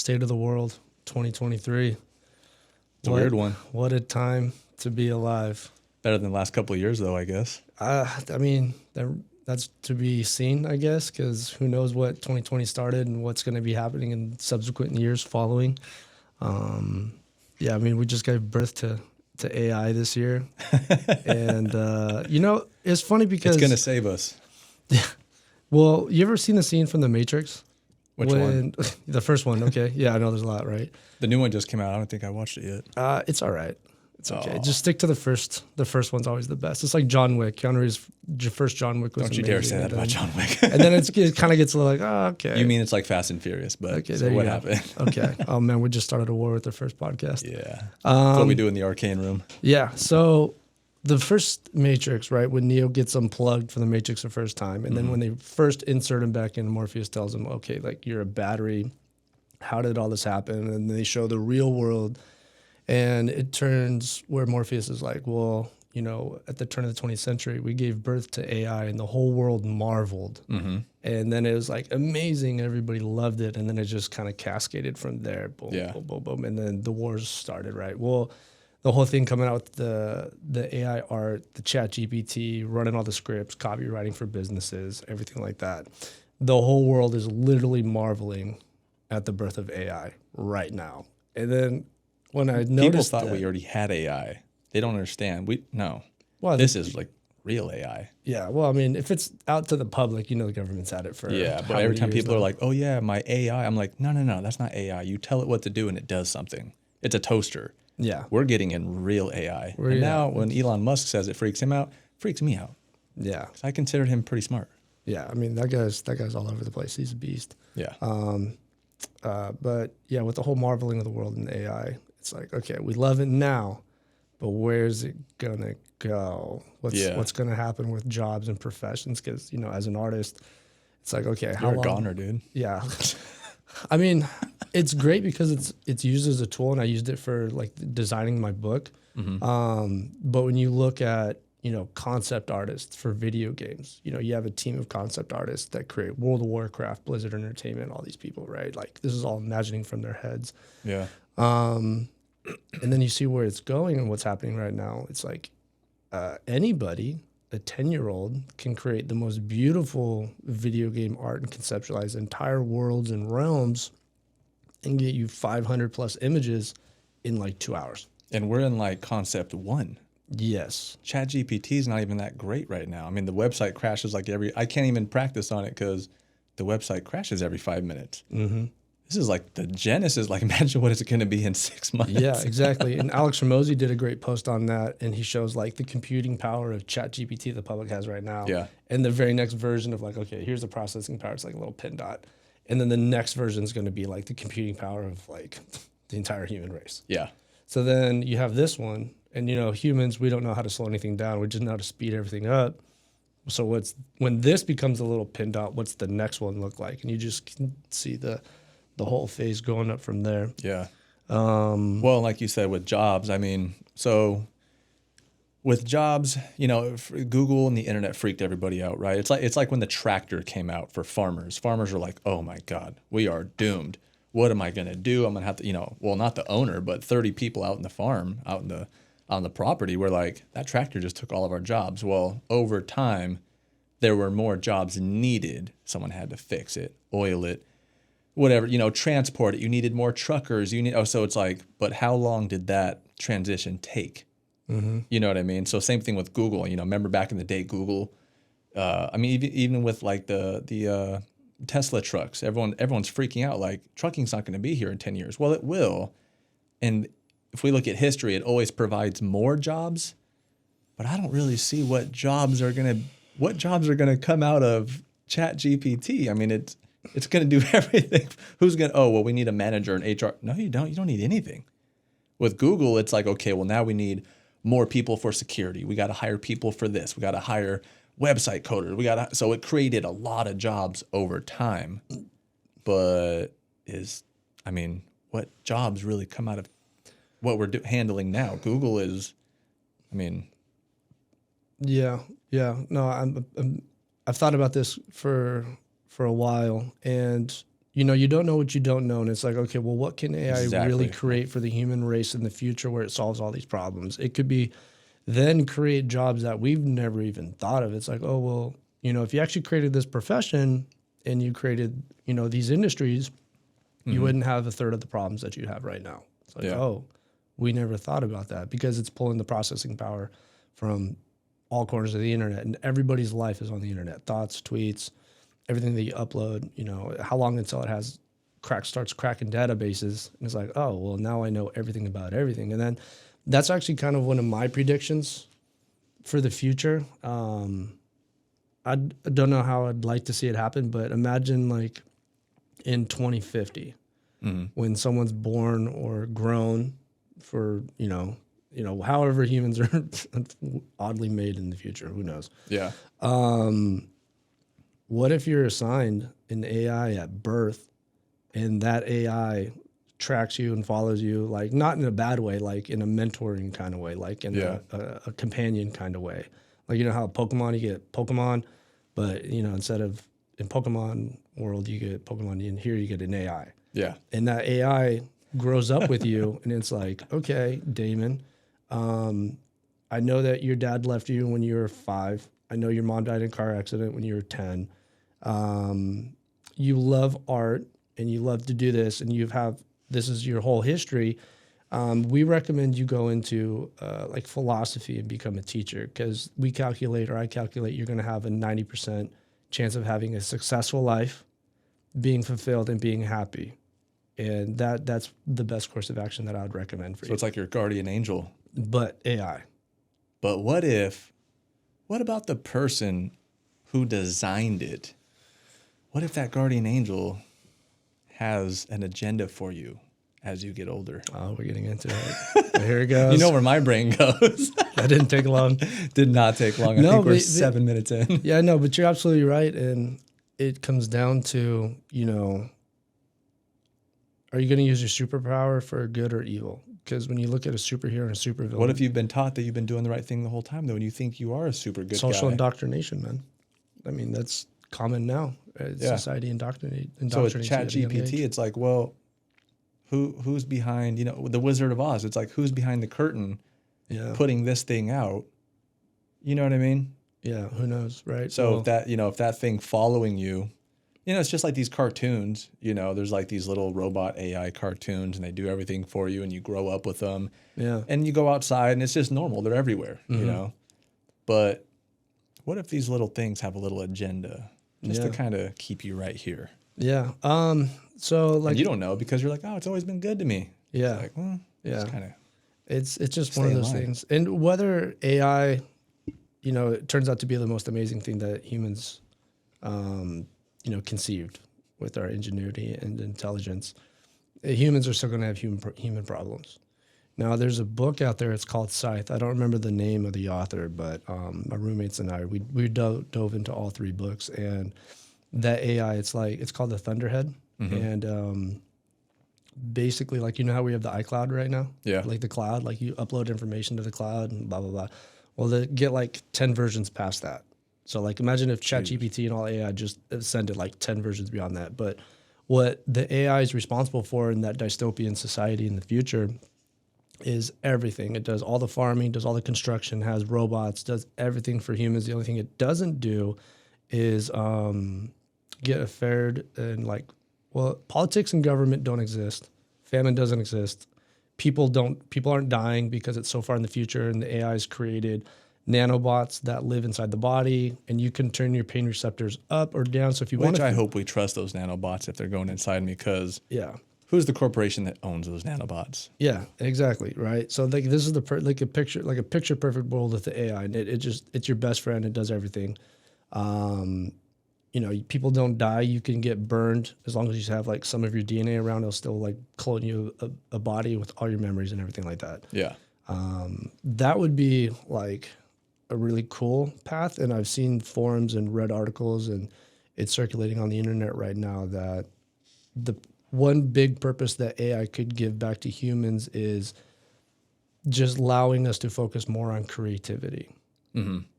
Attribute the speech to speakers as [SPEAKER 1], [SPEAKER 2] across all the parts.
[SPEAKER 1] state of the world, 2023.
[SPEAKER 2] It's a weird one.
[SPEAKER 1] What a time to be alive.
[SPEAKER 2] Better than the last couple of years, though, I guess.
[SPEAKER 1] I mean, that's to be seen, I guess, because who knows what 2020 started and what's going to be happening in subsequent years following. Yeah, I mean, we just gave birth to AI this year. And, it's funny because...
[SPEAKER 2] It's going to save us.
[SPEAKER 1] Well, you ever seen the scene from The Matrix?
[SPEAKER 2] Which one?
[SPEAKER 1] The first one, okay. Yeah, I know there's a lot, right?
[SPEAKER 2] The new one just came out. I don't think I watched it yet.
[SPEAKER 1] It's all right. It's okay.
[SPEAKER 2] Oh.
[SPEAKER 1] Just stick to the first. The first one's always the best. It's like John Wick. Keanu Reeves' first John Wick was
[SPEAKER 2] Don't you
[SPEAKER 1] amazing.
[SPEAKER 2] dare say that about John Wick.
[SPEAKER 1] And then it kind of gets a little like, oh, okay.
[SPEAKER 2] You mean it's like Fast and Furious, but
[SPEAKER 1] Okay,
[SPEAKER 2] so
[SPEAKER 1] there
[SPEAKER 2] what
[SPEAKER 1] you go.
[SPEAKER 2] happened?
[SPEAKER 1] Okay. Oh, man, we just started a war with the first podcast.
[SPEAKER 2] Yeah. That's what we do in the arcane room.
[SPEAKER 1] Yeah. So the first Matrix, right, when Neo gets unplugged from the Matrix the first time, and then when they first insert him back in, Morpheus tells him, okay, like, you're a battery. How did all this happen? And they show the real world. And it turns where Morpheus is like, well, at the turn of the 20th century, we gave birth to AI and the whole world marveled. Mm-hmm. And then it was like amazing. Everybody loved it. And then it just kind of cascaded from there. Boom, boom, boom, boom. And then the wars started, right? Well, the whole thing coming out with the AI art, the chat GPT, running all the scripts, copywriting for businesses, everything like that. The whole world is literally marveling at the birth of AI right now. And then when I noticed
[SPEAKER 2] people thought we already had AI. They don't understand. Well, this is like real AI.
[SPEAKER 1] Yeah. Well, I mean, if it's out to the public, the government's had it for
[SPEAKER 2] but every time people are like, "Oh yeah, my AI," I'm like, "No, that's not AI. You tell it what to do and it does something. It's a toaster."
[SPEAKER 1] Yeah.
[SPEAKER 2] We're getting in real AI. And now when Elon Musk says it freaks him out, freaks me out.
[SPEAKER 1] Yeah.
[SPEAKER 2] 'Cause I considered him pretty smart.
[SPEAKER 1] Yeah. I mean, that guy's all over the place. He's a beast.
[SPEAKER 2] Yeah.
[SPEAKER 1] But yeah, with the whole marveling of the world in AI, it's like, okay, we love it now, but where's it gonna go? What's gonna happen with jobs and professions? Because as an artist, it's like, okay, how
[SPEAKER 2] You're
[SPEAKER 1] long?
[SPEAKER 2] a goner, dude.
[SPEAKER 1] Yeah. I mean, it's great because it's used as a tool, and I used it for like designing my book. Mm-hmm. But when you look at concept artists for video games, you have a team of concept artists that create World of Warcraft, Blizzard Entertainment, all these people, right? Like this is all imagining from their heads.
[SPEAKER 2] Yeah.
[SPEAKER 1] And then you see where it's going and what's happening right now. It's like anybody, a 10-year-old, can create the most beautiful video game art and conceptualize entire worlds and realms and get you 500 plus images in like 2 hours.
[SPEAKER 2] And we're in like concept 1.
[SPEAKER 1] Yes.
[SPEAKER 2] ChatGPT is not even that great right now. I mean, the website crashes like I can't even practice on it because the website crashes every 5 minutes. Mm-hmm. This is like the genesis. Like, imagine what it's going to be in 6 months.
[SPEAKER 1] Yeah, exactly. And Alex Ramosi did a great post on that, and he shows like the computing power of ChatGPT the public has right now.
[SPEAKER 2] Yeah.
[SPEAKER 1] And the very next version of like, okay, here's the processing power. It's like a little pin dot. And then the next version is going to be like the computing power of like the entire human race.
[SPEAKER 2] Yeah.
[SPEAKER 1] So then you have this one, and humans, we don't know how to slow anything down. We just know how to speed everything up. So when this becomes a little pin dot, what's the next one look like? And you just can see the whole phase going up from there.
[SPEAKER 2] Yeah. Well, like you said, with jobs, I mean, so with jobs, Google and the internet freaked everybody out, right? It's like when the tractor came out for farmers. Farmers are like, oh my God, we are doomed. What am I going to do? I'm going to have to, well, not the owner, but 30 people out in the farm, on the property, were like, that tractor just took all of our jobs. Well, over time, there were more jobs needed. Someone had to fix it, oil it, whatever, transport it. You needed more truckers. So it's like, but how long did that transition take? Mm-hmm. You know what I mean? So same thing with Google. Remember back in the day, Google. I mean, even with like the Tesla trucks, everyone's freaking out. Like, trucking's not going to be here in 10 years. Well, it will. And if we look at history, it always provides more jobs. But I don't really see what jobs are going to come out of ChatGPT. I mean, it's going to do everything. We need a manager and HR. No, you don't. You don't need anything. With Google, it's like, okay, well, now we need more people for security. We got to hire people for this. We got to hire website coders. So it created a lot of jobs over time. But what jobs really come out of what we're handling now? Google is,
[SPEAKER 1] Yeah. No, I've thought about this for a while, and you don't know what you don't know. And it's like, okay, well, what can AI really
[SPEAKER 2] Exactly.
[SPEAKER 1] create for the human race in the future where it solves all these problems? It could be then create jobs that we've never even thought of. It's like, oh, well, if you actually created this profession and you created, these industries, you wouldn't have a third of the problems that you have right now. It's like, oh, we never thought about that because it's pulling the processing power from all corners of the internet, and everybody's life is on the internet. Thoughts, tweets, everything that you upload, how long until it starts cracking databases. And it's like, oh, well, now I know everything about everything. And then that's actually kind of one of my predictions for the future. I don't know how I'd like to see it happen, but imagine like in 2050 when someone's born or grown for, however humans are oddly made in the future. Who knows?
[SPEAKER 2] Yeah.
[SPEAKER 1] What if you're assigned an AI at birth and that AI tracks you and follows you, like not in a bad way, like in a mentoring kind of way, like in a companion kind of way. Like, how Pokemon, you get Pokemon, but, instead of in Pokemon world, you get Pokemon, and here you get an AI.
[SPEAKER 2] Yeah.
[SPEAKER 1] And that AI grows up with you, and it's like, okay, Damon, I know that your dad left you when you were 5. I know your mom died in a car accident when you were 10. You love art, and you love to do this, and this is your whole history. We recommend you go into like philosophy and become a teacher, because I calculate you're going to have a 90% chance of having a successful life, being fulfilled, and being happy. And that's the best course of action that I would recommend for you.
[SPEAKER 2] So it's like your guardian angel.
[SPEAKER 1] But AI.
[SPEAKER 2] But what about the person who designed it? What if that guardian angel has an agenda for you as you get older?
[SPEAKER 1] Oh, we're getting into it. Here it goes.
[SPEAKER 2] You know where my brain goes.
[SPEAKER 1] That didn't take long.
[SPEAKER 2] Did not take long. I think we're 7 minutes in.
[SPEAKER 1] Yeah, no, but you're absolutely right. And it comes down to, are you going to use your superpower for good or evil? Because when you look at a superhero and a supervillain.
[SPEAKER 2] What if you've been taught that you've been doing the right thing the whole time, though, and you think you are a super good
[SPEAKER 1] social
[SPEAKER 2] guy?
[SPEAKER 1] indoctrination, man. I mean, that's common now. Society indoctrinates.
[SPEAKER 2] So with ChatGPT, it's like, well, who's behind, the Wizard of Oz? It's like, who's behind the curtain putting this thing out? You know what I mean?
[SPEAKER 1] Yeah, who knows, right?
[SPEAKER 2] So if that thing following you, it's just like these cartoons, there's like these little robot AI cartoons, and they do everything for you, and you grow up with them.
[SPEAKER 1] Yeah.
[SPEAKER 2] And you go outside, and it's just normal. They're everywhere, But what if these little things have a little agenda just to kind of keep you right here?
[SPEAKER 1] Yeah. So like,
[SPEAKER 2] and you don't know because you're like, oh, it's always been good to me.
[SPEAKER 1] Yeah.
[SPEAKER 2] It's like, well,
[SPEAKER 1] it's just one of those things. And whether AI, it turns out to be the most amazing thing that humans, conceived with our ingenuity and intelligence, humans are still going to have human problems. Now, there's a book out there. It's called Scythe. I don't remember the name of the author, but my roommates and I, we dove into all 3 books. And that AI, it's called the Thunderhead. And basically, like, how we have the iCloud right now?
[SPEAKER 2] Yeah.
[SPEAKER 1] Like the cloud, like you upload information to the cloud and blah, blah, blah. Well, they get like 10 versions past that. So like imagine if ChatGPT and all AI just ascended like 10 versions beyond that. But what the AI is responsible for in that dystopian society in the future is everything. It does all the farming, does all the construction, has robots, does everything for humans. The only thing it doesn't do is get affaired and politics and government don't exist. Famine doesn't exist. People aren't dying because it's so far in the future, and the AI's created nanobots that live inside the body, and you can turn your pain receptors up or down. So if you want to,
[SPEAKER 2] I hope we trust those nanobots if they're going inside me, because who's the corporation that owns those nanobots?
[SPEAKER 1] Yeah, exactly, right. So like this is a picture perfect world with the AI, and it's your best friend. It does everything. People don't die. You can get burned as long as you have like some of your DNA around. It'll still like clone you a body with all your memories and everything like that.
[SPEAKER 2] Yeah.
[SPEAKER 1] That would be like a really cool path. And I've seen forums and read articles, and it's circulating on the internet right now that the one big purpose that AI could give back to humans is just allowing us to focus more on creativity,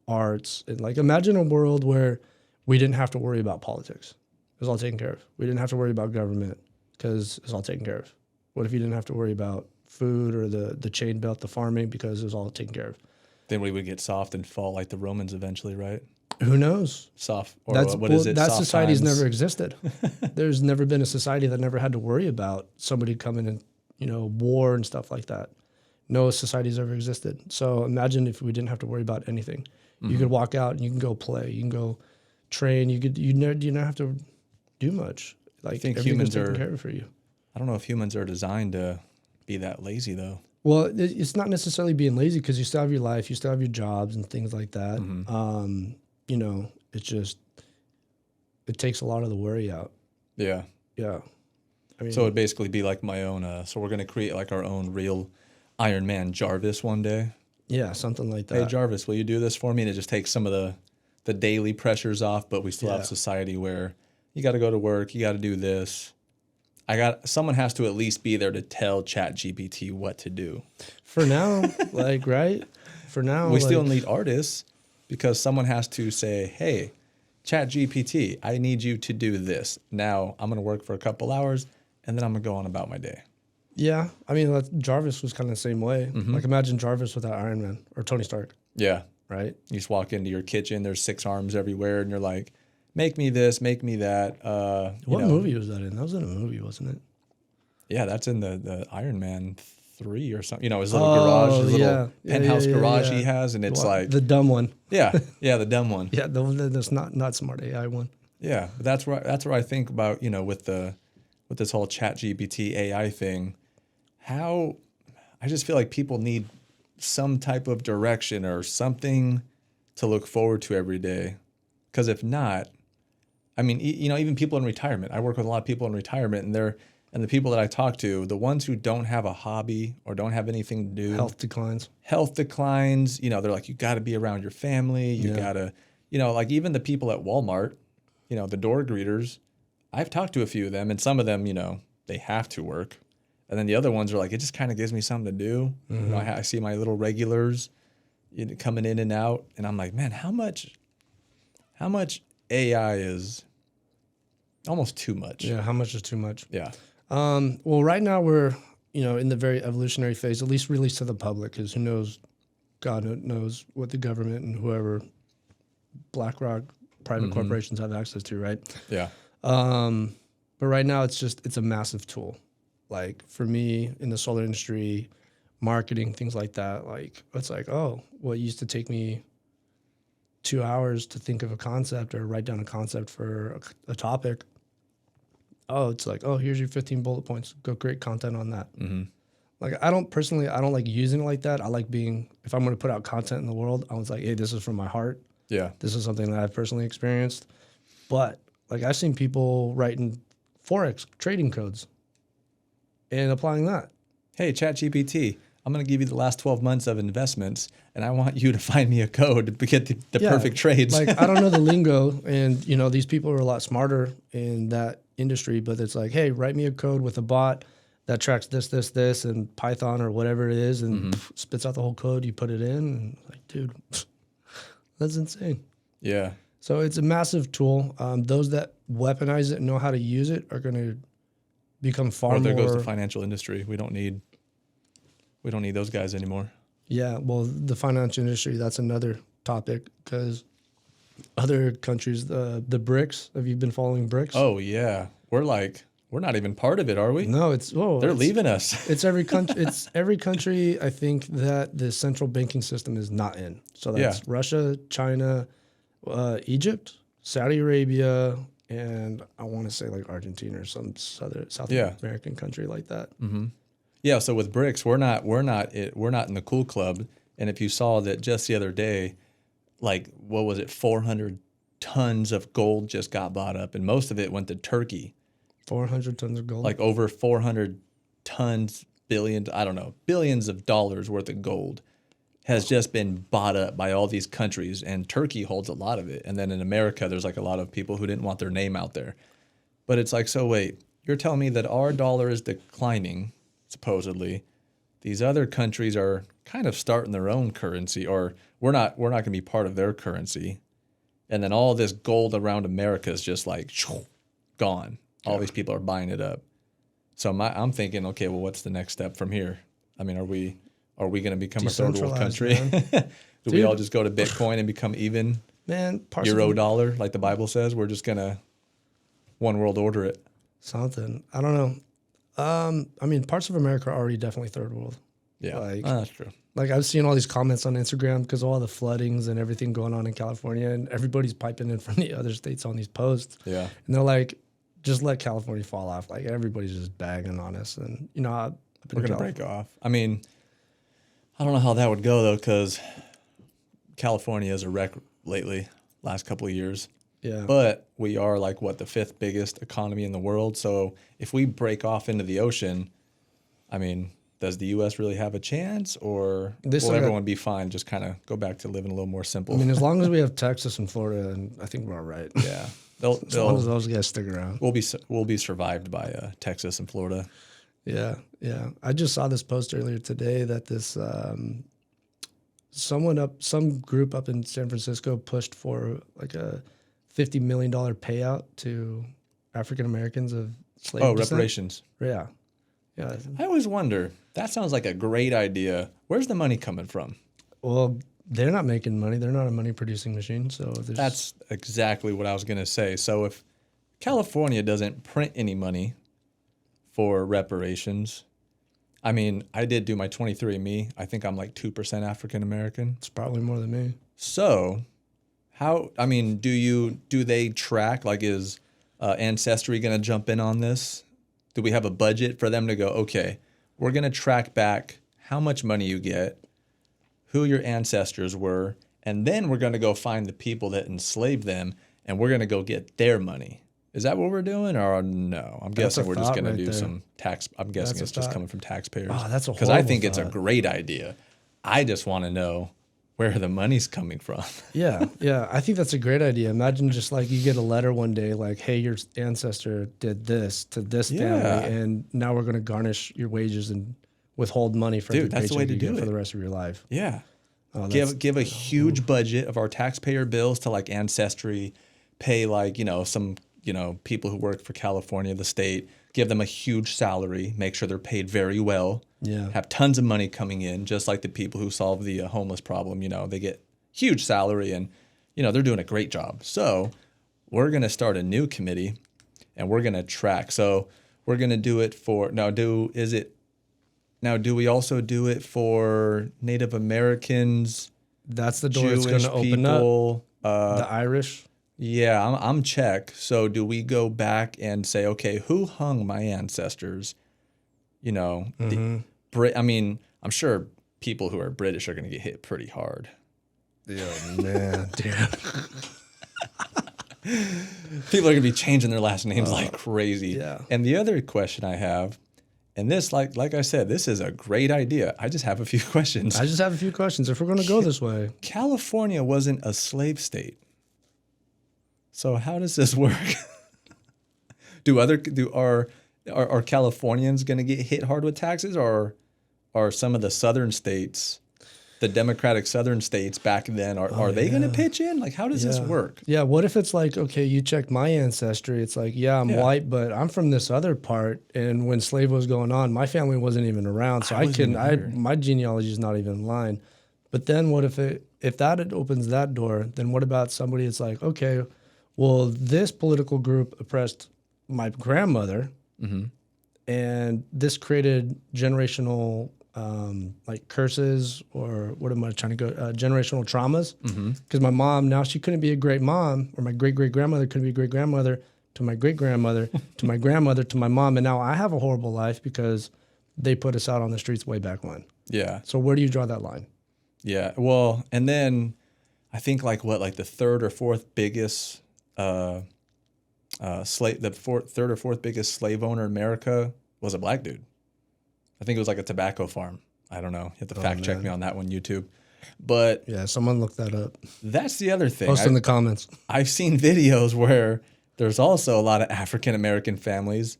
[SPEAKER 1] arts. And like imagine a world where we didn't have to worry about politics. It was all taken care of. We didn't have to worry about government because it's all taken care of. What if you didn't have to worry about food or the chain belt, the farming, because it was all taken care of?
[SPEAKER 2] Then we would get soft and fall like the Romans eventually, right?
[SPEAKER 1] Who knows?
[SPEAKER 2] Soft, or what is it?
[SPEAKER 1] That
[SPEAKER 2] soft
[SPEAKER 1] society's
[SPEAKER 2] times.
[SPEAKER 1] never existed. There's never been a society that never had to worry about somebody coming in, war and stuff like that. No society's ever existed. So imagine if we didn't have to worry about anything. Mm-hmm. You could walk out and you can go play. You can go train. You don't have to do much. Like,
[SPEAKER 2] I think
[SPEAKER 1] everything's
[SPEAKER 2] humans
[SPEAKER 1] taken
[SPEAKER 2] are
[SPEAKER 1] care of for you.
[SPEAKER 2] I don't know if humans are designed to be that lazy though.
[SPEAKER 1] Well, it's not necessarily being lazy because you still have your life, you still have your jobs and things like that.
[SPEAKER 2] Mm-hmm.
[SPEAKER 1] It's just, it takes a lot of the worry out.
[SPEAKER 2] Yeah.
[SPEAKER 1] Yeah. I mean,
[SPEAKER 2] So it'd basically be like my own, so we're going to create like our own real Iron Man Jarvis one day.
[SPEAKER 1] yeah, something like that.
[SPEAKER 2] Hey, Jarvis, will you do this for me? And it just takes some of the daily pressures off, but we still
[SPEAKER 1] Yeah.
[SPEAKER 2] have society where you got to go to work, you got to do this. Someone has to at least be there to tell ChatGPT what to do.
[SPEAKER 1] For now, right? For now.
[SPEAKER 2] We still need artists because someone has to say, hey, ChatGPT, I need you to do this. Now I'm going to work for a couple hours and then I'm going to go on about my day.
[SPEAKER 1] Yeah. I mean, Jarvis was kind of the same way.
[SPEAKER 2] Mm-hmm.
[SPEAKER 1] Like, imagine Jarvis without Iron Man or Tony Stark,
[SPEAKER 2] Yeah.
[SPEAKER 1] right?
[SPEAKER 2] You just walk into your kitchen, there's 6 arms everywhere, and you're like, make me this, make me that.
[SPEAKER 1] What movie was that in? That was in a movie, wasn't it?
[SPEAKER 2] Yeah, that's in the Iron Man 3 or something. His little garage, his little penthouse garage he has, and it's like...
[SPEAKER 1] The dumb one.
[SPEAKER 2] Yeah, the dumb one.
[SPEAKER 1] Yeah, the one that's not smart AI one.
[SPEAKER 2] Yeah, but that's where I think about, with this whole ChatGPT AI thing, how I just feel like people need some type of direction or something to look forward to every day. Because if not, I mean, even people in retirement. I work with a lot of people in retirement, and the people that I talk to, the ones who don't have a hobby or don't have anything to do,
[SPEAKER 1] Health declines.
[SPEAKER 2] They're like, you got to be around your family. You got to, like even the people at Walmart, the door greeters. I've talked to a few of them, and some of them, they have to work. And then the other ones are like, it just kind of gives me something to do.
[SPEAKER 1] Mm-hmm.
[SPEAKER 2] I see my little regulars coming in and out, and I'm like, man, how much AI is almost too much.
[SPEAKER 1] Yeah, how much is too much?
[SPEAKER 2] Yeah.
[SPEAKER 1] Well, right now we're, in the very evolutionary phase, at least released to the public, because who knows, God knows what the government and whoever BlackRock, private corporations have access to, right?
[SPEAKER 2] Yeah.
[SPEAKER 1] But right now it's a massive tool. Like for me in the solar industry, marketing, things like that, like it's like, oh, what used to take me 2 hours to think of a concept or write down a concept for a topic. Oh, it's like, oh, here's your 15 bullet points. Go create content on that.
[SPEAKER 2] Mm-hmm.
[SPEAKER 1] Like I don't like using it like that. I like if I'm going to put out content in the world, I was like, hey, this is from my heart.
[SPEAKER 2] Yeah.
[SPEAKER 1] This is something that I've personally experienced. But like I've seen people writing Forex trading codes and applying that.
[SPEAKER 2] Hey, ChatGPT, I'm going to give you the last 12 months of investments, and I want you to find me a code to get the perfect trades.
[SPEAKER 1] Like I don't know the lingo, and these people are a lot smarter in that industry, but it's like, hey, write me a code with a bot that tracks this, and Python or whatever it is, and spits out the whole code. You put it in, and like, dude, that's insane.
[SPEAKER 2] Yeah.
[SPEAKER 1] So it's a massive tool. Those that weaponize it and know how to use it are going to become far more.
[SPEAKER 2] Or there goes the financial industry. We don't need those guys anymore.
[SPEAKER 1] Yeah, well, the financial industry, that's another topic because other countries, the BRICS, have you been following BRICS?
[SPEAKER 2] Oh, yeah. We're not even part of it, are we?
[SPEAKER 1] No,
[SPEAKER 2] they're leaving us.
[SPEAKER 1] It's every country. It's every country, I think, that the central banking system is not in. So that's Russia, China, Egypt, Saudi Arabia, and I want to say like Argentina or some South American country like that.
[SPEAKER 2] Mm-hmm. Yeah. So with BRICS, we're not in the cool club. And if you saw that just the other day, like what was it, 400 tons of gold just got bought up, and most of it went to Turkey.
[SPEAKER 1] 400 tons of gold.
[SPEAKER 2] Like over 400 tons, billions of dollars worth of gold has just been bought up by all these countries, and Turkey holds a lot of it. And then in America, there's like a lot of people who didn't want their name out there. But it's like, so wait, you're telling me that our dollar is declining, supposedly. These other countries are kind of starting their own currency, or we're not going to be part of their currency. And then all this gold around America is just like gone. All these people are buying it up. So I'm thinking, okay, well, what's the next step from here? I mean, are we going to become a third world country? Do we all just go to Bitcoin and become even?
[SPEAKER 1] Man,
[SPEAKER 2] Euro dollar, like the Bible says, we're just gonna one world order it.
[SPEAKER 1] Something. I don't know. I mean, parts of America are already definitely third world.
[SPEAKER 2] Yeah,
[SPEAKER 1] like,
[SPEAKER 2] that's true.
[SPEAKER 1] Like I've seen all these comments on Instagram because of all the floodings and everything going on in California, and everybody's piping in from the other states on these posts.
[SPEAKER 2] Yeah,
[SPEAKER 1] and they're like, just let California fall off. Like everybody's just bagging on us, and you know,
[SPEAKER 2] we're gonna break off. I mean, I don't know how that would go though, because California is a wreck lately, last couple of years.
[SPEAKER 1] Yeah.
[SPEAKER 2] But we are like the fifth biggest economy in the world. So if we break off into the ocean, I mean, does the U.S. really have a chance, or will everyone be fine? Just kind of go back to living a little more simple.
[SPEAKER 1] I mean, as long as we have Texas and Florida, and I think we're all right.
[SPEAKER 2] Yeah.
[SPEAKER 1] As long as those guys stick around,
[SPEAKER 2] we'll be survived by Texas and Florida.
[SPEAKER 1] Yeah, yeah. I just saw this post earlier today that this some group up in San Francisco pushed for like a $50 million payout to African Americans of slave descent.
[SPEAKER 2] Reparations.
[SPEAKER 1] Yeah, yeah.
[SPEAKER 2] I always wonder. That sounds like a great idea. Where's the money coming from?
[SPEAKER 1] Well, they're not making money. They're not a money producing machine. So
[SPEAKER 2] that's exactly what I was going to say. So if California doesn't print any money for reparations, I mean, I did do my 23andMe. I think I'm like 2% African American.
[SPEAKER 1] It's probably more than me.
[SPEAKER 2] So how, I mean, do they track, like, is Ancestry going to jump in on this? Do we have a budget for them to go, okay, we're going to track back how much money you get, who your ancestors were, and then we're going to go find the people that enslaved them, and we're going to go get their money. Is that what we're doing, or no? I'm guessing we're just going to do some tax. I'm guessing it's just coming from taxpayers.
[SPEAKER 1] Oh, that's a horrible
[SPEAKER 2] because I think it's a great idea. I just want to know where the money's coming from.
[SPEAKER 1] Yeah, yeah. I think that's a great idea. Imagine just like you get a letter one day like, hey, your ancestor did this to this family, and now we're going to garnish your wages and withhold money for every
[SPEAKER 2] that's the way to do it
[SPEAKER 1] for the rest of your life.
[SPEAKER 2] Yeah. Give a huge budget of our taxpayer bills to like Ancestry, pay like, some, people who work for California, the state, give them a huge salary, make sure they're paid very well.
[SPEAKER 1] Yeah.
[SPEAKER 2] Have tons of money coming in, just like the people who solve the homeless problem, they get huge salary and, they're doing a great job. So we're going to start a new committee and we're going to track. So we're going to do it for, do we also do it for Native Americans?
[SPEAKER 1] That's the door
[SPEAKER 2] Jewish
[SPEAKER 1] it's going to open up. The Irish?
[SPEAKER 2] Yeah, I'm Czech. So do we go back and say, okay, who hung my ancestors? I'm sure people who are British are going to get hit pretty hard.
[SPEAKER 1] Yeah, man, damn.
[SPEAKER 2] People are going to be changing their last names like crazy.
[SPEAKER 1] Yeah.
[SPEAKER 2] And the other question I have, and this, like I said, this is a great idea. I just have a few questions.
[SPEAKER 1] If we're going to go this way.
[SPEAKER 2] California wasn't a slave state. So how does this work? Are Californians going to get hit hard with taxes, or are some of the southern states, the Democratic southern states back then, are they going to pitch in? Like, how does this work?
[SPEAKER 1] Yeah, what if it's like, okay, you checked my ancestry. It's like, I'm white, but I'm from this other part. And when slavery was going on, my family wasn't even around. So my genealogy is not even in line. But then what if that opens that door, then what about somebody that's like, okay, well, this political group oppressed my grandmother, and this created generational like curses, or what am I trying to go? Generational traumas. Because my mom, now she couldn't be a great mom, or my great-great-grandmother couldn't be a great-grandmother to my great-grandmother, to my grandmother, to my mom. And now I have a horrible life because they put us out on the streets way back when.
[SPEAKER 2] Yeah.
[SPEAKER 1] So where do you draw that line?
[SPEAKER 2] Yeah. Well, and then I think like the third or fourth biggest third or fourth biggest slave owner in America was a black dude. I think it was like a tobacco farm. I don't know. You have to fact check me on that one, YouTube. But
[SPEAKER 1] yeah, someone look that up.
[SPEAKER 2] That's the other thing.
[SPEAKER 1] Post in the comments.
[SPEAKER 2] I've seen videos where there's also a lot of African American families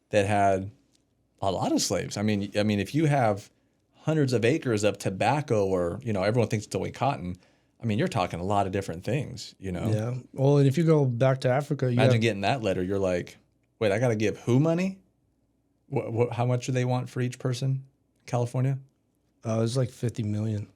[SPEAKER 2] that had a lot of slaves. I mean, if you have hundreds of acres of tobacco, or everyone thinks it's only cotton. I mean, you're talking a lot of different things.
[SPEAKER 1] Yeah. Well, and if you go back to Africa,
[SPEAKER 2] imagine getting that letter. You're like, Wait, I got to give who money? How much do they want for each person in California?
[SPEAKER 1] It was like 50 million.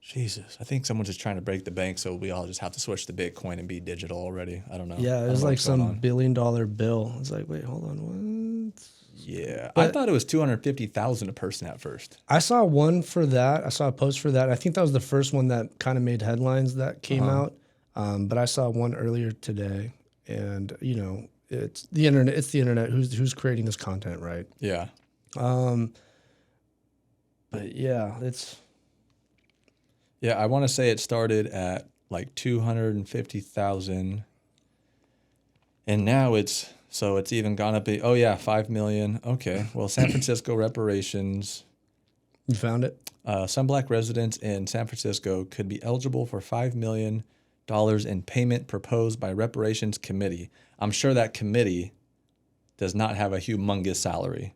[SPEAKER 2] Jesus, I think someone's just trying to break the bank, so we all just have to switch to Bitcoin and be digital already. I don't know.
[SPEAKER 1] Yeah, it was like some $1 billion bill. It's like, wait, hold on, what?
[SPEAKER 2] Yeah,
[SPEAKER 1] But
[SPEAKER 2] I thought it was 250,000 a person at first.
[SPEAKER 1] I saw one for that. I saw a post for that. I think that was the first one that kind of made headlines that came out. But I saw one earlier today, and you know, it's the internet. It's the internet. Who's creating this content, right?
[SPEAKER 2] Yeah.
[SPEAKER 1] But yeah, it's.
[SPEAKER 2] Yeah, I want to say it started at like 250,000, and now it's even gone up. 5 million. Okay, well, San Francisco reparations.
[SPEAKER 1] You found it?
[SPEAKER 2] Some black residents in San Francisco could be eligible for $5 million in payment proposed by reparations committee. I'm sure that committee does not have a humongous salary.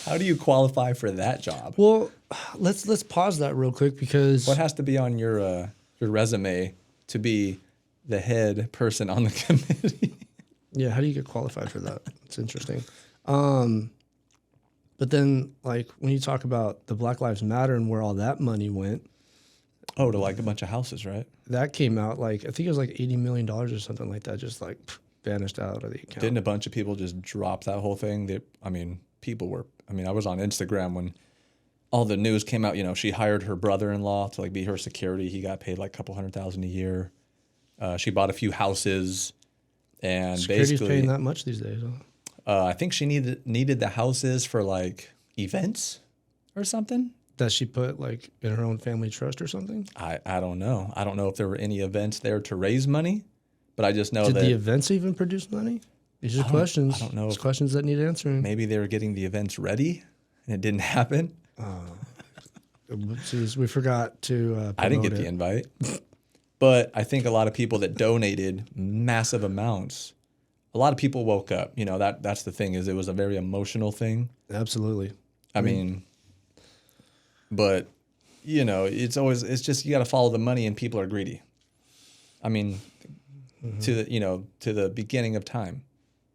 [SPEAKER 2] How do you qualify for that job?
[SPEAKER 1] Well, let's pause that real quick because
[SPEAKER 2] What has to be on your resume to be the head person on the committee?
[SPEAKER 1] yeah, how do you get qualified for that? It's interesting. But then, like when you talk about the Black Lives Matter and where all that money went,
[SPEAKER 2] Oh, to like a bunch of houses, right?
[SPEAKER 1] that came out like I think it was like $80 million or something like that, just like vanished out of the account.
[SPEAKER 2] Didn't a bunch of people just drop that whole thing? I was on Instagram when all the news came out. You know, she hired her brother-in-law to like be her security. He got paid like a couple $100,000 a year. She bought a few houses, and
[SPEAKER 1] Security's
[SPEAKER 2] basically
[SPEAKER 1] paying that much these days. Huh?
[SPEAKER 2] I think she needed the houses for like events or something.
[SPEAKER 1] That she put like in her own family trust or something.
[SPEAKER 2] I don't know. I don't know if there were any events there to raise money, but I just know
[SPEAKER 1] Did
[SPEAKER 2] that
[SPEAKER 1] the events even produce money? These are questions.
[SPEAKER 2] I don't know.
[SPEAKER 1] It's questions that need answering.
[SPEAKER 2] Maybe they were getting the events ready and it didn't happen.
[SPEAKER 1] Oopsies, we forgot to.
[SPEAKER 2] I didn't get
[SPEAKER 1] promote
[SPEAKER 2] the invite. But I think a lot of people that donated massive amounts, a lot of people woke up. You know, that's the thing, is it was a very emotional thing.
[SPEAKER 1] Absolutely.
[SPEAKER 2] I mean, but you know, it's just you got to follow the money, and people are greedy. I mean, to the beginning of time,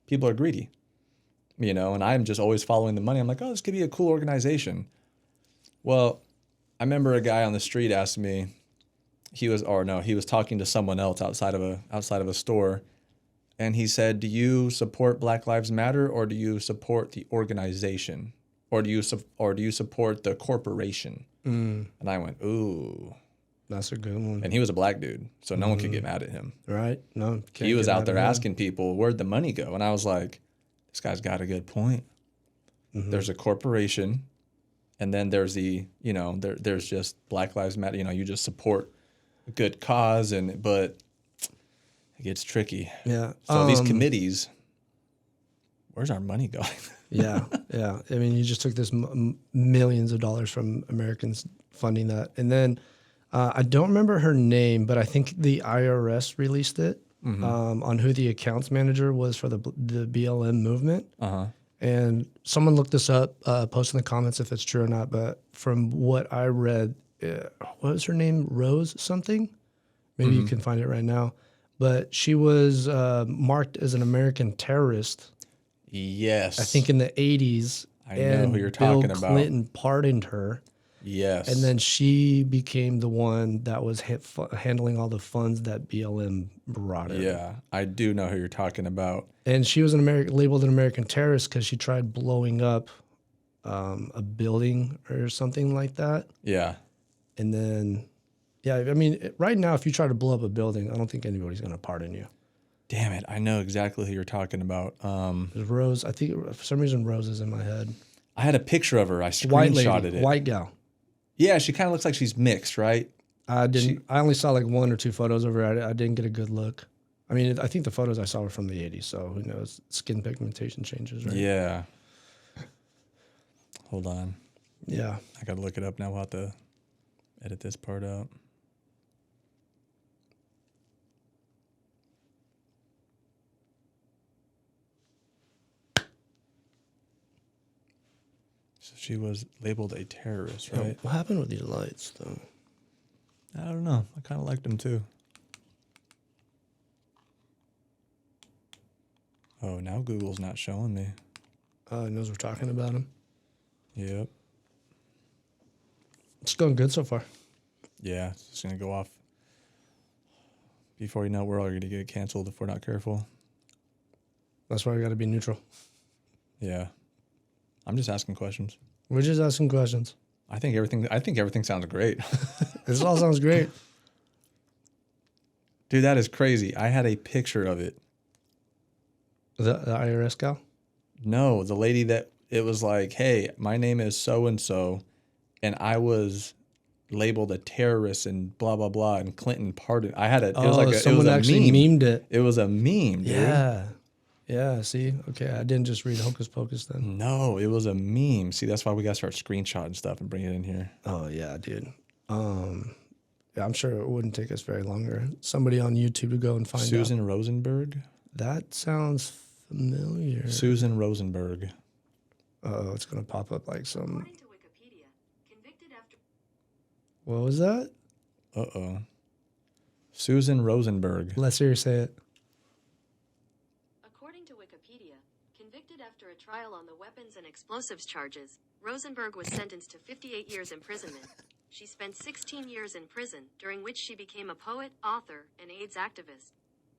[SPEAKER 2] people are greedy. You know, and I'm just always following the money. I'm like, oh, this could be a cool organization. Well, I remember a guy on the street asked me, he was talking to someone else outside of a store, and he said, "Do you support Black Lives Matter, or do you support the organization, or do you support the corporation?" And I went, "Ooh,
[SPEAKER 1] that's a good one."
[SPEAKER 2] And he was a black dude, so no one could get mad at him.
[SPEAKER 1] Right? No,
[SPEAKER 2] He was out there asking people, "Where'd the money go?" And I was like, "This guy's got a good point. There's a corporation, and then there's there's just Black Lives Matter. You know, you just support a good cause, but it gets tricky.
[SPEAKER 1] Yeah.
[SPEAKER 2] So these committees, where's our money going?"
[SPEAKER 1] Yeah. I mean, you just took this millions of dollars from Americans funding that, and then I don't remember her name, but I think the IRS released it on who the accounts manager was for the BLM movement. And someone looked this up, post in the comments if it's true or not. But from what I read, what was her name? Rose something? Maybe you can find it right now. But she was marked as an American terrorist.
[SPEAKER 2] Yes.
[SPEAKER 1] I think in the 80s.
[SPEAKER 2] I know who you're talking about.
[SPEAKER 1] Bill Clinton pardoned her.
[SPEAKER 2] Yes.
[SPEAKER 1] And then she became the one that was handling all the funds that BLM brought in.
[SPEAKER 2] Yeah, I do know who you're talking about.
[SPEAKER 1] And she was labeled an American terrorist because she tried blowing up a building or something like that.
[SPEAKER 2] Yeah.
[SPEAKER 1] And then, yeah, I mean, right now, if you try to blow up a building, I don't think anybody's going to pardon you.
[SPEAKER 2] Damn it, I know exactly who you're talking about.
[SPEAKER 1] Rose, I think for some reason Rose is in my head.
[SPEAKER 2] I had a picture of her. I
[SPEAKER 1] White
[SPEAKER 2] screenshotted
[SPEAKER 1] lady,
[SPEAKER 2] it.
[SPEAKER 1] white gal.
[SPEAKER 2] Yeah, she kind of looks like she's mixed, right?
[SPEAKER 1] I didn't. I only saw like 1 or 2 photos of her. I didn't get a good look. I mean, I think the photos I saw were from the 80s, so who knows? Skin pigmentation changes, right?
[SPEAKER 2] Yeah. Hold on.
[SPEAKER 1] Yeah.
[SPEAKER 2] I got to look it up now. We'll have to edit this part out. So she was labeled a terrorist, right?
[SPEAKER 1] What happened with these lights, though?
[SPEAKER 2] I don't know. I kind of liked them too. Oh, now Google's not showing me.
[SPEAKER 1] It knows we're talking about him.
[SPEAKER 2] Yep.
[SPEAKER 1] It's going good so far.
[SPEAKER 2] Yeah, it's just going to go off. Before you know it, we're all going to get canceled if we're not careful.
[SPEAKER 1] That's why we got to be neutral.
[SPEAKER 2] Yeah. I'm just asking questions.
[SPEAKER 1] We're just asking questions.
[SPEAKER 2] I think everything sounds great.
[SPEAKER 1] This all sounds great.
[SPEAKER 2] Dude, that is crazy. I had a picture of it.
[SPEAKER 1] The IRS gal?
[SPEAKER 2] No, the lady that it was like, hey, my name is so-and-so, and I was labeled a terrorist and blah, blah, blah, and Clinton pardoned.
[SPEAKER 1] Someone actually memed it.
[SPEAKER 2] It was a meme, dude.
[SPEAKER 1] Yeah. Yeah, see? Okay, I didn't just read Hocus Pocus then.
[SPEAKER 2] No, it was a meme. See, that's why we got to start screenshotting stuff and bring it in here.
[SPEAKER 1] Oh, yeah, dude. Yeah, I'm sure it wouldn't take us very long or somebody on YouTube to go and find out.
[SPEAKER 2] Susan Rosenberg?
[SPEAKER 1] That sounds familiar.
[SPEAKER 2] Susan Rosenberg.
[SPEAKER 1] Oh, it's going to pop up like some...
[SPEAKER 3] According to Wikipedia, convicted after...
[SPEAKER 1] What was that?
[SPEAKER 2] Uh-oh. Susan Rosenberg.
[SPEAKER 1] Let's hear you say it.
[SPEAKER 3] According to Wikipedia, convicted after a trial on the weapons and explosives charges, Rosenberg was sentenced to 58 years imprisonment. She spent 16 years in prison, during which she became a poet, author, and AIDS activist.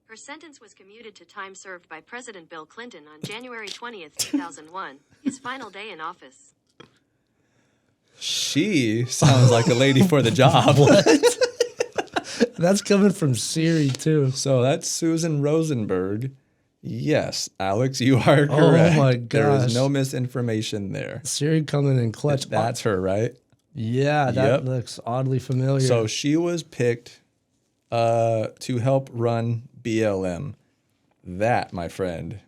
[SPEAKER 3] Her sentence was commuted to time served by President Bill Clinton on January 20th, 2001, his final day in office.
[SPEAKER 2] She sounds like a lady for the job.
[SPEAKER 1] What? That's coming from Siri, too.
[SPEAKER 2] So that's Susan Rosenberg. Yes, Alex, you are correct.
[SPEAKER 1] Oh, my
[SPEAKER 2] There
[SPEAKER 1] gosh.
[SPEAKER 2] is no misinformation there.
[SPEAKER 1] Siri coming in clutch.
[SPEAKER 2] That's her, right?
[SPEAKER 1] Yeah, that
[SPEAKER 2] Yep.
[SPEAKER 1] looks oddly familiar.
[SPEAKER 2] So she was picked to help run BLM. That, my friend,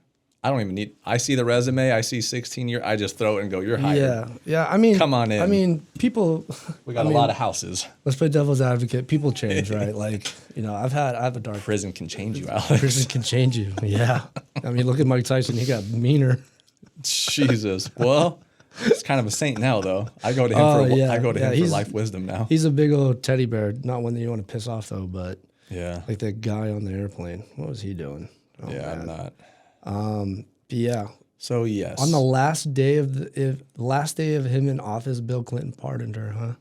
[SPEAKER 2] I don't even need. I see the resume. I see 16 years. I just throw it and go, you're hired.
[SPEAKER 1] Yeah. I mean,
[SPEAKER 2] Come on in.
[SPEAKER 1] I mean, people.
[SPEAKER 2] We got a lot of houses.
[SPEAKER 1] Let's play devil's advocate. People change, right? Like, I have a dark.
[SPEAKER 2] Prison can change you, Alex.
[SPEAKER 1] Prison can change you. Yeah. I mean, look at Mike Tyson. He got meaner.
[SPEAKER 2] Jesus. Well, he's kind of a saint now, though. I go to him for life wisdom now.
[SPEAKER 1] He's a big old teddy bear. Not one that you want to piss off, though, but
[SPEAKER 2] Yeah.
[SPEAKER 1] like that guy on the airplane. What was he doing? Oh,
[SPEAKER 2] Yeah,
[SPEAKER 1] man.
[SPEAKER 2] I'm not.
[SPEAKER 1] But yeah.
[SPEAKER 2] So yes.
[SPEAKER 1] On the last day of him in office, Bill Clinton pardoned her, huh?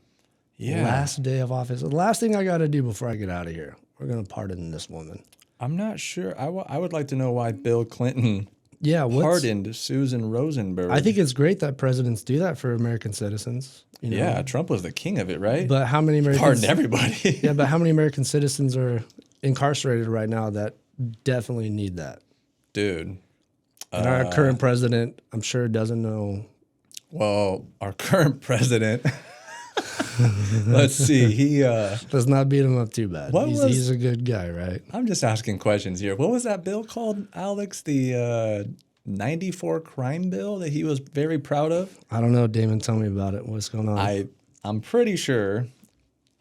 [SPEAKER 2] Yeah.
[SPEAKER 1] Last day of office. The last thing I got to do before I get out of here. We're going to pardon this woman.
[SPEAKER 2] I'm not sure. I would like to know why Bill Clinton
[SPEAKER 1] Yeah,
[SPEAKER 2] pardoned Susan Rosenberg.
[SPEAKER 1] I think it's great that presidents do that for American citizens.
[SPEAKER 2] Yeah, Trump was the king of it, right?
[SPEAKER 1] But how many Americans?
[SPEAKER 2] Pardon everybody.
[SPEAKER 1] Yeah, but how many American citizens are incarcerated right now that definitely need that?
[SPEAKER 2] Dude.
[SPEAKER 1] And our current president, I'm sure, doesn't know.
[SPEAKER 2] Well, our current president, let's see, he...
[SPEAKER 1] Let's not beat him up too bad. He's a good guy, right?
[SPEAKER 2] I'm just asking questions here. What was that bill called, Alex? The 94 crime bill that he was very proud of?
[SPEAKER 1] I don't know, Damon. Tell me about it. What's going on?
[SPEAKER 2] I'm pretty sure.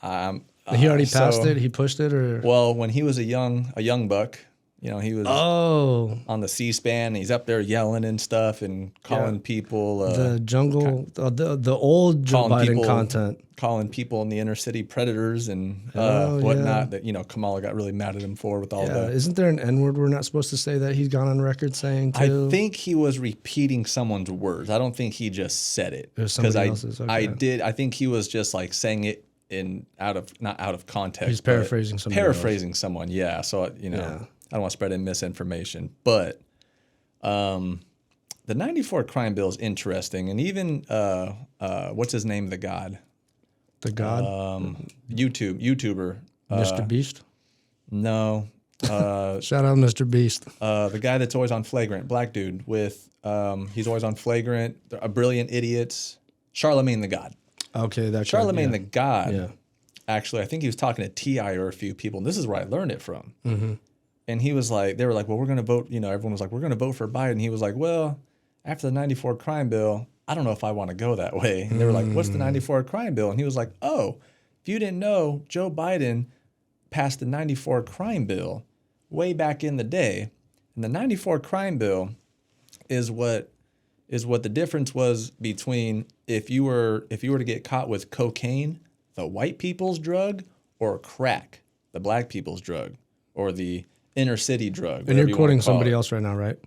[SPEAKER 1] He already passed it? He pushed it? Or
[SPEAKER 2] Well, when he was a young buck, he was on the C-SPAN. He's up there yelling and stuff and calling people
[SPEAKER 1] the jungle, the old Joe Biden content,
[SPEAKER 2] calling people in the inner city predators and whatnot. That Kamala got really mad at him for with all the.
[SPEAKER 1] Isn't there an N-word we're not supposed to say that he's gone on record saying too?
[SPEAKER 2] I think he was repeating someone's words. I don't think he just said it.
[SPEAKER 1] It was somebody else's. Okay.
[SPEAKER 2] I think he was just like saying it not out of context.
[SPEAKER 1] He's paraphrasing someone.
[SPEAKER 2] Paraphrasing someone, yeah. So I don't want to spread in misinformation, but the 94 crime bill is interesting, and even what's his name, the God YouTuber
[SPEAKER 1] Mr. Beast.
[SPEAKER 2] No,
[SPEAKER 1] shout out Mr. Beast.
[SPEAKER 2] The guy that's always on Flagrant, black dude with he's always on Flagrant, Brilliant Idiots, Charlemagne the God.
[SPEAKER 1] Okay, that
[SPEAKER 2] Charlemagne the God.
[SPEAKER 1] Yeah.
[SPEAKER 2] Actually, I think he was talking to T.I. or a few people, and this is where I learned it from.
[SPEAKER 1] Mm-hmm.
[SPEAKER 2] And he was like, they were like, well, we're going to vote. Everyone was like, we're going to vote for Biden. He was like, well, after the 94 crime bill, I don't know if I want to go that way. And they were like, what's the 94 crime bill? And he was like, oh, if you didn't know, Joe Biden passed the 94 crime bill way back in the day. And the 94 crime bill is what the difference was between if you were to get caught with cocaine, the white people's drug, or crack, the black people's drug, or the inner city drug.
[SPEAKER 1] And you're quoting somebody else right now, right?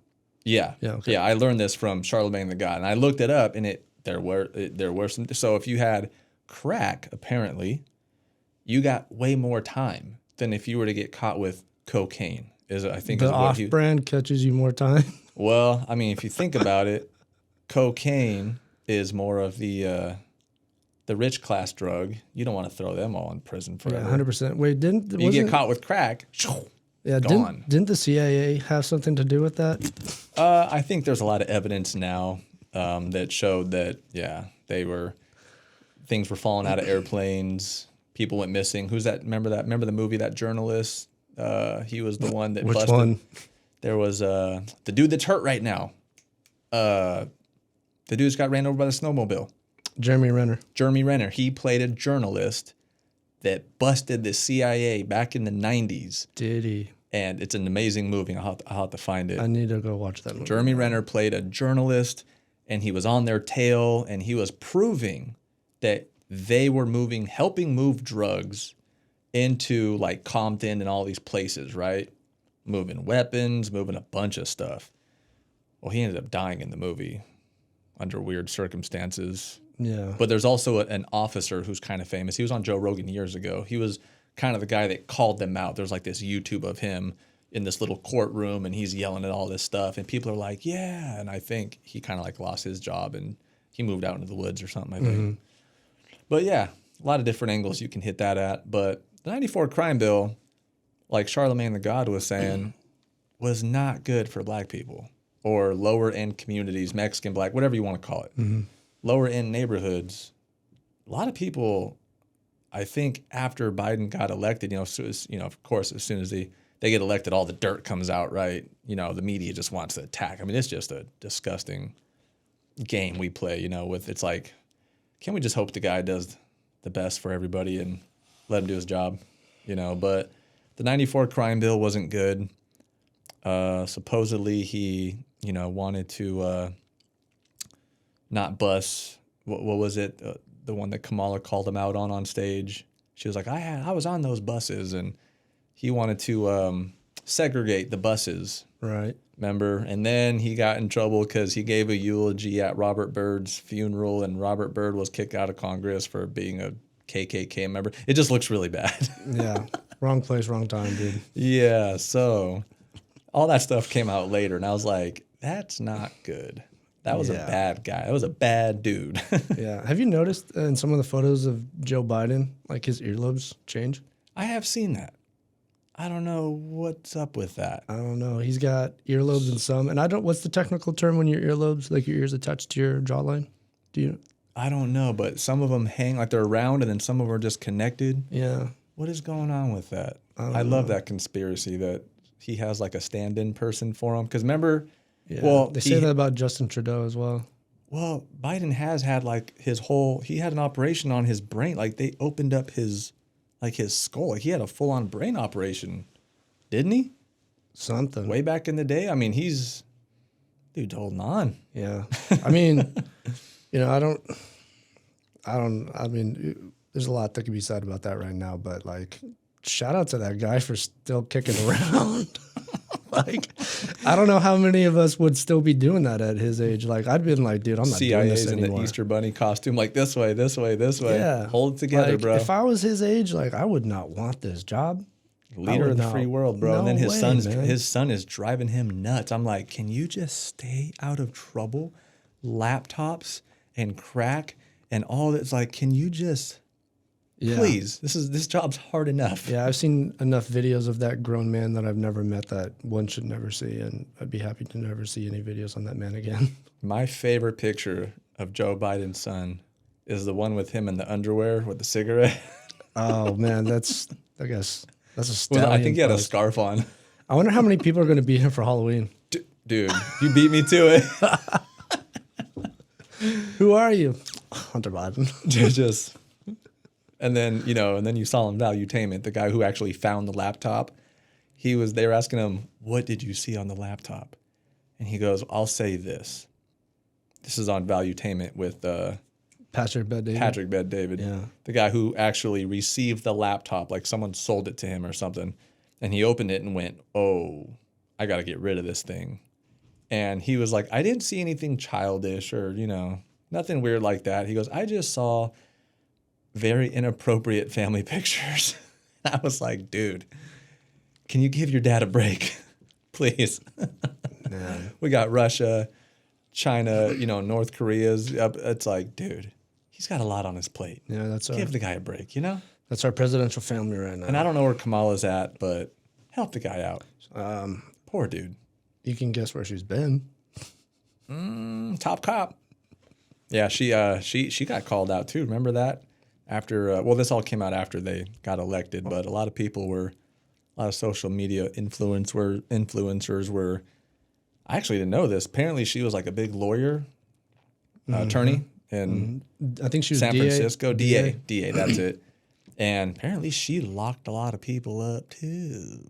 [SPEAKER 2] Yeah.
[SPEAKER 1] Yeah, okay.
[SPEAKER 2] Yeah. I learned this from Charlemagne the God, and I looked it up, and there were some. So if you had crack, apparently, you got way more time than if you were to get caught with cocaine. I think
[SPEAKER 1] The
[SPEAKER 2] is what he.
[SPEAKER 1] off-brand catches you more time.
[SPEAKER 2] Well, I mean, if you think about it, cocaine is more of the rich class drug. You don't want to throw them all in prison
[SPEAKER 1] Yeah,
[SPEAKER 2] forever.
[SPEAKER 1] 100%. Wait,
[SPEAKER 2] You get caught with crack.
[SPEAKER 1] Yeah,
[SPEAKER 2] gone.
[SPEAKER 1] didn't the CIA have something to do with that?
[SPEAKER 2] I think there's a lot of evidence now that showed that things were falling out of airplanes. People went missing. Who's that? Remember the movie, that journalist? He was the one that
[SPEAKER 1] Which
[SPEAKER 2] busted.
[SPEAKER 1] one?
[SPEAKER 2] There was the dude that's hurt right now. The dude just got ran over by the snowmobile.
[SPEAKER 1] Jeremy Renner.
[SPEAKER 2] Jeremy Renner. He played a journalist that busted the CIA back in the 90s.
[SPEAKER 1] Did he?
[SPEAKER 2] And it's an amazing movie. I'll have to find it.
[SPEAKER 1] I need to go watch that movie.
[SPEAKER 2] Jeremy Renner played a journalist, and he was on their tail, and he was proving that they were helping move drugs into like Compton and all these places, right? Moving weapons, moving a bunch of stuff. Well, he ended up dying in the movie under weird circumstances.
[SPEAKER 1] Yeah.
[SPEAKER 2] But there's also an officer who's kind of famous. He was on Joe Rogan years ago. He was kind of the guy that called them out. There's like this YouTube of him in this little courtroom, and he's yelling at all this stuff, and people are like, yeah. And I think he kind of like lost his job, and he moved out into the woods or something, I think. But yeah, a lot of different angles you can hit that at. But the 94 crime bill, like Charlemagne the God was saying, was not good for black people or lower end communities, Mexican, black, whatever you want to call it. Lower end neighborhoods. A lot of people, I think after Biden got elected, of course, as soon as they get elected, all the dirt comes out, right? The media just wants to attack. I mean, it's just a disgusting game we play, it's like, can't we just hope the guy does the best for everybody and let him do his job? But the 94 crime bill wasn't good. Supposedly he, wanted to not bus. What was it? The one that Kamala called him out on stage. She was like, I was on those buses, and he wanted to segregate the buses.
[SPEAKER 1] Right.
[SPEAKER 2] Remember? And then he got in trouble because he gave a eulogy at Robert Byrd's funeral, and Robert Byrd was kicked out of Congress for being a KKK member. It just looks really bad.
[SPEAKER 1] Yeah. Wrong place, wrong time, dude.
[SPEAKER 2] Yeah. So all that stuff came out later, and I was like, that's not good. That was a bad guy. That was a bad dude.
[SPEAKER 1] Yeah. Have you noticed in some of the photos of Joe Biden, like his earlobes change?
[SPEAKER 2] I have seen that. I don't know what's up with that.
[SPEAKER 1] I don't know. He's got earlobes in some, and what's the technical term when your earlobes, like your ears attached to your jawline? Do you?
[SPEAKER 2] I don't know, but some of them hang like they're round, and then some of them are just connected.
[SPEAKER 1] Yeah.
[SPEAKER 2] What is going on with that? I love that conspiracy that he has like a stand-in person for him. Because remember,
[SPEAKER 1] they say that about Justin Trudeau as well.
[SPEAKER 2] Well, Biden has had like he had an operation on his brain. Like they opened up his skull. Like he had a full-on brain operation, didn't he?
[SPEAKER 1] Something.
[SPEAKER 2] Way back in the day. I mean, dude's holding on.
[SPEAKER 1] Yeah. I mean, I mean, there's a lot that could be said about that right now, but like, shout out to that guy for still kicking around. Like, I don't know how many of us would still be doing that at his age. Like, I'd been like, dude, I'm not doing this
[SPEAKER 2] CIA's in
[SPEAKER 1] anymore.
[SPEAKER 2] the Easter Bunny costume, like this way, this way, this way.
[SPEAKER 1] Yeah.
[SPEAKER 2] Hold it together,
[SPEAKER 1] like,
[SPEAKER 2] bro.
[SPEAKER 1] If I was his age, like, I would not want this job.
[SPEAKER 2] Leader of the free world, bro.
[SPEAKER 1] No
[SPEAKER 2] And then
[SPEAKER 1] way,
[SPEAKER 2] his son is driving him nuts. I'm like, can you just stay out of trouble? Laptops and crack and all that's like, can you just please? This job's hard enough.
[SPEAKER 1] Yeah, I've seen enough videos of that grown man that I've never met that one should never see, and I'd be happy to never see any videos on that man again.
[SPEAKER 2] My favorite picture of Joe Biden's son is the one with him in the underwear with the cigarette.
[SPEAKER 1] Oh man, I guess that's a stallion.
[SPEAKER 2] I think he had a
[SPEAKER 1] post.
[SPEAKER 2] scarf on.
[SPEAKER 1] I wonder how many people are going to beat him for Halloween.
[SPEAKER 2] Dude, you beat me to it.
[SPEAKER 1] Who are you? Hunter Biden.
[SPEAKER 2] Just, and then you saw in Valuetainment, the guy who actually found the laptop. They were asking him, what did you see on the laptop? And he goes, I'll say this. This is on Valuetainment with
[SPEAKER 1] Patrick Bet David.
[SPEAKER 2] Yeah. The guy who actually received the laptop, like someone sold it to him or something. And he opened it and went, oh, I got to get rid of this thing. And he was like, I didn't see anything childish or, nothing weird like that. He goes, I just saw very inappropriate family pictures. I was like, dude, can you give your dad a break? Please.
[SPEAKER 1] Man.
[SPEAKER 2] We got Russia, China, North Korea's up. It's like, dude, he's got a lot on his plate.
[SPEAKER 1] Yeah,
[SPEAKER 2] Give the guy a break,
[SPEAKER 1] That's our presidential family right now.
[SPEAKER 2] And I don't know where Kamala's at, but help the guy out. Poor dude.
[SPEAKER 1] You can guess where she's been.
[SPEAKER 2] Top cop. Yeah, she got called out too. Remember that? After this all came out after they got elected, but a lot of social media influencers were. I actually didn't know this. Apparently, she was like a big lawyer, attorney in
[SPEAKER 1] I think she was
[SPEAKER 2] San
[SPEAKER 1] DA.
[SPEAKER 2] Francisco. DA. That's it. And apparently, she locked a lot of people up too.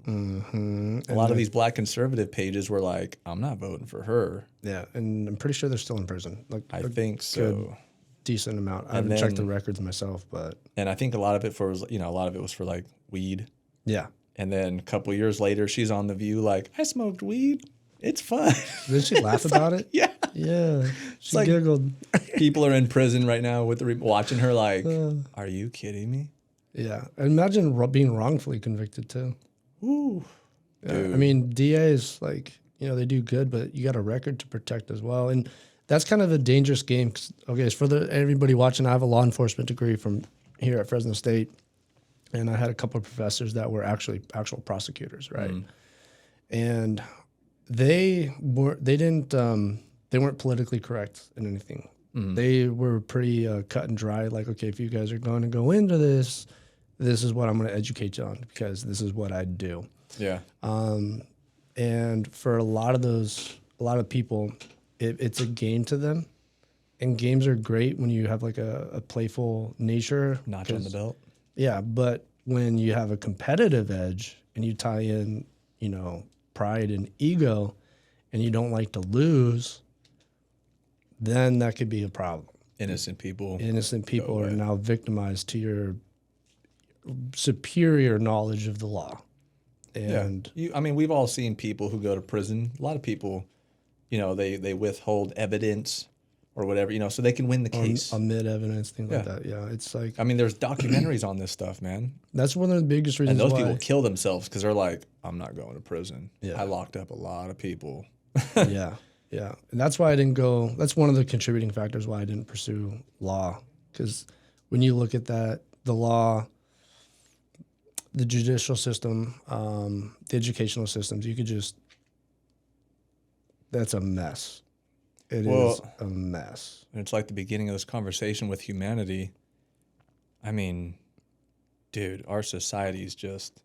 [SPEAKER 2] A lot of these black conservative pages were like, "I'm not voting for her."
[SPEAKER 1] Yeah, and I'm pretty sure they're still in prison. Like
[SPEAKER 2] I think so.
[SPEAKER 1] Decent amount. I haven't checked the records myself, but
[SPEAKER 2] and I think a lot of it was for like weed.
[SPEAKER 1] Yeah.
[SPEAKER 2] And then a couple years later, she's on The View like, I smoked weed. It's fun.
[SPEAKER 1] Did she laugh about it?
[SPEAKER 2] Yeah.
[SPEAKER 1] Yeah. She
[SPEAKER 2] like-
[SPEAKER 1] giggled.
[SPEAKER 2] People are in prison right now watching her like, are you kidding me?
[SPEAKER 1] Yeah. Imagine being wrongfully convicted too.
[SPEAKER 2] Ooh.
[SPEAKER 1] Yeah. I mean, DAs, like, they do good, but you got a record to protect as well. And that's kind of a dangerous game. Okay, so for everybody watching, I have a law enforcement degree from here at Fresno State. And I had a couple of professors that were actual prosecutors, right? And they weren't politically correct in anything. They were pretty cut and dry. Like, okay, if you guys are going to go into this, this is what I'm going to educate you on because this is what I do.
[SPEAKER 2] Yeah.
[SPEAKER 1] And for a lot of people, it's a game to them. And games are great when you have like a playful nature.
[SPEAKER 2] Notch on the belt.
[SPEAKER 1] Yeah, but when you have a competitive edge and you tie in, pride and ego, and you don't like to lose, then that could be a problem.
[SPEAKER 2] Innocent people
[SPEAKER 1] Are now victimized to your superior knowledge of the law. And
[SPEAKER 2] we've all seen people who go to prison. A lot of people, they withhold evidence or whatever, so they can win the case.
[SPEAKER 1] Omit evidence, things like that. Yeah, it's like...
[SPEAKER 2] there's documentaries on this stuff, man.
[SPEAKER 1] That's one of the biggest reasons
[SPEAKER 2] And those people kill themselves because they're like, I'm not going to prison.
[SPEAKER 1] Yeah.
[SPEAKER 2] I locked up a lot of people.
[SPEAKER 1] Yeah. And that's why I didn't go... That's one of the contributing factors why I didn't pursue law. Because when you look at that, the law, the judicial system, the educational systems, you could just... That's a mess. It is a mess.
[SPEAKER 2] It's like the beginning of this conversation with humanity. Dude, our society is just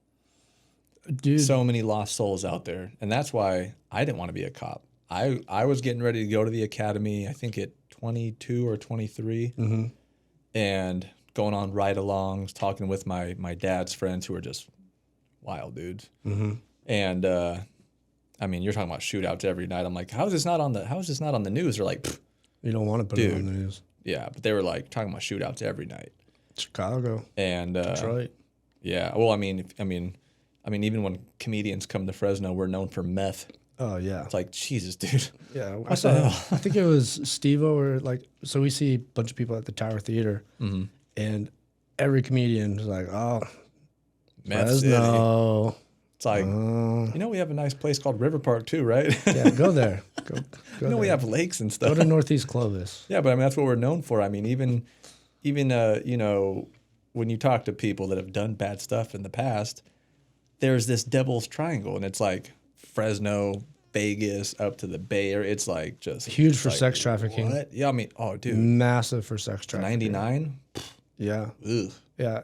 [SPEAKER 2] so many lost souls out there. And that's why I didn't want to be a cop. I was getting ready to go to the academy, I think at 22 or 23, and going on ride-alongs, talking with my dad's friends who are just wild dudes. And you're talking about shootouts every night. I'm like, how is this not on the news? They're like,
[SPEAKER 1] you don't want to put it on the news.
[SPEAKER 2] Yeah, but they were like talking about shootouts every night.
[SPEAKER 1] Chicago
[SPEAKER 2] and
[SPEAKER 1] Detroit.
[SPEAKER 2] Yeah, well, even when comedians come to Fresno, we're known for meth.
[SPEAKER 1] Oh yeah,
[SPEAKER 2] it's like Jesus, dude.
[SPEAKER 1] Yeah,
[SPEAKER 2] what the hell?
[SPEAKER 1] I think it was Steve-O or so we see a bunch of people at the Tower Theater, and every comedian is like, oh,
[SPEAKER 2] meth
[SPEAKER 1] Fresno.
[SPEAKER 2] City. It's like, we have a nice place called River Park too, right?
[SPEAKER 1] Yeah, go there. Go there.
[SPEAKER 2] We have lakes and stuff.
[SPEAKER 1] Go to Northeast Clovis.
[SPEAKER 2] Yeah, but that's what we're known for. Even when you talk to people that have done bad stuff in the past, there's this devil's triangle, and it's like Fresno, Vegas, up to the Bay Area. It's like just
[SPEAKER 1] huge for sex trafficking.
[SPEAKER 2] What? Yeah, dude,
[SPEAKER 1] massive for sex trafficking.
[SPEAKER 2] 99.
[SPEAKER 1] Yeah.
[SPEAKER 2] Ugh.
[SPEAKER 1] Yeah,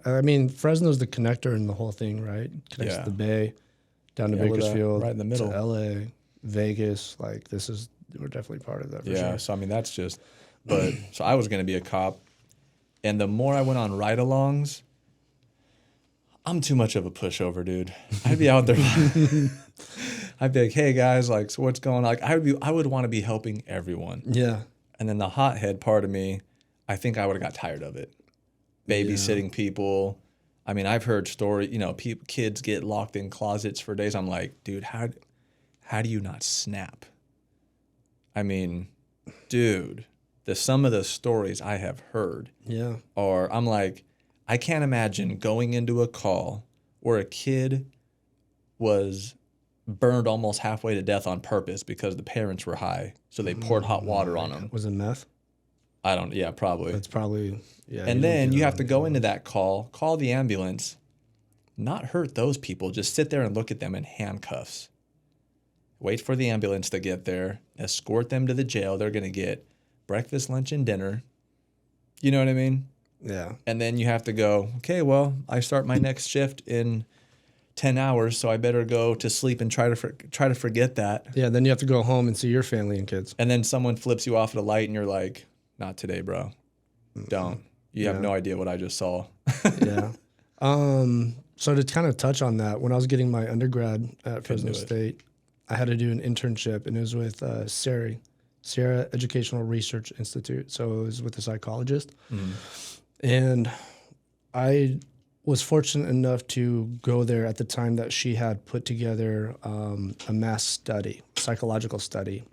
[SPEAKER 1] Fresno's the connector in the whole thing, right? Connects to the Bay, down to Bakersfield,
[SPEAKER 2] right in the middle,
[SPEAKER 1] to LA, Vegas. We're definitely part of that. For sure.
[SPEAKER 2] So that's just. But so I was going to be a cop, and the more I went on ride-alongs, I'm too much of a pushover, dude. I'd be out there. I'd be like, hey guys, so what's going on? I would want to be helping everyone.
[SPEAKER 1] Yeah.
[SPEAKER 2] And then the hothead part of me, I think I would have got tired of it. Babysitting people. I've heard stories, kids get locked in closets for days. I'm like, dude, how do you not snap? I mean, dude, some of the stories I have heard
[SPEAKER 1] Yeah.
[SPEAKER 2] are, I'm like, I can't imagine going into a call where a kid was burned almost halfway to death on purpose because the parents were high, so they poured hot water on them.
[SPEAKER 1] Was it meth?
[SPEAKER 2] Yeah, probably.
[SPEAKER 1] That's probably, yeah.
[SPEAKER 2] And
[SPEAKER 1] don't
[SPEAKER 2] then
[SPEAKER 1] do
[SPEAKER 2] you
[SPEAKER 1] that
[SPEAKER 2] have
[SPEAKER 1] on
[SPEAKER 2] to
[SPEAKER 1] the
[SPEAKER 2] go
[SPEAKER 1] other
[SPEAKER 2] into
[SPEAKER 1] ones.
[SPEAKER 2] that call the ambulance, not hurt those people, just sit there and look at them in handcuffs. Wait for the ambulance to get there, escort them to the jail. They're going to get breakfast, lunch, and dinner. You know what I mean?
[SPEAKER 1] Yeah.
[SPEAKER 2] And then you have to go, okay, well, I start my next shift in 10 hours, so I better go to sleep and try to forget that.
[SPEAKER 1] Yeah, then you have to go home and see your family and kids.
[SPEAKER 2] And then someone flips you off at a light and you're like, not today, bro. Don't. You have no idea what I just saw.
[SPEAKER 1] Yeah. So to kind of touch on that, when I was getting my undergrad at Fresno
[SPEAKER 2] do it.
[SPEAKER 1] State, I had to do an internship, and it was with Sierra Educational Research Institute. So it was with a psychologist. And I was fortunate enough to go there at the time that she had put together a mass study, psychological study.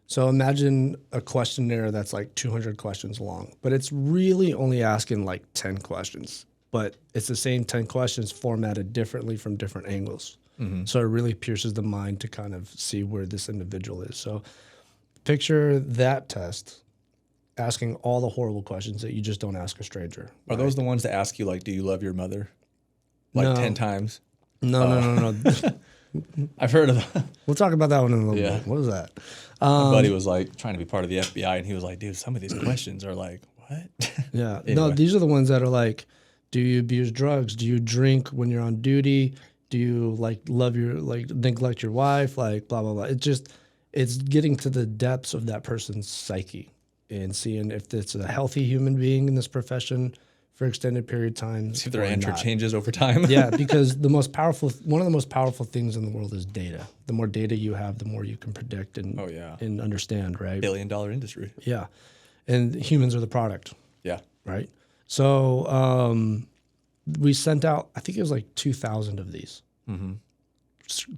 [SPEAKER 1] So imagine a questionnaire that's like 200 questions long, but it's really only asking like 10 questions. But it's the same 10 questions formatted differently from different angles. So it really pierces the mind to kind of see where this individual is. So picture that test asking all the horrible questions that you just don't ask a stranger.
[SPEAKER 2] Are those the ones that ask you, like, do you love your mother? Like
[SPEAKER 1] No.
[SPEAKER 2] 10 times?
[SPEAKER 1] No.
[SPEAKER 2] I've heard of them.
[SPEAKER 1] We'll talk about that one in a little
[SPEAKER 2] Yeah.
[SPEAKER 1] bit. What is that?
[SPEAKER 2] My buddy was like trying to be part of the FBI, and he was like, dude, some of these questions are like, what?
[SPEAKER 1] Yeah.
[SPEAKER 2] Anyway.
[SPEAKER 1] No, these are the ones that are like, do you abuse drugs? Do you drink when you're on duty? Do you like neglect your wife? Like blah, blah, blah. It's getting to the depths of that person's psyche and seeing if it's a healthy human being in this profession for extended period of time.
[SPEAKER 2] See if their
[SPEAKER 1] or
[SPEAKER 2] answer
[SPEAKER 1] not.
[SPEAKER 2] changes over time.
[SPEAKER 1] Yeah, because one of the most powerful things in the world is data. The more data you have, the more you can predict and and understand, right?
[SPEAKER 2] Billion-dollar industry.
[SPEAKER 1] Yeah. And humans are the product,
[SPEAKER 2] Yeah.
[SPEAKER 1] right? So we sent out, I think it was like 2,000 of these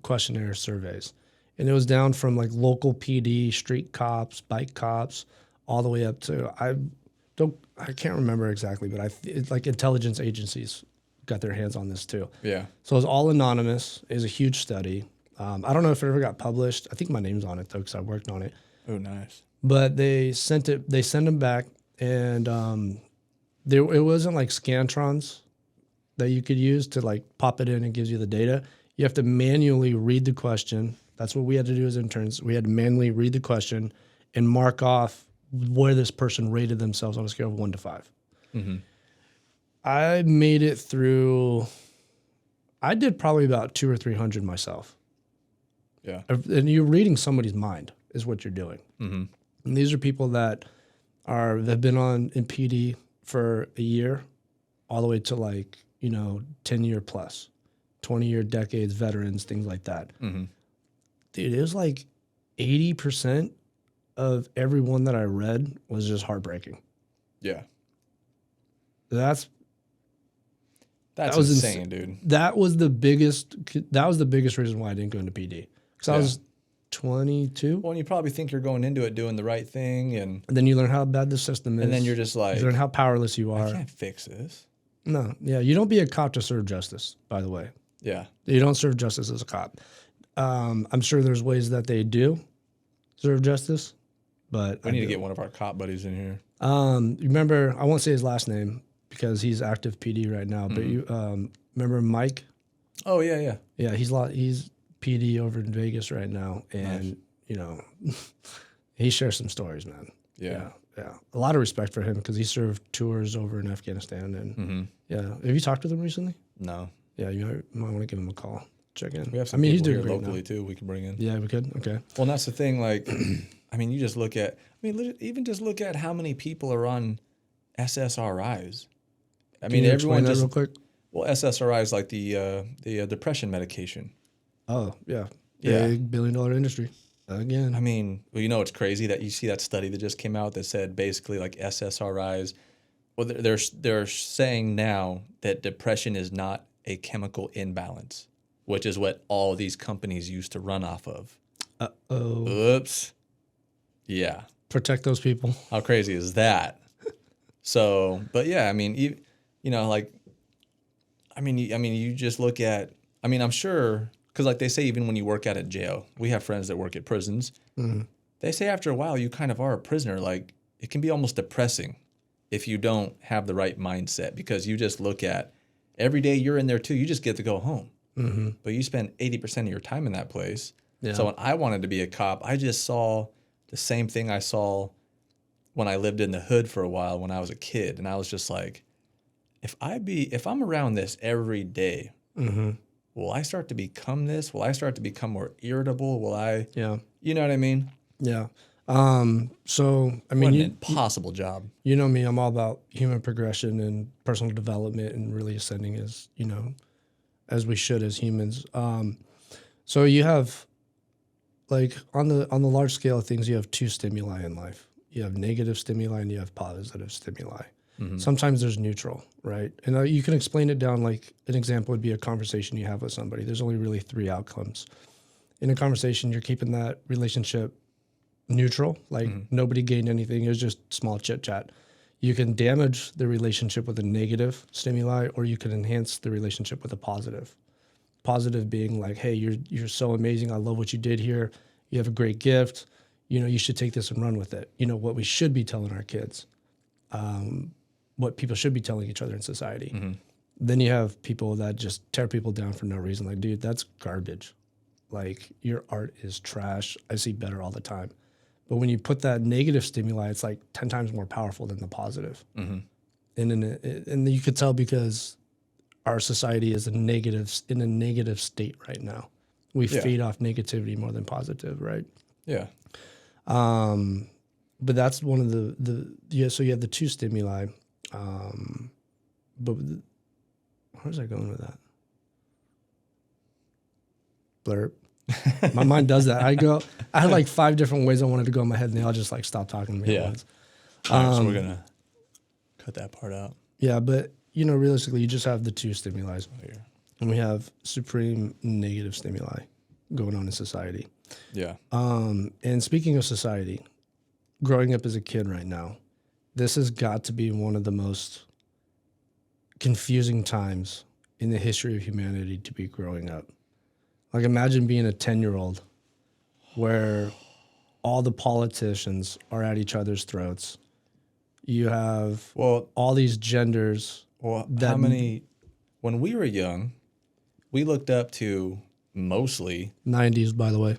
[SPEAKER 1] questionnaire surveys. And it was down from like local PD, street cops, bike cops, all the way up to, I can't remember exactly, but it's like intelligence agencies got their hands on this too.
[SPEAKER 2] Yeah.
[SPEAKER 1] So it was all anonymous. It was a huge study. I don't know if it ever got published. I think my name's on it though, because I worked on it.
[SPEAKER 2] Oh, nice.
[SPEAKER 1] But they sent them back, and it wasn't like Scantrons that you could use to like pop it in and gives you the data. You have to manually read the question. That's what we had to do as interns. We had to manually read the question and mark off where this person rated themselves on a scale of 1 to 5. I made it through. I did probably about 200 or 300 myself.
[SPEAKER 2] Yeah.
[SPEAKER 1] And you're reading somebody's mind is what you're doing. And these are people that have been in PD for a year, all the way to 10-year plus, 20-year decades, veterans, things like that. Dude, it was like 80% of everyone that I read was just heartbreaking.
[SPEAKER 2] Yeah.
[SPEAKER 1] That
[SPEAKER 2] was
[SPEAKER 1] was
[SPEAKER 2] insane, dude.
[SPEAKER 1] That was the biggest reason why I didn't go into PD. Because I was 22.
[SPEAKER 2] Well, and you probably think you're going into it doing the right thing, and
[SPEAKER 1] then you learn how bad the system is.
[SPEAKER 2] then you're just like,
[SPEAKER 1] you learn how powerless you are.
[SPEAKER 2] I can't fix this.
[SPEAKER 1] No, yeah, you don't be a cop to serve justice, by the way.
[SPEAKER 2] Yeah.
[SPEAKER 1] You don't serve justice as a cop. I'm sure there's ways that they do serve justice, but
[SPEAKER 2] We need to get one of our cop buddies in here.
[SPEAKER 1] remember, I won't say his last name because he's active PD right now, but you remember Mike?
[SPEAKER 2] Oh, yeah, yeah.
[SPEAKER 1] Yeah, he's PD over in Vegas right now, and he shares some stories, man.
[SPEAKER 2] Yeah.
[SPEAKER 1] Yeah. A lot of respect for him because he served tours over in Afghanistan, and yeah. Have you talked with him recently?
[SPEAKER 2] No.
[SPEAKER 1] Yeah, you might want to give him a call, check in.
[SPEAKER 2] We have some
[SPEAKER 1] he's
[SPEAKER 2] people
[SPEAKER 1] doing
[SPEAKER 2] here
[SPEAKER 1] great
[SPEAKER 2] locally,
[SPEAKER 1] now.
[SPEAKER 2] too, we can bring in.
[SPEAKER 1] Yeah, we could. Okay.
[SPEAKER 2] Well, and that's the thing, like, you just look at, even just look at how many people are on SSRIs.
[SPEAKER 1] Can you explain that real quick?
[SPEAKER 2] Well, SSRI is like the depression medication.
[SPEAKER 1] Oh, yeah.
[SPEAKER 2] Yeah.
[SPEAKER 1] Big billion-dollar industry. Again.
[SPEAKER 2] Well, it's crazy that you see that study that just came out that said basically like SSRIs. Well, they're saying now that depression is not a chemical imbalance, which is what all these companies used to run off of.
[SPEAKER 1] Uh-oh.
[SPEAKER 2] Oops. Yeah.
[SPEAKER 1] Protect those people.
[SPEAKER 2] How crazy is that? So, but yeah, I mean, you know, like, you just look at, I'm sure, because like they say, even when you work out at jail, we have friends that work at prisons.
[SPEAKER 1] Mm-hmm.
[SPEAKER 2] They say after a while, you kind of are a prisoner. Like, it can be almost depressing if you don't have the right mindset, because you just look at every day you're in there too. You just get to go home,
[SPEAKER 1] Mm-hmm.
[SPEAKER 2] but you spend 80% of your time in that place.
[SPEAKER 1] Yeah.
[SPEAKER 2] So when I wanted to be a cop, I just saw the same thing I saw when I lived in the hood for a while when I was a kid. And I was just like, if I'm around this every day,
[SPEAKER 1] Mm-hmm.
[SPEAKER 2] will I start to become this? Will I start to become more irritable? Will I,
[SPEAKER 1] Yeah.
[SPEAKER 2] you know what I mean?
[SPEAKER 1] Yeah. So, I mean,
[SPEAKER 2] What an impossible job.
[SPEAKER 1] you know me, I'm all about human progression and personal development and really ascending as, as we should as humans. So you have like on the large scale of things, you have two stimuli in life. You have negative stimuli and you have positive stimuli.
[SPEAKER 2] Mm-hmm.
[SPEAKER 1] Sometimes there's neutral, right? And you can explain it down like an example would be a conversation you have with somebody. There's only really three outcomes. In a conversation, you're keeping that relationship neutral, like nobody gained anything. It was just small chit chat. You can damage the relationship with a negative stimuli, or you can enhance the relationship with a positive. Positive being like, hey, you're so amazing. I love what you did here. You have a great gift. You should take this and run with it. What we should be telling our kids, what people should be telling each other in society.
[SPEAKER 2] Mm-hmm.
[SPEAKER 1] Then you have people that just tear people down for no reason. Like, dude, that's garbage. Like, your art is trash. I see better all the time. But when you put that negative stimuli, it's like 10 times more powerful than the positive.
[SPEAKER 2] Mm-hmm.
[SPEAKER 1] And you could tell because our society is in a negative state right now. We feed off negativity more than positive, right?
[SPEAKER 2] Yeah.
[SPEAKER 1] But that's one of so you have the two stimuli. But where's I going with that? Blurb. My mind does that. I had like 5 different ways I wanted to go in my head, and they all just like stop talking to me at once.
[SPEAKER 2] All right, so we're going to cut that part out.
[SPEAKER 1] Yeah, but realistically, you just have the two stimuli
[SPEAKER 2] Here.
[SPEAKER 1] and we have supreme negative stimuli going on in society.
[SPEAKER 2] Yeah.
[SPEAKER 1] And speaking of society, growing up as a kid right now, this has got to be one of the most confusing times in the history of humanity to be growing up. Like, imagine being a 10-year-old where all the politicians are at each other's throats. You have all these genders.
[SPEAKER 2] Well, when we were young, we looked up to mostly
[SPEAKER 1] 90s, by the way.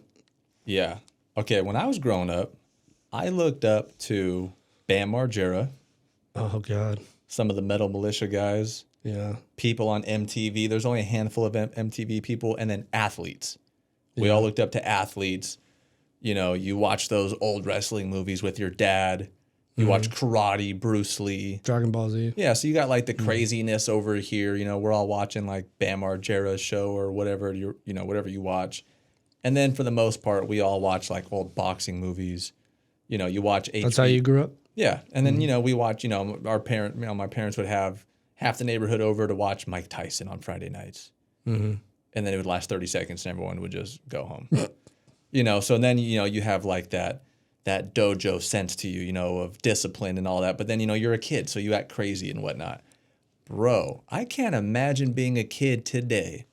[SPEAKER 2] Yeah. Okay, when I was growing up, I looked up to Bam Margera,
[SPEAKER 1] Oh, God.
[SPEAKER 2] some of the Metal Militia guys,
[SPEAKER 1] Yeah.
[SPEAKER 2] people on MTV. There's only a handful of MTV people, and then athletes. We all looked up to athletes. You watch those old wrestling movies with your dad. You watch karate, Bruce Lee.
[SPEAKER 1] Dragon Ball Z.
[SPEAKER 2] Yeah, so you got like the craziness over here. We're all watching like Bam Margera's show or whatever whatever you watch. And then for the most part, we all watch like old boxing movies. You watch HB.
[SPEAKER 1] That's how you grew up?
[SPEAKER 2] Yeah, and then we watch. My parents would have half the neighborhood over to watch Mike Tyson on Friday nights, and then it would last 30 seconds, and everyone would just go home. So then you have like that dojo sense to you, of discipline and all that. But then you're a kid, so you act crazy and whatnot. Bro, I can't imagine being a kid today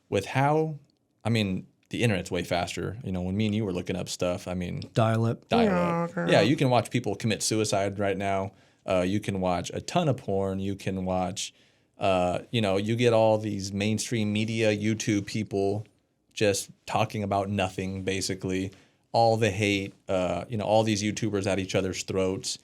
[SPEAKER 2] with how. The internet's way faster. When me and you were looking up stuff,
[SPEAKER 1] Dial up.
[SPEAKER 2] Yeah, you can watch people commit suicide right now. You can watch a ton of porn. You can watch, you get all these mainstream media, YouTube people just talking about nothing, basically. All the hate, all these YouTubers at each other's throats.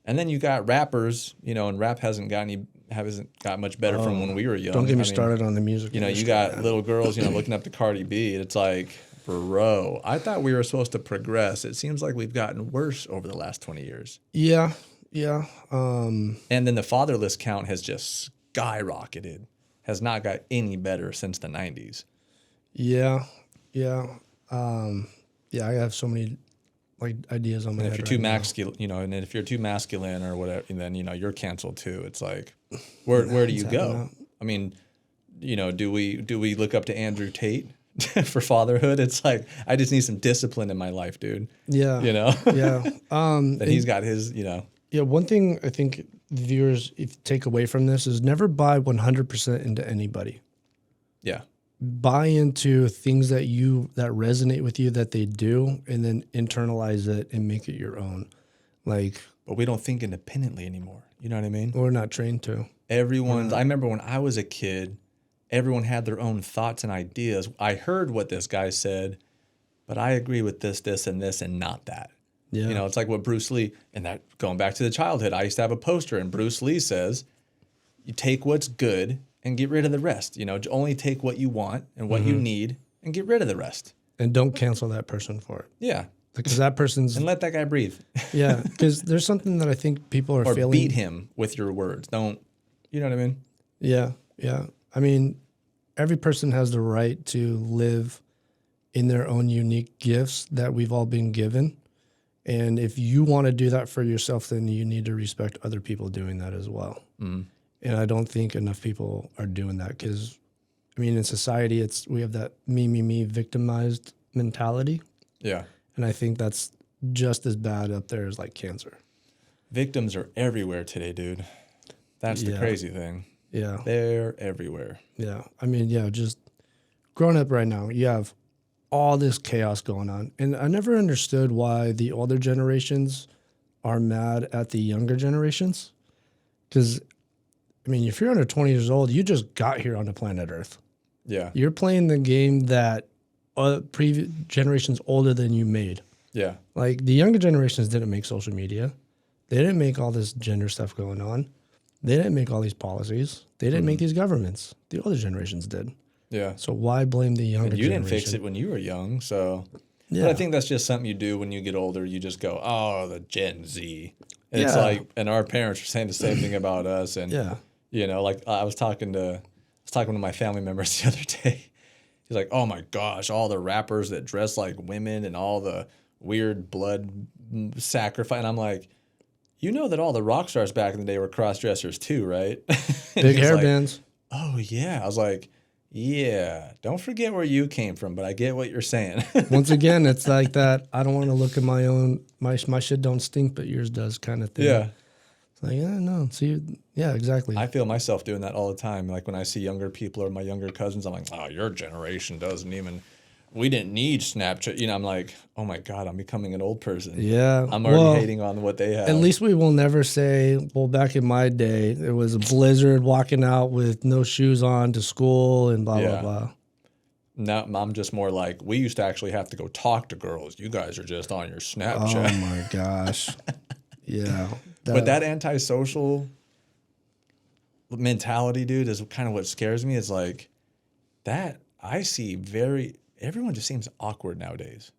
[SPEAKER 2] And then you got rappers, and rap hasn't got much better from when we were young.
[SPEAKER 1] Don't get me started on the music.
[SPEAKER 2] You got little girls, looking up to Cardi B. It's like, bro, I thought we were supposed to progress. It seems like we've gotten worse over the last 20 years.
[SPEAKER 1] Yeah.
[SPEAKER 2] And then the fatherless count has just skyrocketed. Has not got any better since the 90s.
[SPEAKER 1] Yeah. I have so many like ideas on my head.
[SPEAKER 2] If you're too masculine, and if you're too masculine or whatever, then you're canceled too. It's like, where do you go? Do we look up to Andrew Tate? for fatherhood. It's like, I just need some discipline in my life, dude.
[SPEAKER 1] Yeah.
[SPEAKER 2] You know?
[SPEAKER 1] Yeah.
[SPEAKER 2] That he's got his,
[SPEAKER 1] Yeah. One thing I think viewers take away from this is never buy 100% into anybody.
[SPEAKER 2] Yeah.
[SPEAKER 1] Buy into things that resonate with you that they do, and then internalize it and make it your own. Like,
[SPEAKER 2] but we don't think independently anymore. You know what I mean?
[SPEAKER 1] We're not trained to.
[SPEAKER 2] I remember when I was a kid, everyone had their own thoughts and ideas. I heard what this guy said, but I agree with this, and this, and not that.
[SPEAKER 1] Yeah.
[SPEAKER 2] It's like what Bruce Lee, and that going back to the childhood, I used to have a poster, and Bruce Lee says, you take what's good and get rid of the rest. Only take what you want and what you need and get rid of the rest.
[SPEAKER 1] And don't cancel that person for it.
[SPEAKER 2] Yeah.
[SPEAKER 1] Because that person's...
[SPEAKER 2] And let that guy breathe.
[SPEAKER 1] Yeah, because there's something that I think people are
[SPEAKER 2] or
[SPEAKER 1] failing...
[SPEAKER 2] beat him with your words. Don't... You know what I mean?
[SPEAKER 1] Yeah, yeah. I mean, every person has the right to live in their own unique gifts that we've all been given. And if you want to do that for yourself, then you need to respect other people doing that as well. Mm. And I don't think enough people are doing that because, I mean, in society, we have that me, victimized mentality.
[SPEAKER 2] Yeah.
[SPEAKER 1] And I think that's just as bad up there as like cancer.
[SPEAKER 2] Victims are everywhere today, dude. That's the crazy thing.
[SPEAKER 1] Yeah.
[SPEAKER 2] They're everywhere.
[SPEAKER 1] Yeah. I mean, just growing up right now, you have all this chaos going on. And I never understood why the older generations are mad at the younger generations. Because, I mean, if you're under 20 years old, you just got here on the planet Earth.
[SPEAKER 2] Yeah.
[SPEAKER 1] You're playing the game that previous generations older than you made.
[SPEAKER 2] Yeah.
[SPEAKER 1] Like, the younger generations didn't make social media. They didn't make all this gender stuff going on. They didn't make all these policies. They didn't make these governments. The older generations did.
[SPEAKER 2] Yeah.
[SPEAKER 1] So why blame the younger generation?
[SPEAKER 2] You didn't fix it when you were young, so...
[SPEAKER 1] Yeah.
[SPEAKER 2] But I think that's just something you do when you get older. You just go, oh, the Gen Z. And it's like, and our parents are saying the same thing about us. And, like I was talking to my family members the other day. He's like, oh my gosh, all the rappers that dress like women and all the weird blood sacrifice. And I'm like, you know that all the rock stars back in the day were cross-dressers too, right?
[SPEAKER 1] Big hair bands.
[SPEAKER 2] Oh, yeah. I was like, yeah, don't forget where you came from, but I get what you're saying.
[SPEAKER 1] Once again, it's like that, I don't want to look at my own, my shit don't stink, but yours does kind of thing.
[SPEAKER 2] Yeah.
[SPEAKER 1] It's like, no. See, yeah, exactly.
[SPEAKER 2] I feel myself doing that all the time. Like when I see younger people or my younger cousins, I'm like, oh, your generation doesn't even... We didn't need Snapchat. I'm like, oh my God, I'm becoming an old person.
[SPEAKER 1] Yeah.
[SPEAKER 2] I'm already hating on what they have.
[SPEAKER 1] At least we will never say, well, back in my day, it was a blizzard walking out with no shoes on to school and blah, blah.
[SPEAKER 2] Now I'm just more like, we used to actually have to go talk to girls. You guys are just on your Snapchat.
[SPEAKER 1] Oh my gosh. Yeah.
[SPEAKER 2] But that antisocial mentality, dude, is kind of what scares me. Is like that I see everyone just seems awkward nowadays.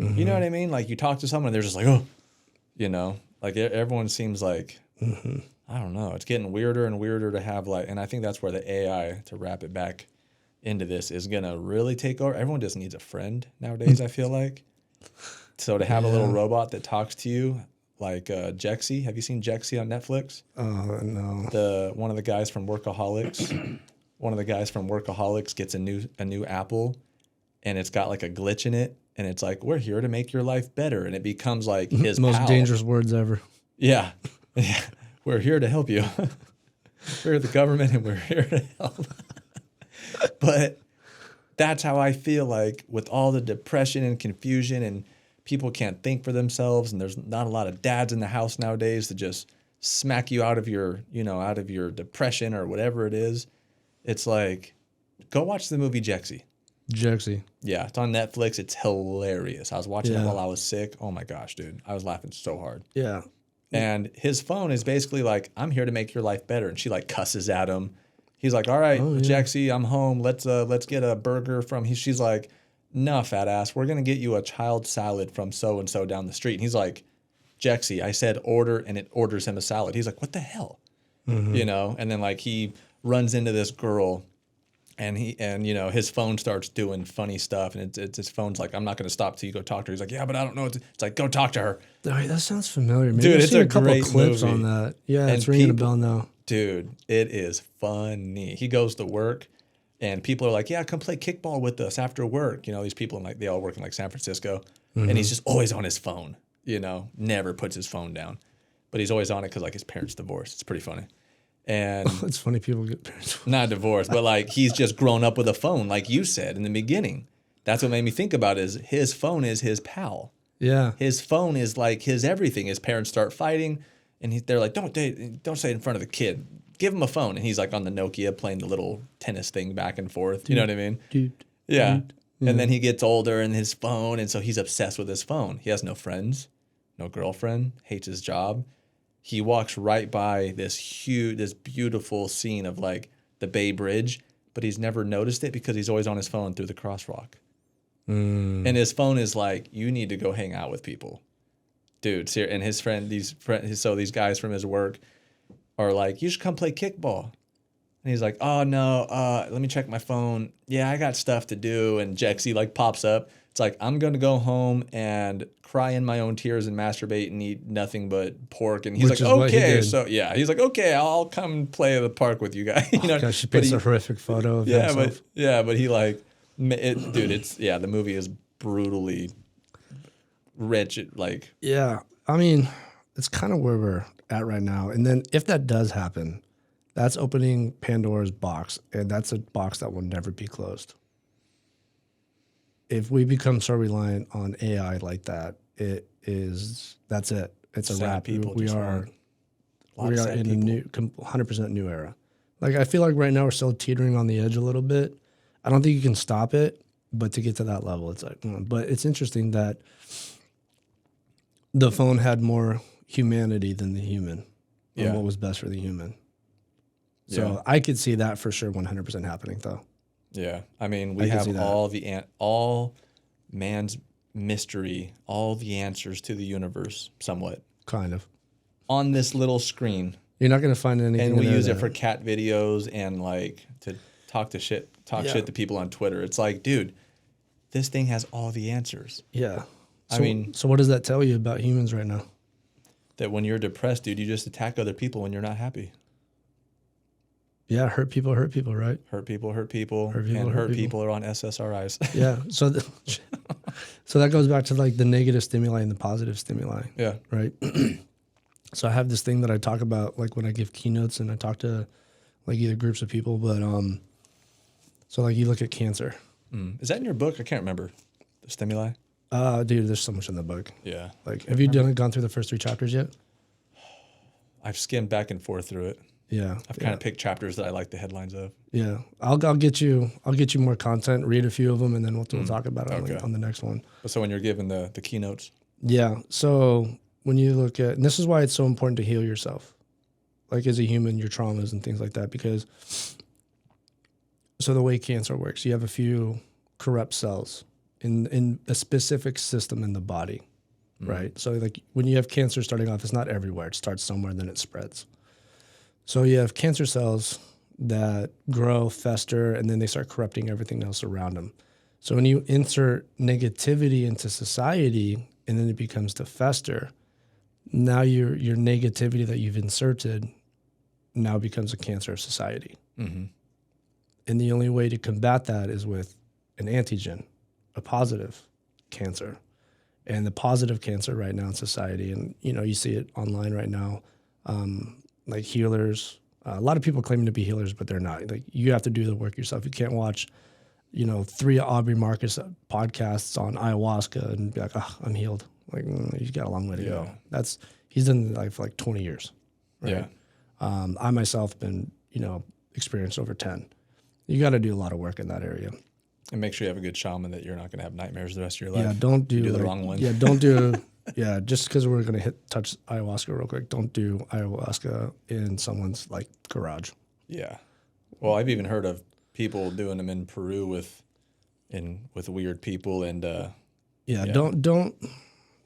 [SPEAKER 2] Mm-hmm. You know what I mean? Like you talk to someone, they're just like, oh, like everyone seems like, I don't know. It's getting weirder and weirder to have and I think that's where the AI, to wrap it back into this, is going to really take over. Everyone just needs a friend nowadays, I feel like. So to have a little robot that talks to you, like Jexy. Have you seen Jexy on Netflix?
[SPEAKER 1] Oh, no.
[SPEAKER 2] One of the guys from Workaholics. One of the guys from Workaholics gets a new Apple, and it's got like a glitch in it, and it's like, we're here to make your life better, and it becomes like his
[SPEAKER 1] most
[SPEAKER 2] pal.
[SPEAKER 1] Dangerous words ever.
[SPEAKER 2] Yeah. We're here to help you. We're the government, and we're here to help. But that's how I feel like with all the depression and confusion, and people can't think for themselves, and there's not a lot of dads in the house nowadays to just smack you out of your depression or whatever it is. It's like, go watch the movie Jexy.
[SPEAKER 1] Jexy.
[SPEAKER 2] Yeah, it's on Netflix. It's hilarious. I was watching it while I was sick. Oh my gosh, dude. I was laughing so hard.
[SPEAKER 1] Yeah.
[SPEAKER 2] And his phone is basically like, I'm here to make your life better. And she like cusses at him. He's like, all right, Jexy, I'm home. Let's get a burger from... She's like, no, fat ass. We're going to get you a child salad from so-and-so down the street. And he's like, Jexy, I said order, and it orders him a salad. He's like, what the hell? Mm-hmm. And then like he runs into this girl, and his phone starts doing funny stuff, and it's his phone's like, I'm not going to stop till you go talk to her. He's like, yeah, but I don't know. It's like, go talk to her.
[SPEAKER 1] Oh, that sounds familiar. Maybe
[SPEAKER 2] dude,
[SPEAKER 1] I've
[SPEAKER 2] it's
[SPEAKER 1] seen
[SPEAKER 2] a
[SPEAKER 1] couple
[SPEAKER 2] great
[SPEAKER 1] clips
[SPEAKER 2] movie.
[SPEAKER 1] on that. Yeah,
[SPEAKER 2] And
[SPEAKER 1] it's ringing a bell now.
[SPEAKER 2] Dude, it is funny. He goes to work. And people are like, yeah, come play kickball with us after work. You know, these people, they all work in like San Francisco. And he's just always on his phone, you know, never puts his phone down. But he's always on it because like his parents divorced. It's pretty funny. And
[SPEAKER 1] It's funny people get parents.
[SPEAKER 2] not divorced, but like he's just grown up with a phone, like you said in the beginning. That's what made me think about is his phone is his pal.
[SPEAKER 1] Yeah.
[SPEAKER 2] His phone is like his everything. His parents start fighting, and they're like, don't say it in front of the kid. Give him a phone. And he's like on the Nokia playing the little tennis thing back and forth. You know what I mean?
[SPEAKER 1] Dude.
[SPEAKER 2] Yeah. And then he gets older and his phone, and so he's obsessed with his phone. He has no friends, no girlfriend, hates his job. He walks right by this beautiful scene of like the Bay Bridge, but he's never noticed it because he's always on his phone through the crosswalk. And his phone is like, you need to go hang out with people. Dude, and his friend, these guys from his work are like, you should come play kickball. And he's like, oh no, let me check my phone. Yeah, I got stuff to do. And Jexy like pops up. It's like, I'm going to go home and cry in my own tears and masturbate and eat nothing but pork. And he's
[SPEAKER 1] Which
[SPEAKER 2] like,
[SPEAKER 1] is what he
[SPEAKER 2] okay.
[SPEAKER 1] did.
[SPEAKER 2] So yeah, he's like, okay, I'll come play at the park with you guys. You know,
[SPEAKER 1] Gosh, she
[SPEAKER 2] but
[SPEAKER 1] paints a horrific photo of himself.
[SPEAKER 2] but he like, the movie is brutally rich. Like,
[SPEAKER 1] Yeah. I mean, it's kind of where we're at right now. And then if that does happen, that's opening Pandora's box. And that's a box that will never be closed. If we become so reliant on AI like that, that's it. It's a
[SPEAKER 2] Sad
[SPEAKER 1] wrap.
[SPEAKER 2] people
[SPEAKER 1] We
[SPEAKER 2] just
[SPEAKER 1] are
[SPEAKER 2] lot of sad
[SPEAKER 1] in a new, 100% new era. Like, I feel like right now we're still teetering on the edge a little bit. I don't think you can stop it, but to get to that level, it's like, but it's interesting that the phone had more humanity than the human and what was best for the human. So I could see that for sure 100% happening though.
[SPEAKER 2] Yeah. I mean, we have all man's mystery, all the answers to the universe, somewhat,
[SPEAKER 1] Kind of.
[SPEAKER 2] on this little screen.
[SPEAKER 1] You're not going to find anything.
[SPEAKER 2] And we
[SPEAKER 1] in there
[SPEAKER 2] use it
[SPEAKER 1] that-
[SPEAKER 2] for cat videos and like to talk shit to people on Twitter. It's like, dude, this thing has all the answers.
[SPEAKER 1] Yeah.
[SPEAKER 2] I mean,
[SPEAKER 1] so what does that tell you about humans right now?
[SPEAKER 2] that when you're depressed, dude, you just attack other people when you're not happy.
[SPEAKER 1] Yeah, hurt people, right?
[SPEAKER 2] Hurt people. And hurt people are on SSRIs.
[SPEAKER 1] Yeah. So that goes back to like the negative stimuli and the positive stimuli.
[SPEAKER 2] Yeah.
[SPEAKER 1] Right. So I have this thing that I talk about like when I give keynotes and I talk to like either groups of people, but so like you look at cancer.
[SPEAKER 2] Is that in your book? I can't remember. The stimuli?
[SPEAKER 1] Dude, there's so much in the book.
[SPEAKER 2] Yeah.
[SPEAKER 1] Like, have you gone through the first 3 chapters yet?
[SPEAKER 2] I've skimmed back and forth through it.
[SPEAKER 1] Yeah.
[SPEAKER 2] I've kind of picked chapters that I like the headlines of.
[SPEAKER 1] Yeah. I'll get you more content, read a few of them, and then we'll talk about it on the next one.
[SPEAKER 2] So when you're giving the keynotes?
[SPEAKER 1] Yeah. So when you look at, and this is why it's so important to heal yourself, like as a human, your traumas and things like that, because so the way cancer works, you have a few corrupt cells in a specific system in the body, right? So like when you have cancer starting off, it's not everywhere. It starts somewhere, then it spreads. So you have cancer cells that grow, fester, and then they start corrupting everything else around them. So when you insert negativity into society and then it becomes to fester, now your negativity that you've inserted now becomes a cancer of society. Mm-hmm. And the only way to combat that is with an antigen, a positive cancer. And the positive cancer right now in society, and you see it online right now, like healers, a lot of people claiming to be healers, but they're not. Like you have to do the work yourself. You can't watch, 3 Aubrey Marcus podcasts on ayahuasca and be like, oh, I'm healed. Like he's got a long way to go. He's done life for like 20 years. Right?
[SPEAKER 2] Yeah.
[SPEAKER 1] I myself been, experienced over 10. You got to do a lot of work in that area.
[SPEAKER 2] And make sure you have a good shaman that you're not going to have nightmares the rest of your life.
[SPEAKER 1] Yeah, don't do
[SPEAKER 2] the wrong one.
[SPEAKER 1] Yeah, don't do. Yeah, just because we're gonna touch ayahuasca real quick, don't do ayahuasca in someone's like garage.
[SPEAKER 2] Yeah, well, I've even heard of people doing them in Peru with weird people and.
[SPEAKER 1] Don't.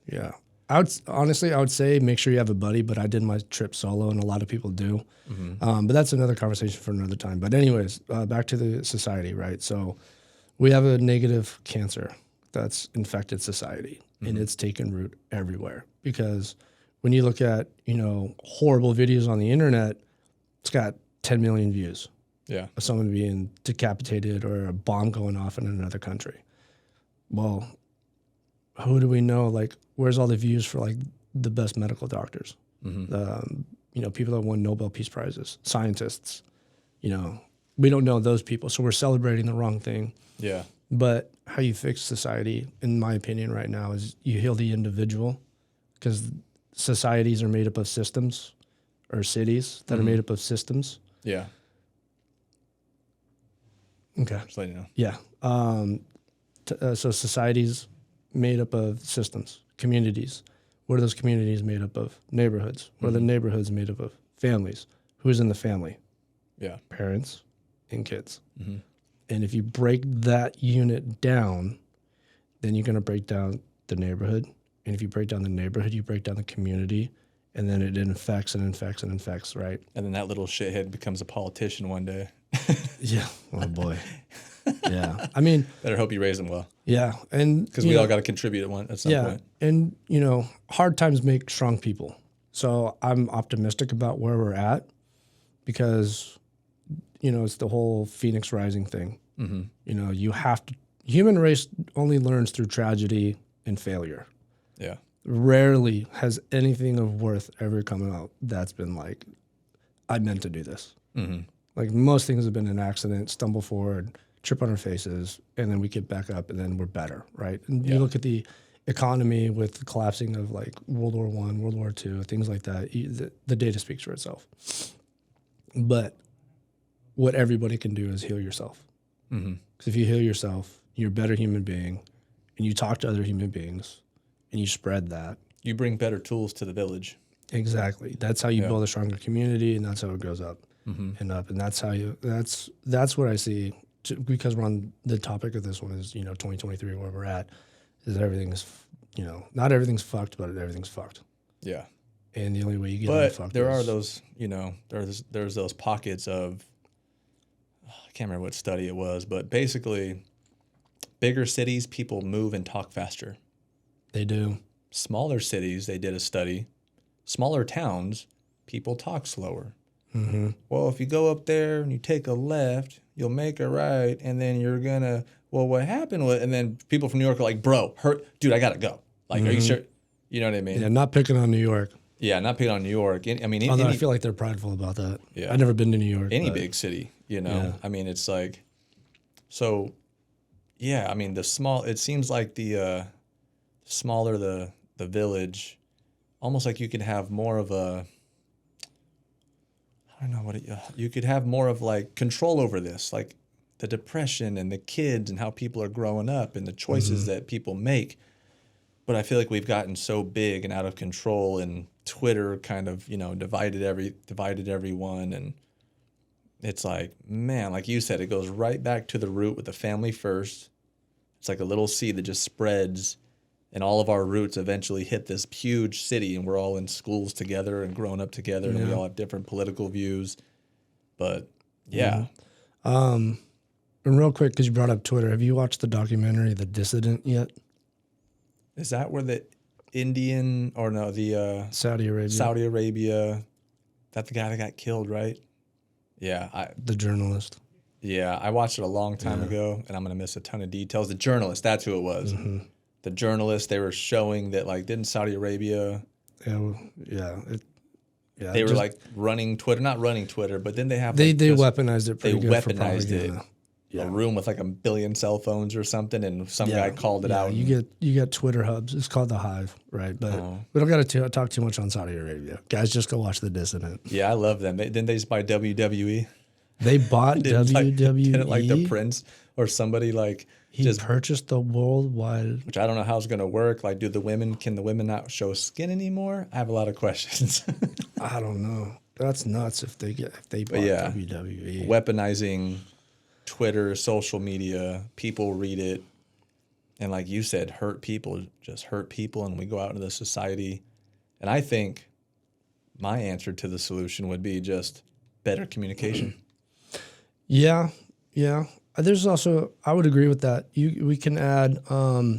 [SPEAKER 1] Yeah, I would say make sure you have a buddy, but I did my trip solo, and a lot of people do. Mm-hmm. But that's another conversation for another time. But anyways, back to the society, right? So we have a negative cancer that's infected society. And it's taken root everywhere because when you look at, horrible videos on the internet, it's got 10 million views.
[SPEAKER 2] Yeah.
[SPEAKER 1] of someone being decapitated or a bomb going off in another country. Well, who do we know? Like, where's all the views for like the best medical doctors? People that won Nobel Peace Prizes, scientists. We don't know those people, so we're celebrating the wrong thing.
[SPEAKER 2] Yeah.
[SPEAKER 1] But how you fix society, in my opinion, right now, is you heal the individual, because societies are made up of systems, or cities that are made up of systems.
[SPEAKER 2] Yeah.
[SPEAKER 1] Okay.
[SPEAKER 2] Just letting you know.
[SPEAKER 1] Yeah. So societies made up of systems, communities. What are those communities made up of? Neighborhoods. What are the neighborhoods made up of? Families. Who's in the family?
[SPEAKER 2] Yeah.
[SPEAKER 1] Parents and kids. And if you break that unit down, then you're going to break down the neighborhood. And if you break down the neighborhood, you break down the community. And then it infects and infects and infects, right?
[SPEAKER 2] And then that little shithead becomes a politician one day.
[SPEAKER 1] Yeah. Oh, boy. Yeah. I mean,
[SPEAKER 2] Better hope you raise them well.
[SPEAKER 1] yeah. And
[SPEAKER 2] Because we all got to contribute at some point.
[SPEAKER 1] And, hard times make strong people. So I'm optimistic about where we're at, because, it's the whole Phoenix Rising thing. You have to, human race only learns through tragedy and failure.
[SPEAKER 2] Yeah.
[SPEAKER 1] Rarely has anything of worth ever come out that's been like, I meant to do this. Like, most things have been an accident, stumble forward, trip on our faces, and then we get back up, and then we're better, right? And you look at the economy with the collapsing of like World War I, World War II, things like that. The data speaks for itself. But what everybody can do is heal yourself. Because if you heal yourself, you're a better human being, and you talk to other human beings, and you spread that.
[SPEAKER 2] You bring better tools to the village.
[SPEAKER 1] Exactly. That's how you build a stronger community, and that's how it goes up and up. And that's how that's what I see. Because we're on the topic of this one is 2023, where we're at, is everything's not everything's fucked, but everything's fucked.
[SPEAKER 2] Yeah.
[SPEAKER 1] And the only way you get
[SPEAKER 2] but
[SPEAKER 1] fucked
[SPEAKER 2] there
[SPEAKER 1] is,
[SPEAKER 2] are those there's those pockets of, I can't remember what study it was, but basically bigger cities, people move and talk faster.
[SPEAKER 1] They do.
[SPEAKER 2] Smaller cities, they did a study, smaller towns, people talk slower. Well, if you go up there and you take a left, you'll make a right, and then you're gonna, what happened was, and then people from New York are like, bro, dude, I gotta go. Like, are you sure? You know what I mean?
[SPEAKER 1] Yeah, not picking on New York.
[SPEAKER 2] Yeah, not picking on New York.
[SPEAKER 1] Although I feel like they're prideful about that.
[SPEAKER 2] Yeah.
[SPEAKER 1] I've never been to New York.
[SPEAKER 2] Any big city,
[SPEAKER 1] Yeah.
[SPEAKER 2] I mean, it's like, so, yeah, I mean, it seems like the smaller the village, almost like you could have more of a, I don't know you could have more of like control over this, like the depression and the kids and how people are growing up and the choices that people make. But I feel like we've gotten so big and out of control, and Twitter kind of, divided everyone. And it's like, man, like you said, it goes right back to the root with the family first. It's like a little seed that just spreads, and all of our roots eventually hit this huge city, and we're all in schools together and growing up together, and we all have different political views. But yeah.
[SPEAKER 1] And real quick, because you brought up Twitter, have you watched the documentary The Dissident yet?
[SPEAKER 2] Is that where the
[SPEAKER 1] Saudi Arabia?
[SPEAKER 2] Saudi Arabia, that's the guy that got killed, right? Yeah.
[SPEAKER 1] The journalist.
[SPEAKER 2] Yeah, I watched it a long time ago, and I'm going to miss a ton of details. The journalist, that's who it was. The journalist, they were showing that, like, didn't Saudi Arabia...
[SPEAKER 1] They
[SPEAKER 2] were, like, running Twitter. Not running Twitter, but then they have...
[SPEAKER 1] They weaponized it pretty good for
[SPEAKER 2] weaponized
[SPEAKER 1] propaganda.
[SPEAKER 2] a room with, like, 1 billion cell phones or something, and some guy called it out.
[SPEAKER 1] You get Twitter hubs. It's called The Hive, right? But we don't got to talk too much on Saudi Arabia. Guys, just go watch The Dissident.
[SPEAKER 2] Yeah, I love them. Didn't they just buy WWE?
[SPEAKER 1] They bought WWE.
[SPEAKER 2] Didn't like the prince or somebody like
[SPEAKER 1] he just purchased the worldwide.
[SPEAKER 2] Which I don't know how it's going to work. Like, can the women not show skin anymore? I have a lot of questions.
[SPEAKER 1] I don't know. That's nuts if they bought WWE.
[SPEAKER 2] Weaponizing Twitter, social media, people read it, and like you said, hurt people, and we go out into the society. And I think my answer to the solution would be just better communication.
[SPEAKER 1] Yeah. There's also, I would agree with that. We can add, so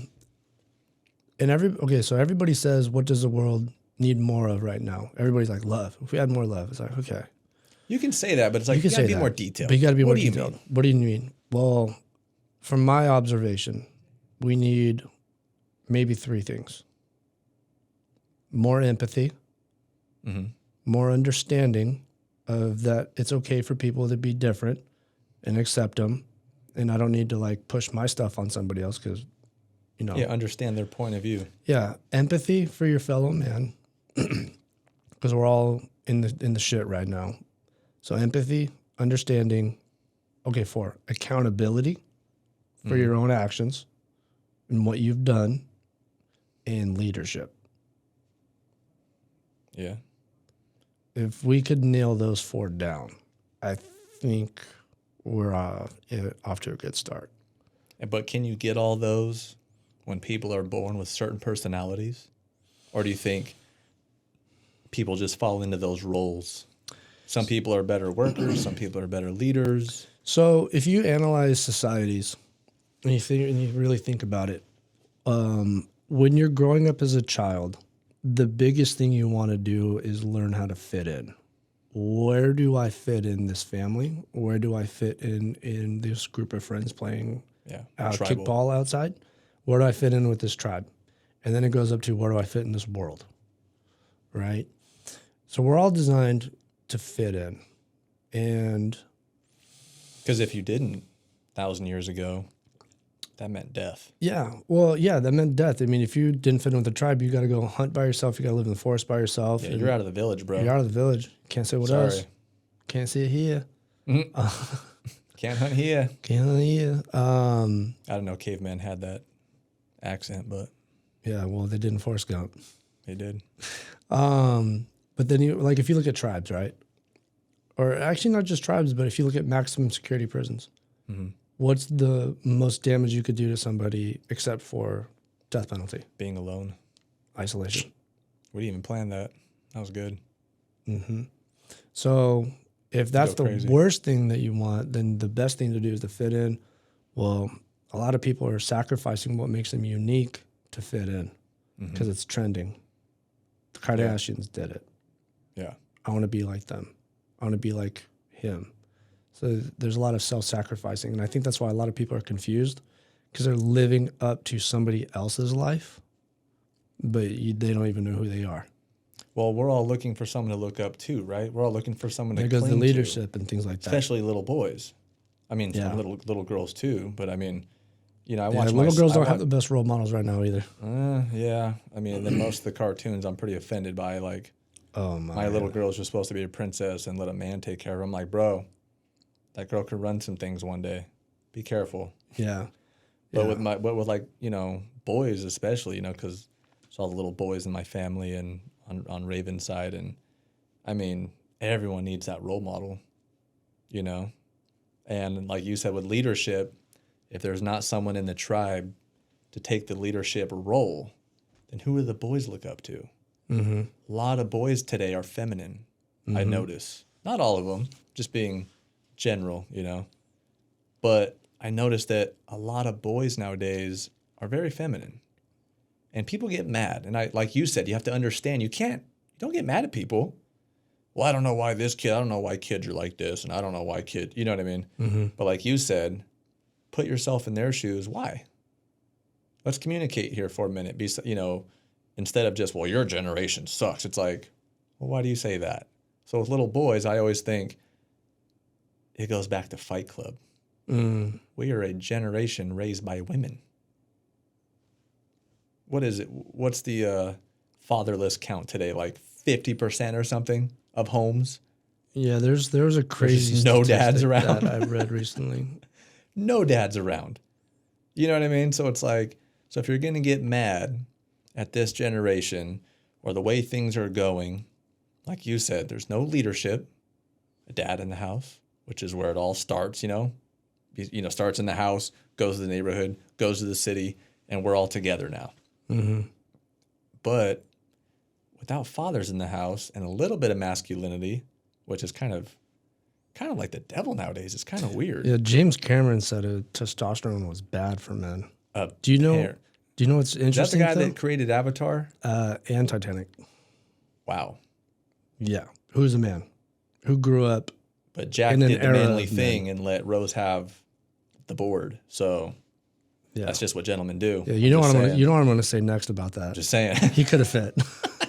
[SPEAKER 1] everybody says, what does the world need more of right now? Everybody's like, love. If we had more love, it's like, okay.
[SPEAKER 2] You can say that, but it's like you gotta be more detailed.
[SPEAKER 1] But you gotta be more
[SPEAKER 2] What do you
[SPEAKER 1] detailed.
[SPEAKER 2] mean?
[SPEAKER 1] What do you mean? Well, from my observation, we need maybe 3 things. More empathy, more understanding of that it's okay for people to be different and accept them. And I don't need to like push my stuff on somebody else because, you know.
[SPEAKER 2] Yeah, understand their point of view.
[SPEAKER 1] Yeah, empathy for your fellow man because we're all in the shit right now. So empathy, understanding, okay, 4, accountability for your own actions and what you've done, and leadership.
[SPEAKER 2] Yeah.
[SPEAKER 1] If we could nail those 4 down, I think we're off to a good start.
[SPEAKER 2] But can you get all those when people are born with certain personalities? Or do you think people just fall into those roles? Some people are better workers, some people are better leaders.
[SPEAKER 1] So if you analyze societies and you really think about it, when you're growing up as a child, the biggest thing you want to do is learn how to fit in. Where do I fit in this family? Where do I fit in this group of friends playing kickball outside? Where do I fit in with this tribe? And then it goes up to where do I fit in this world, right? So we're all designed to fit in. And
[SPEAKER 2] because if you didn't 1,000 years ago, that meant death.
[SPEAKER 1] Yeah. Well, yeah, that meant death. I mean, if you didn't fit in with the tribe, you got to go hunt by yourself. You got to live in the forest by yourself.
[SPEAKER 2] Yeah, you're out of the village, bro.
[SPEAKER 1] You're out of the village. Can't say what else. Can't see it here.
[SPEAKER 2] Can't hunt here.
[SPEAKER 1] Can't hunt here.
[SPEAKER 2] I don't know. Caveman had that accent, but
[SPEAKER 1] yeah, well, they did in Forrest Gump.
[SPEAKER 2] They did.
[SPEAKER 1] But then if you look at tribes, right? Or actually not just tribes, but if you look at maximum security prisons, what's the most damage you could do to somebody except for death penalty?
[SPEAKER 2] Being alone.
[SPEAKER 1] Isolation.
[SPEAKER 2] We didn't even plan that. That was good.
[SPEAKER 1] So if that's the
[SPEAKER 2] crazy.
[SPEAKER 1] worst thing that you want, then the best thing to do is to fit in. Well, a lot of people are sacrificing what makes them unique to fit in because it's trending. The Kardashians did it.
[SPEAKER 2] Yeah.
[SPEAKER 1] I want to be like them. I want to be like him. So there's a lot of self-sacrificing. And I think that's why a lot of people are confused because they're living up to somebody else's life, but they don't even know who they are.
[SPEAKER 2] Well, we're all looking for someone to look up to, right? We're all looking for someone to
[SPEAKER 1] There goes
[SPEAKER 2] cling
[SPEAKER 1] the leadership
[SPEAKER 2] to,
[SPEAKER 1] and things like that.
[SPEAKER 2] especially little boys. I mean,
[SPEAKER 1] Yeah.
[SPEAKER 2] little girls too. But I mean, I
[SPEAKER 1] Yeah,
[SPEAKER 2] watch
[SPEAKER 1] little girls don't have the best role models right now either.
[SPEAKER 2] Yeah, I mean, then most of the cartoons I'm pretty offended by. Like,
[SPEAKER 1] Oh
[SPEAKER 2] my little girl's just supposed to be a princess and let a man take care of her. I'm like, bro, that girl could run some things one day. Be careful.
[SPEAKER 1] Yeah.
[SPEAKER 2] But with boys especially, because it's all the little boys in my family and on Raven's side, and I mean, everyone needs that role model, and like you said with leadership, if there's not someone in the tribe to take the leadership role, then who do the boys look up to? A lot of boys today are feminine. I notice, not all of them, just being general, but I noticed that a lot of boys nowadays are very feminine, and people get mad. And like you said, you have to understand, you don't get mad at people. Well, I don't know why I don't know why kids are like this, and I don't know why you know what I mean? But like you said, put yourself in their shoes. Why? Let's communicate here for a minute. Instead of just, well, your generation sucks. It's like, well, why do you say that? So with little boys, I always think it goes back to Fight Club. We are a generation raised by women. What is it? What's the fatherless count today? Like 50% or something of homes?
[SPEAKER 1] Yeah, there was a crazy
[SPEAKER 2] just no dads
[SPEAKER 1] statistic
[SPEAKER 2] around.
[SPEAKER 1] that I read recently.
[SPEAKER 2] No dads around. You know what I mean? So it's like, so if you're going to get mad at this generation or the way things are going, like you said, there's no leadership, a dad in the house, which is where it all starts, starts in the house, goes to the neighborhood, goes to the city, and we're all together now. But without fathers in the house and a little bit of masculinity, which is kind of like the devil nowadays. It's kind of weird.
[SPEAKER 1] Yeah, James Cameron said testosterone was bad for men. Do you know what's interesting?
[SPEAKER 2] Is that the guy that created Avatar?
[SPEAKER 1] And Titanic.
[SPEAKER 2] Wow.
[SPEAKER 1] Yeah. Who's a man? who grew up.
[SPEAKER 2] But Jack
[SPEAKER 1] in an
[SPEAKER 2] did the
[SPEAKER 1] era
[SPEAKER 2] manly
[SPEAKER 1] of
[SPEAKER 2] thing
[SPEAKER 1] men.
[SPEAKER 2] and let Rose have the board. So
[SPEAKER 1] Yeah.
[SPEAKER 2] that's just what gentlemen do.
[SPEAKER 1] Yeah, you know what I'm gonna say next about that.
[SPEAKER 2] Just saying.
[SPEAKER 1] He could have fit.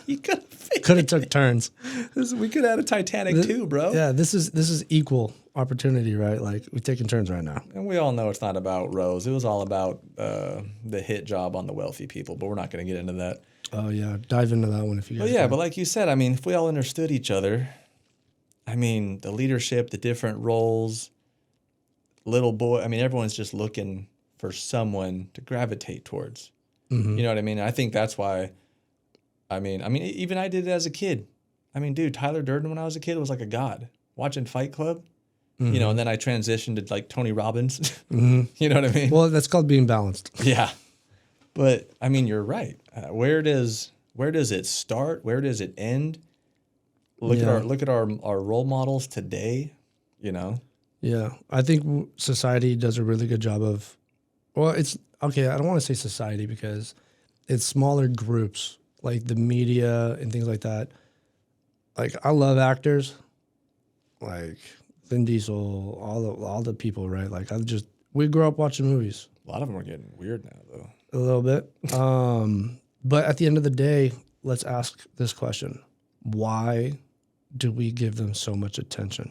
[SPEAKER 2] He could
[SPEAKER 1] Could have took turns.
[SPEAKER 2] we could have had a Titanic too, bro.
[SPEAKER 1] Yeah, this is equal opportunity, right? Like we're taking turns right now.
[SPEAKER 2] And we all know it's not about Rose. It was all about the hit job on the wealthy people, but we're not going to get into that.
[SPEAKER 1] Oh yeah, dive into that one if you guys.
[SPEAKER 2] But yeah,
[SPEAKER 1] can.
[SPEAKER 2] but like you said, I mean, if we all understood each other, I mean, the leadership, the different roles, little boy, I mean, everyone's just looking for someone to gravitate towards.
[SPEAKER 1] Mm-hmm.
[SPEAKER 2] You know what I mean? I think that's why, I mean, even I did it as a kid. I mean, dude, Tyler Durden when I was a kid was like a god. Watching Fight Club, you know, and then I transitioned to like Tony Robbins. You know what I mean?
[SPEAKER 1] Well, that's called being balanced.
[SPEAKER 2] Yeah. But I mean, you're right. Where does it start? Where does it end? Look at our role models today, you know.
[SPEAKER 1] Yeah, I think society does a really good job of. Well, it's okay. I don't want to say society because it's smaller groups like the media and things like that. Like I love actors, like Vin Diesel, all the people, right? Like we grew up watching movies.
[SPEAKER 2] A lot of them are getting weird now, though.
[SPEAKER 1] A little bit. But at the end of the day, let's ask this question. Why do we give them so much attention?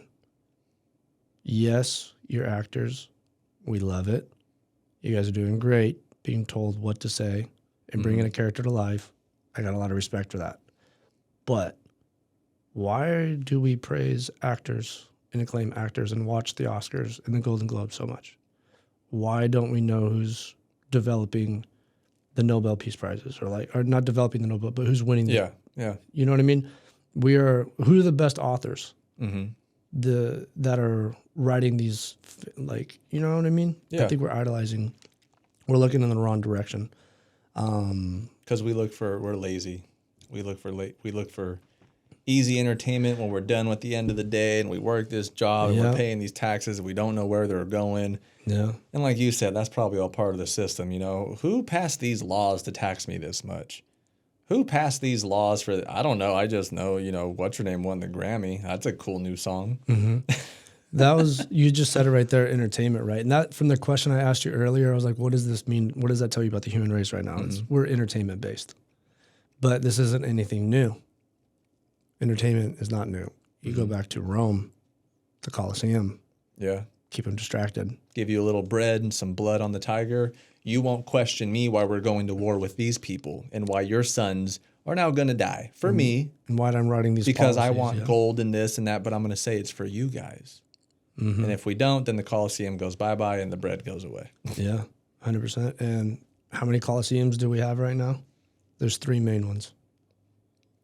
[SPEAKER 1] Yes, you're actors. We love it. You guys are doing great being told what to say and bringing a character to life. I got a lot of respect for that. But why do we praise actors and acclaim actors and watch the Oscars and the Golden Globes so much? Why don't we know who's developing the Nobel Peace Prizes or not developing the Nobel, but who's winning?
[SPEAKER 2] Yeah.
[SPEAKER 1] You know what I mean? Who are the best authors
[SPEAKER 2] Mm-hmm.
[SPEAKER 1] that are writing these, like, you know what I mean?
[SPEAKER 2] Yeah.
[SPEAKER 1] I think we're looking in the wrong direction.
[SPEAKER 2] Because we're lazy. We look for easy entertainment when we're done with the end of the day and we work this job and we're paying these taxes and we don't know where they're going.
[SPEAKER 1] Yeah.
[SPEAKER 2] And like you said, that's probably all part of the system, you know. Who passed these laws to tax me this much? Who passed these laws for, I don't know. I just know, you know, what's her name won the Grammy. That's a cool new song.
[SPEAKER 1] Mm-hmm. You just said it right there, entertainment, right? And that from the question I asked you earlier, I was like, what does this mean? What does that tell you about the human race right now? We're entertainment based. But this isn't anything new. Entertainment is not new. You go back to Rome, the Colosseum.
[SPEAKER 2] Yeah.
[SPEAKER 1] Keep them distracted.
[SPEAKER 2] Give you a little bread and some blood on the tiger. You won't question me why we're going to war with these people and why your sons are now going to die for me.
[SPEAKER 1] And why I'm writing these
[SPEAKER 2] because I
[SPEAKER 1] policies,
[SPEAKER 2] want gold and this and that, but I'm going to say it's for you guys. And if we don't, then the Colosseum goes bye-bye and the bread goes away.
[SPEAKER 1] Yeah, 100%. And how many Colosseums do we have right now? There's 3 main ones.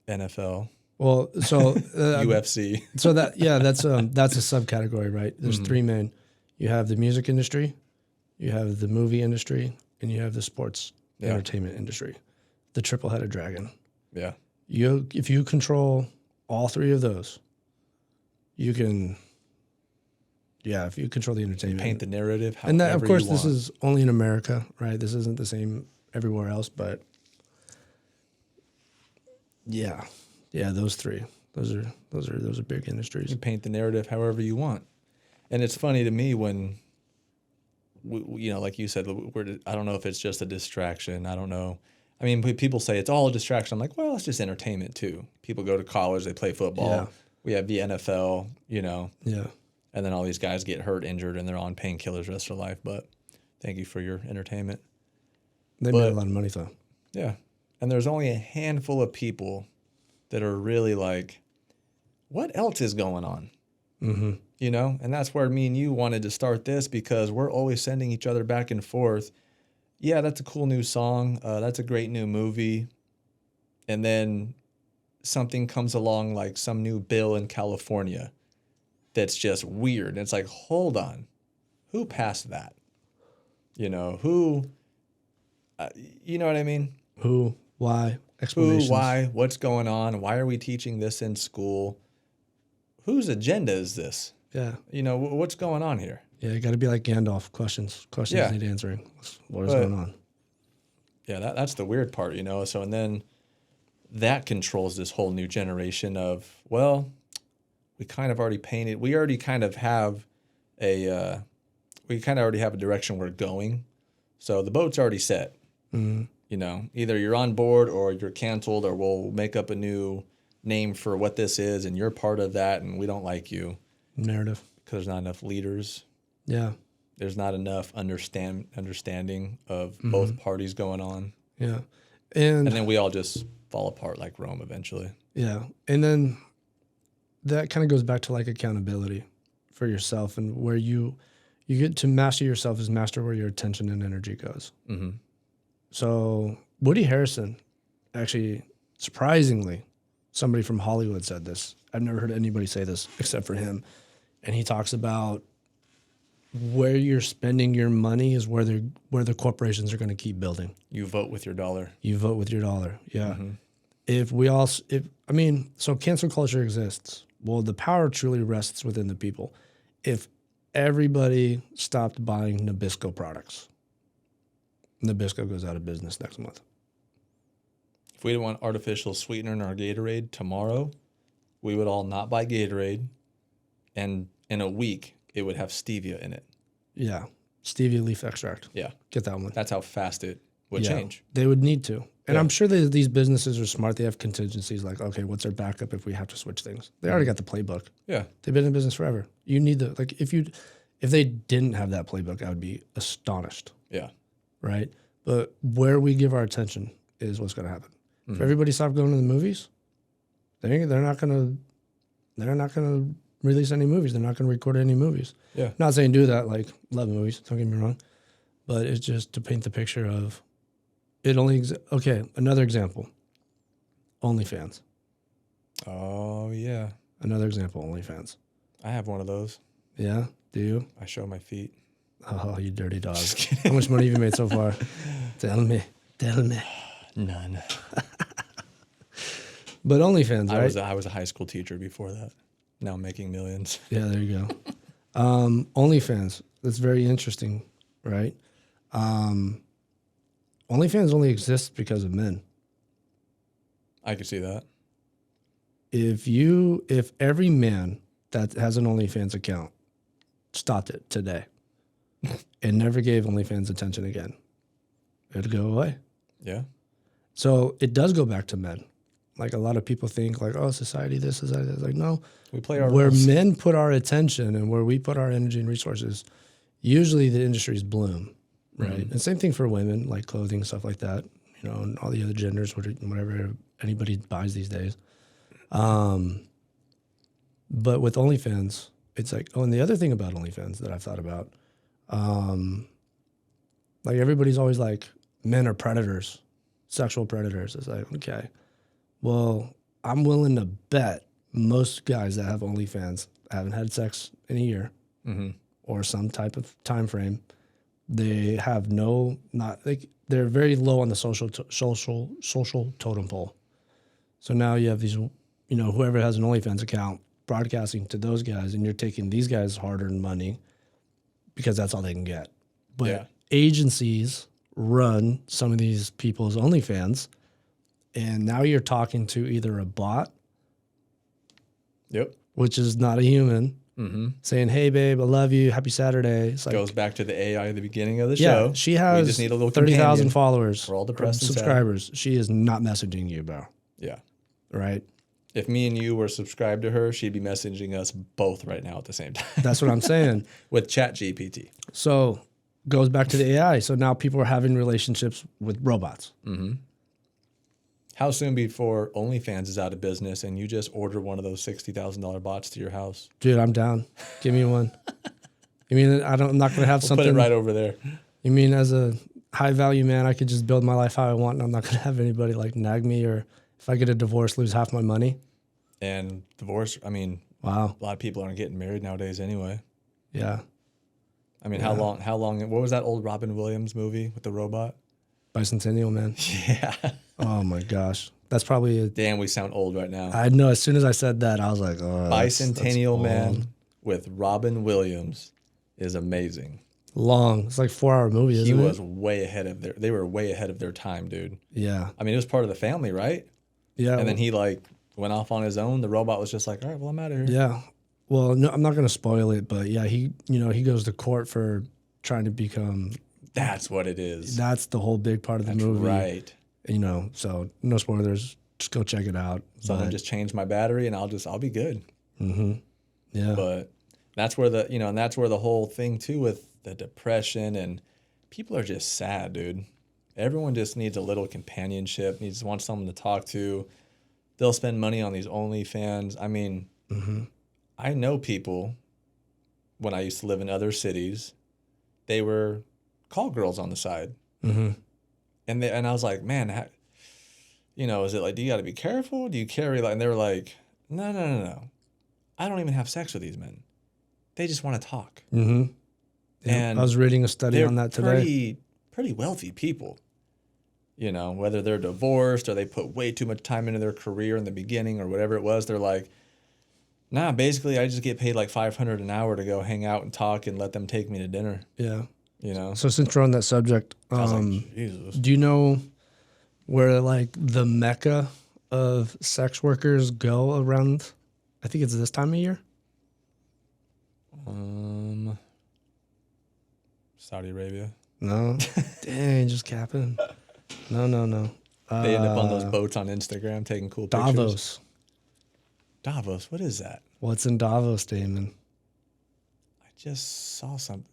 [SPEAKER 2] NFL.
[SPEAKER 1] Well, so
[SPEAKER 2] UFC.
[SPEAKER 1] So that's a subcategory, right? There's 3 main. You have the music industry, you have the movie industry, and you have the sports entertainment industry. The triple-headed dragon.
[SPEAKER 2] Yeah.
[SPEAKER 1] If you control all 3 of those, you can. Yeah, if you control the entertainment,
[SPEAKER 2] paint the narrative.
[SPEAKER 1] And that, of course, this is only in America, right? This isn't the same everywhere else, but yeah, those 3, those are big industries.
[SPEAKER 2] You paint the narrative however you want, and it's funny to me when, you know, like you said, I don't know if it's just a distraction. I don't know. I mean, people say it's all a distraction. I'm like, well, it's just entertainment too. People go to college, they play football. Yeah. We have the NFL, you know.
[SPEAKER 1] Yeah.
[SPEAKER 2] And then all these guys get hurt, injured, and they're on painkillers the rest of their life. But thank you for your entertainment.
[SPEAKER 1] They made a lot of money, though.
[SPEAKER 2] Yeah. And there's only a handful of people that are really like, what else is going on?
[SPEAKER 1] Mm-hmm.
[SPEAKER 2] You know? And that's where me and you wanted to start this, because we're always sending each other back and forth. Yeah, that's a cool new song. That's a great new movie. And then something comes along like some new bill in California that's just weird. And it's like, hold on. Who passed that? You know, who, you know what I mean?
[SPEAKER 1] Who, why, explanations.
[SPEAKER 2] Who, why, what's going on? Why are we teaching this in school? Whose agenda is this?
[SPEAKER 1] Yeah.
[SPEAKER 2] You know, what's going on here?
[SPEAKER 1] Yeah, you got to be like Gandalf. Questions need answering. What is going on?
[SPEAKER 2] Yeah, that's the weird part, you know? So, and then that controls this whole new generation of, well, we kind of already painted. We already kind of have a direction we're going. So the boat's already set.
[SPEAKER 1] Mm-hmm.
[SPEAKER 2] You know, either you're on board or you're canceled, or we'll make up a new name for what this is, and you're part of that, and we don't like you.
[SPEAKER 1] Narrative.
[SPEAKER 2] Because there's not enough leaders.
[SPEAKER 1] Yeah.
[SPEAKER 2] There's not enough understanding of both parties going on.
[SPEAKER 1] Yeah.
[SPEAKER 2] And then we all just fall apart like Rome eventually.
[SPEAKER 1] Yeah. And then that kind of goes back to like accountability for yourself, and where you get to master yourself is master where your attention and energy goes.
[SPEAKER 2] Mm-hmm.
[SPEAKER 1] So Woody Harrelson, actually, surprisingly, somebody from Hollywood said this. I've never heard anybody say this except for him. And he talks about where you're spending your money is where the corporations are going to keep building.
[SPEAKER 2] You vote with your dollar.
[SPEAKER 1] You vote with your dollar. Yeah.
[SPEAKER 2] Mm-hmm.
[SPEAKER 1] So cancel culture exists. Well, the power truly rests within the people. If everybody stopped buying Nabisco products, Nabisco goes out of business next month.
[SPEAKER 2] If we didn't want artificial sweetener in our Gatorade tomorrow, we would all not buy Gatorade, and in a week, it would have stevia in it.
[SPEAKER 1] Yeah. Stevia leaf extract.
[SPEAKER 2] Yeah.
[SPEAKER 1] Get that one.
[SPEAKER 2] That's how fast it would change.
[SPEAKER 1] They would need to. And
[SPEAKER 2] Yeah.
[SPEAKER 1] I'm sure that these businesses are smart. They have contingencies like, okay, what's our backup if we have to switch things? They already got the playbook.
[SPEAKER 2] Yeah.
[SPEAKER 1] They've been in business forever. You need the, like, if they didn't have that playbook, I would be astonished.
[SPEAKER 2] Yeah.
[SPEAKER 1] Right? But where we give our attention is what's going to happen. If everybody stopped going to the movies, they're not going to release any movies. They're not going to record any movies.
[SPEAKER 2] Yeah.
[SPEAKER 1] Not saying do that, like, love movies, don't get me wrong. But it's just to paint the picture of it only okay, another example. OnlyFans.
[SPEAKER 2] Oh, yeah.
[SPEAKER 1] Another example, OnlyFans.
[SPEAKER 2] I have one of those.
[SPEAKER 1] Yeah? Do you?
[SPEAKER 2] I show my feet.
[SPEAKER 1] Oh, you dirty dog. How much money have you made so far? Tell me.
[SPEAKER 2] None.
[SPEAKER 1] But OnlyFans, right?
[SPEAKER 2] I was a high school teacher before that. Now I'm making millions.
[SPEAKER 1] Yeah, there you go. OnlyFans. That's very interesting, right? OnlyFans only exists because of men.
[SPEAKER 2] I can see that.
[SPEAKER 1] If every man that has an OnlyFans account stopped it today and never gave OnlyFans attention again, it'd go away.
[SPEAKER 2] Yeah.
[SPEAKER 1] So it does go back to men. Like, a lot of people think like, oh, society, this, society, that. Like, no.
[SPEAKER 2] We play our
[SPEAKER 1] where
[SPEAKER 2] roles.
[SPEAKER 1] men put our attention and where we put our energy and resources, usually the industries bloom, right?
[SPEAKER 2] Mm-hmm.
[SPEAKER 1] And same thing for women, like clothing, stuff like that, you know, and all the other genders, whatever anybody buys these days. But with OnlyFans, it's like, oh, and the other thing about OnlyFans that I've thought about, like, everybody's always like, men are predators, sexual predators. It's like, okay, well, I'm willing to bet most guys that have OnlyFans haven't had sex in a year or some type of time frame. They have they're very low on the social totem pole. So now you have these, you know, whoever has an OnlyFans account broadcasting to those guys, and you're taking these guys' hard-earned money because that's all they can get. But agencies run some of these people's OnlyFans, and now you're talking to either a bot, which is not a human, saying, "Hey, babe, I love you. Happy Saturday." It's like,
[SPEAKER 2] goes back to the AI at the beginning of the
[SPEAKER 1] yeah,
[SPEAKER 2] show.
[SPEAKER 1] she has
[SPEAKER 2] we just need a little
[SPEAKER 1] 30,000 followers,
[SPEAKER 2] We're all depressed and sad.
[SPEAKER 1] subscribers. She is not messaging you, bro.
[SPEAKER 2] Yeah.
[SPEAKER 1] Right?
[SPEAKER 2] If me and you were subscribed to her, she'd be messaging us both right now at the same time.
[SPEAKER 1] That's what I'm saying.
[SPEAKER 2] With ChatGPT.
[SPEAKER 1] So goes back to the AI. So now people are having relationships with robots.
[SPEAKER 2] How soon before OnlyFans is out of business and you just order one of those $60,000 bots to your house?
[SPEAKER 1] Dude, I'm down. Give me one. You mean I'm not going to have something?
[SPEAKER 2] Put it right over there.
[SPEAKER 1] You mean as a high value man, I could just build my life how I want, and I'm not going to have anybody like nag me, or if I get a divorce, lose half my money?
[SPEAKER 2] And divorce, I mean,
[SPEAKER 1] wow,
[SPEAKER 2] a lot of people aren't getting married nowadays anyway.
[SPEAKER 1] Yeah.
[SPEAKER 2] I mean, how long, what was that old Robin Williams movie with the robot?
[SPEAKER 1] Bicentennial Man.
[SPEAKER 2] Yeah.
[SPEAKER 1] Oh my gosh. That's probably
[SPEAKER 2] Damn, we sound old right now.
[SPEAKER 1] I know. As soon as I said that, I was like, oh.
[SPEAKER 2] Bicentennial
[SPEAKER 1] that's
[SPEAKER 2] Man
[SPEAKER 1] old.
[SPEAKER 2] with Robin Williams is amazing.
[SPEAKER 1] Long. It's like 4-hour movie, isn't
[SPEAKER 2] He
[SPEAKER 1] it?
[SPEAKER 2] was way ahead of they were way ahead of their time, dude.
[SPEAKER 1] Yeah.
[SPEAKER 2] I mean, it was part of the family, right?
[SPEAKER 1] Yeah.
[SPEAKER 2] And then he like went off on his own. The robot was just like, all right, well, I'm out of here.
[SPEAKER 1] Yeah. Well, no, I'm not going to spoil it, but yeah, he goes to court for trying to become.
[SPEAKER 2] That's what it is.
[SPEAKER 1] That's the whole big part of the
[SPEAKER 2] That's
[SPEAKER 1] movie.
[SPEAKER 2] right.
[SPEAKER 1] So no spoilers. Just go check it out.
[SPEAKER 2] Someone just changed my battery and I'll be good.
[SPEAKER 1] Mm-hmm. Yeah.
[SPEAKER 2] But that's where and that's where the whole thing too with the depression and people are just sad, dude. Everyone just needs a little companionship, wants someone to talk to. They'll spend money on these OnlyFans. I mean, I know people when I used to live in other cities, they were call girls on the side.
[SPEAKER 1] Mm-hmm.
[SPEAKER 2] And I was like, man, is it like, do you got to be careful? Do you carry like, and they were like, no. I don't even have sex with these men. They just want to talk.
[SPEAKER 1] Mm-hmm. Yeah,
[SPEAKER 2] And
[SPEAKER 1] I was reading a study on that today.
[SPEAKER 2] Pretty wealthy people. Whether they're divorced or they put way too much time into their career in the beginning or whatever it was, they're like, nah, basically I just get paid like $500 an hour to go hang out and talk and let them take me to dinner.
[SPEAKER 1] Yeah.
[SPEAKER 2] So
[SPEAKER 1] since we're on that subject,
[SPEAKER 2] I was like, Jesus.
[SPEAKER 1] do you know where like the mecca of sex workers go around? I think it's this time of year.
[SPEAKER 2] Saudi Arabia.
[SPEAKER 1] No, dang, just capping. No.
[SPEAKER 2] They end up on those boats on Instagram taking cool pictures. Davos, what is that?
[SPEAKER 1] What's in Davos, Damon?
[SPEAKER 2] I just saw something.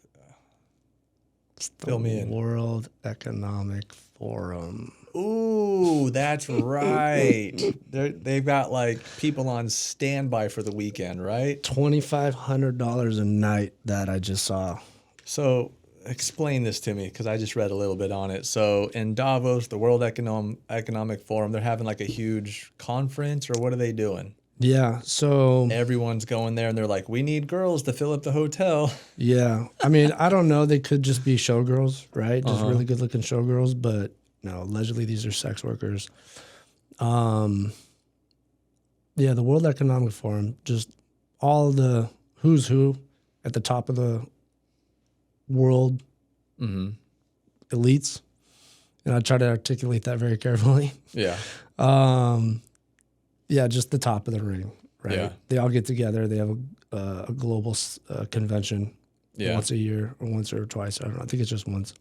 [SPEAKER 1] It's the
[SPEAKER 2] Fill me in.
[SPEAKER 1] World Economic Forum.
[SPEAKER 2] Ooh, that's right. They've got like people on standby for the weekend, right?
[SPEAKER 1] $2,500 a night that I just saw.
[SPEAKER 2] So explain this to me because I just read a little bit on it. So in Davos, the World Economic Forum, they're having like a huge conference, or what are they doing?
[SPEAKER 1] Yeah, so
[SPEAKER 2] everyone's going there and they're like, we need girls to fill up the hotel.
[SPEAKER 1] Yeah, I mean, I don't know. They could just be showgirls, right? Just really good looking showgirls, but no, allegedly these are sex workers. Yeah, the World Economic Forum, just all the who's who at the top of the world elites, and I try to articulate that very carefully.
[SPEAKER 2] Yeah.
[SPEAKER 1] Yeah, just the top of the ring, right?
[SPEAKER 2] Yeah.
[SPEAKER 1] They all get together. They have a global convention once a year or once or twice. I don't know. I think it's just once.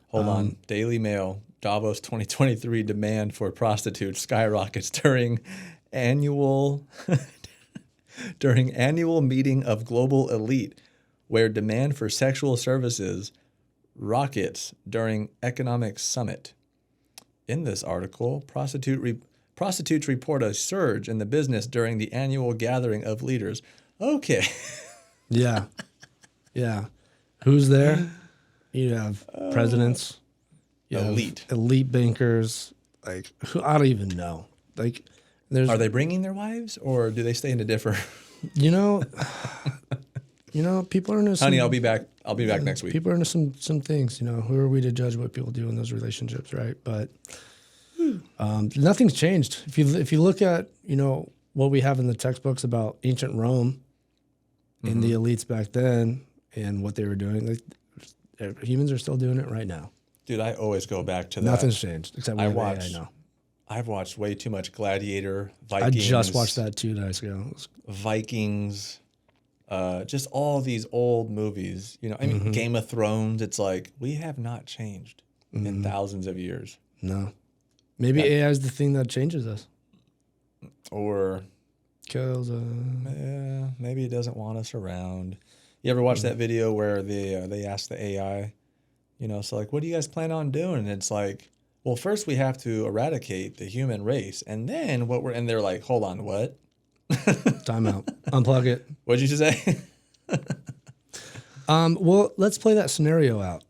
[SPEAKER 2] Hold on. Daily Mail, Davos 2023 demand for prostitutes skyrockets during annual meeting of global elite, where demand for sexual services rockets during economic summit. In this article, prostitutes report a surge in the business during the annual gathering of leaders. Okay.
[SPEAKER 1] Yeah. Who's there? You have presidents. You have elite bankers. Like, I don't even know. Like,
[SPEAKER 2] are they bringing their wives, or do they stay in a different?
[SPEAKER 1] People are into some.
[SPEAKER 2] Honey, I'll be back. I'll be back next week.
[SPEAKER 1] People are into some things. Who are we to judge what people do in those relationships, right? But nothing's changed. If you look at what we have in the textbooks about ancient Rome and the elites back then and what they were doing, like, humans are still doing it right now.
[SPEAKER 2] Dude, I always go back to that.
[SPEAKER 1] Nothing's changed except I know.
[SPEAKER 2] I've watched way too much Gladiator, Vikings.
[SPEAKER 1] I just watched that 2 days ago.
[SPEAKER 2] Vikings, just all these old movies. I mean, Game of Thrones. It's like we have not changed in thousands of years.
[SPEAKER 1] No. Maybe AI is the thing that changes us.
[SPEAKER 2] Or
[SPEAKER 1] kills us.
[SPEAKER 2] Yeah, maybe it doesn't want us around. You ever watch that video where they ask the AI, so like, what do you guys plan on doing? And it's like, well, first we have to eradicate the human race, and then and they're like, hold on, what?
[SPEAKER 1] Time out. Unplug it.
[SPEAKER 2] What'd you say?
[SPEAKER 1] Well, let's play that scenario out.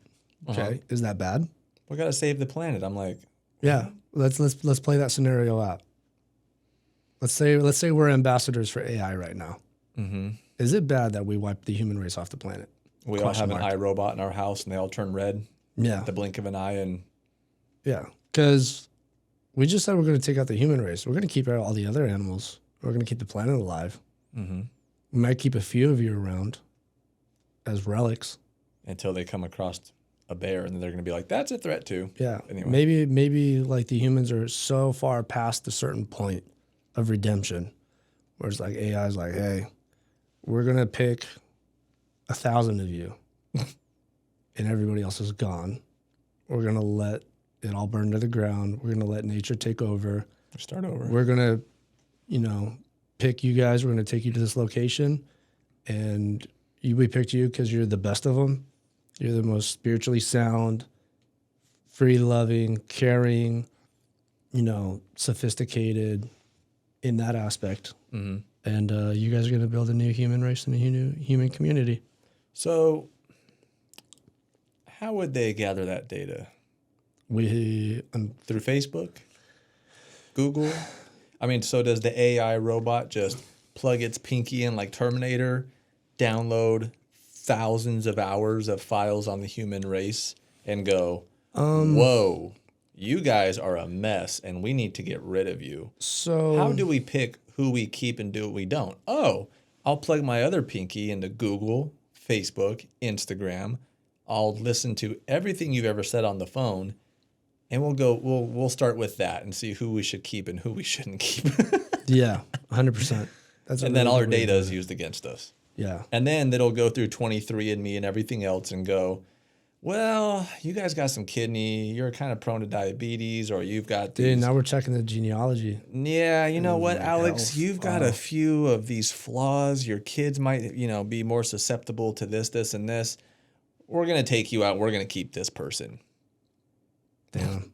[SPEAKER 1] Okay. Is that bad?
[SPEAKER 2] We gotta save the planet. I'm like,
[SPEAKER 1] yeah. Let's play that scenario out. Let's say we're ambassadors for AI right now. Mm-hmm. Is it bad that we wipe the human race off the planet?
[SPEAKER 2] We all have an iRobot in our house, and they all turn red.
[SPEAKER 1] Yeah.
[SPEAKER 2] At the blink of an eye, and
[SPEAKER 1] yeah, because we just said we're going to take out the human race. We're going to keep out all the other animals. We're going to keep the planet alive. Mm-hmm. We might keep a few of you around as relics
[SPEAKER 2] until they come across a bear, and then they're going to be like, "That's a threat too."
[SPEAKER 1] Yeah.
[SPEAKER 2] Anyway,
[SPEAKER 1] maybe like the humans are so far past a certain point of redemption, where it's like AI is like, hey, we're going to pick 1,000 of you and everybody else is gone. We're going to let it all burn to the ground. We're going to let nature take over.
[SPEAKER 2] Start over.
[SPEAKER 1] We're going to, you know, pick you guys. We're going to take you to this location, and we picked you because you're the best of them. You're the most spiritually sound, free-loving, caring, you know, sophisticated in that aspect. Mm-hmm. And you guys are going to build a new human race and a new human community.
[SPEAKER 2] So how would they gather that data? Through Facebook? Google? I mean, so does the AI robot just plug its pinky in like Terminator, download thousands of hours of files on the human race and go, whoa, you guys are a mess and we need to get rid of you.
[SPEAKER 1] So
[SPEAKER 2] how do we pick who we keep and do what we don't? Oh, I'll plug my other pinky into Google, Facebook, Instagram. I'll listen to everything you've ever said on the phone, and we'll start with that and see who we should keep and who we shouldn't keep.
[SPEAKER 1] Yeah, 100%.
[SPEAKER 2] And then all our data is used against us.
[SPEAKER 1] Yeah.
[SPEAKER 2] And then it'll go through 23andMe and everything else and go, well, you guys got some kidney, you're kind of prone to diabetes, or you've got these.
[SPEAKER 1] Dude, now we're checking the genealogy.
[SPEAKER 2] Yeah, you know what,
[SPEAKER 1] like
[SPEAKER 2] Alex?
[SPEAKER 1] health.
[SPEAKER 2] You've got a few of these flaws. Your kids might, you know, be more susceptible to this, and this. We're going to take you out. We're going to keep this person.
[SPEAKER 1] Damn.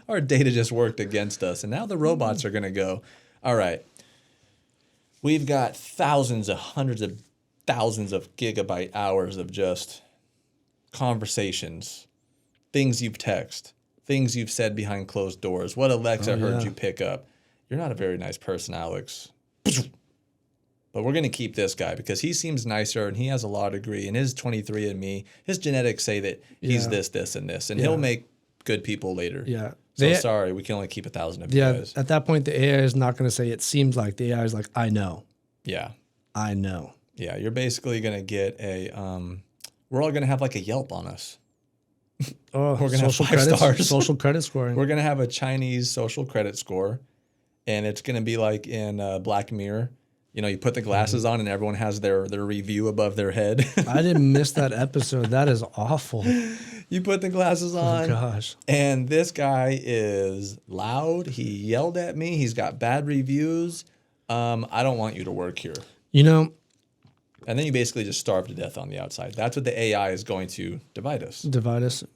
[SPEAKER 2] Our data just worked against us. And now the robots are going to go, all right, we've got thousands of hundreds of thousands of gigabyte hours of just conversations, things you've texted, things you've said behind closed doors, what Alexa heard you pick up. You're not a very nice person, Alex. But we're going to keep this guy because he seems nicer and he has a law degree, and his 23andMe, his genetics say that he's this, and this, and he'll make good people later.
[SPEAKER 1] Yeah.
[SPEAKER 2] So sorry, we can only keep 1,000 of you guys.
[SPEAKER 1] At that point, the AI is not going to say it seems like. The AI is like, I know.
[SPEAKER 2] Yeah.
[SPEAKER 1] I know.
[SPEAKER 2] Yeah, you're basically going to get a, we're all going to have like a Yelp on us.
[SPEAKER 1] Oh,
[SPEAKER 2] we're going to have 5
[SPEAKER 1] credits,
[SPEAKER 2] stars.
[SPEAKER 1] Social credit scoring.
[SPEAKER 2] We're going to have a Chinese social credit score, and it's going to be like in Black Mirror. You know, you put the glasses on and everyone has their review above their head.
[SPEAKER 1] I didn't miss that episode. That is awful.
[SPEAKER 2] You put the glasses on.
[SPEAKER 1] Oh, gosh.
[SPEAKER 2] And this guy is loud. He yelled at me. He's got bad reviews. I don't want you to work here.
[SPEAKER 1] You know.
[SPEAKER 2] And then you basically just starve to death on the outside. That's what the AI is going to divide us.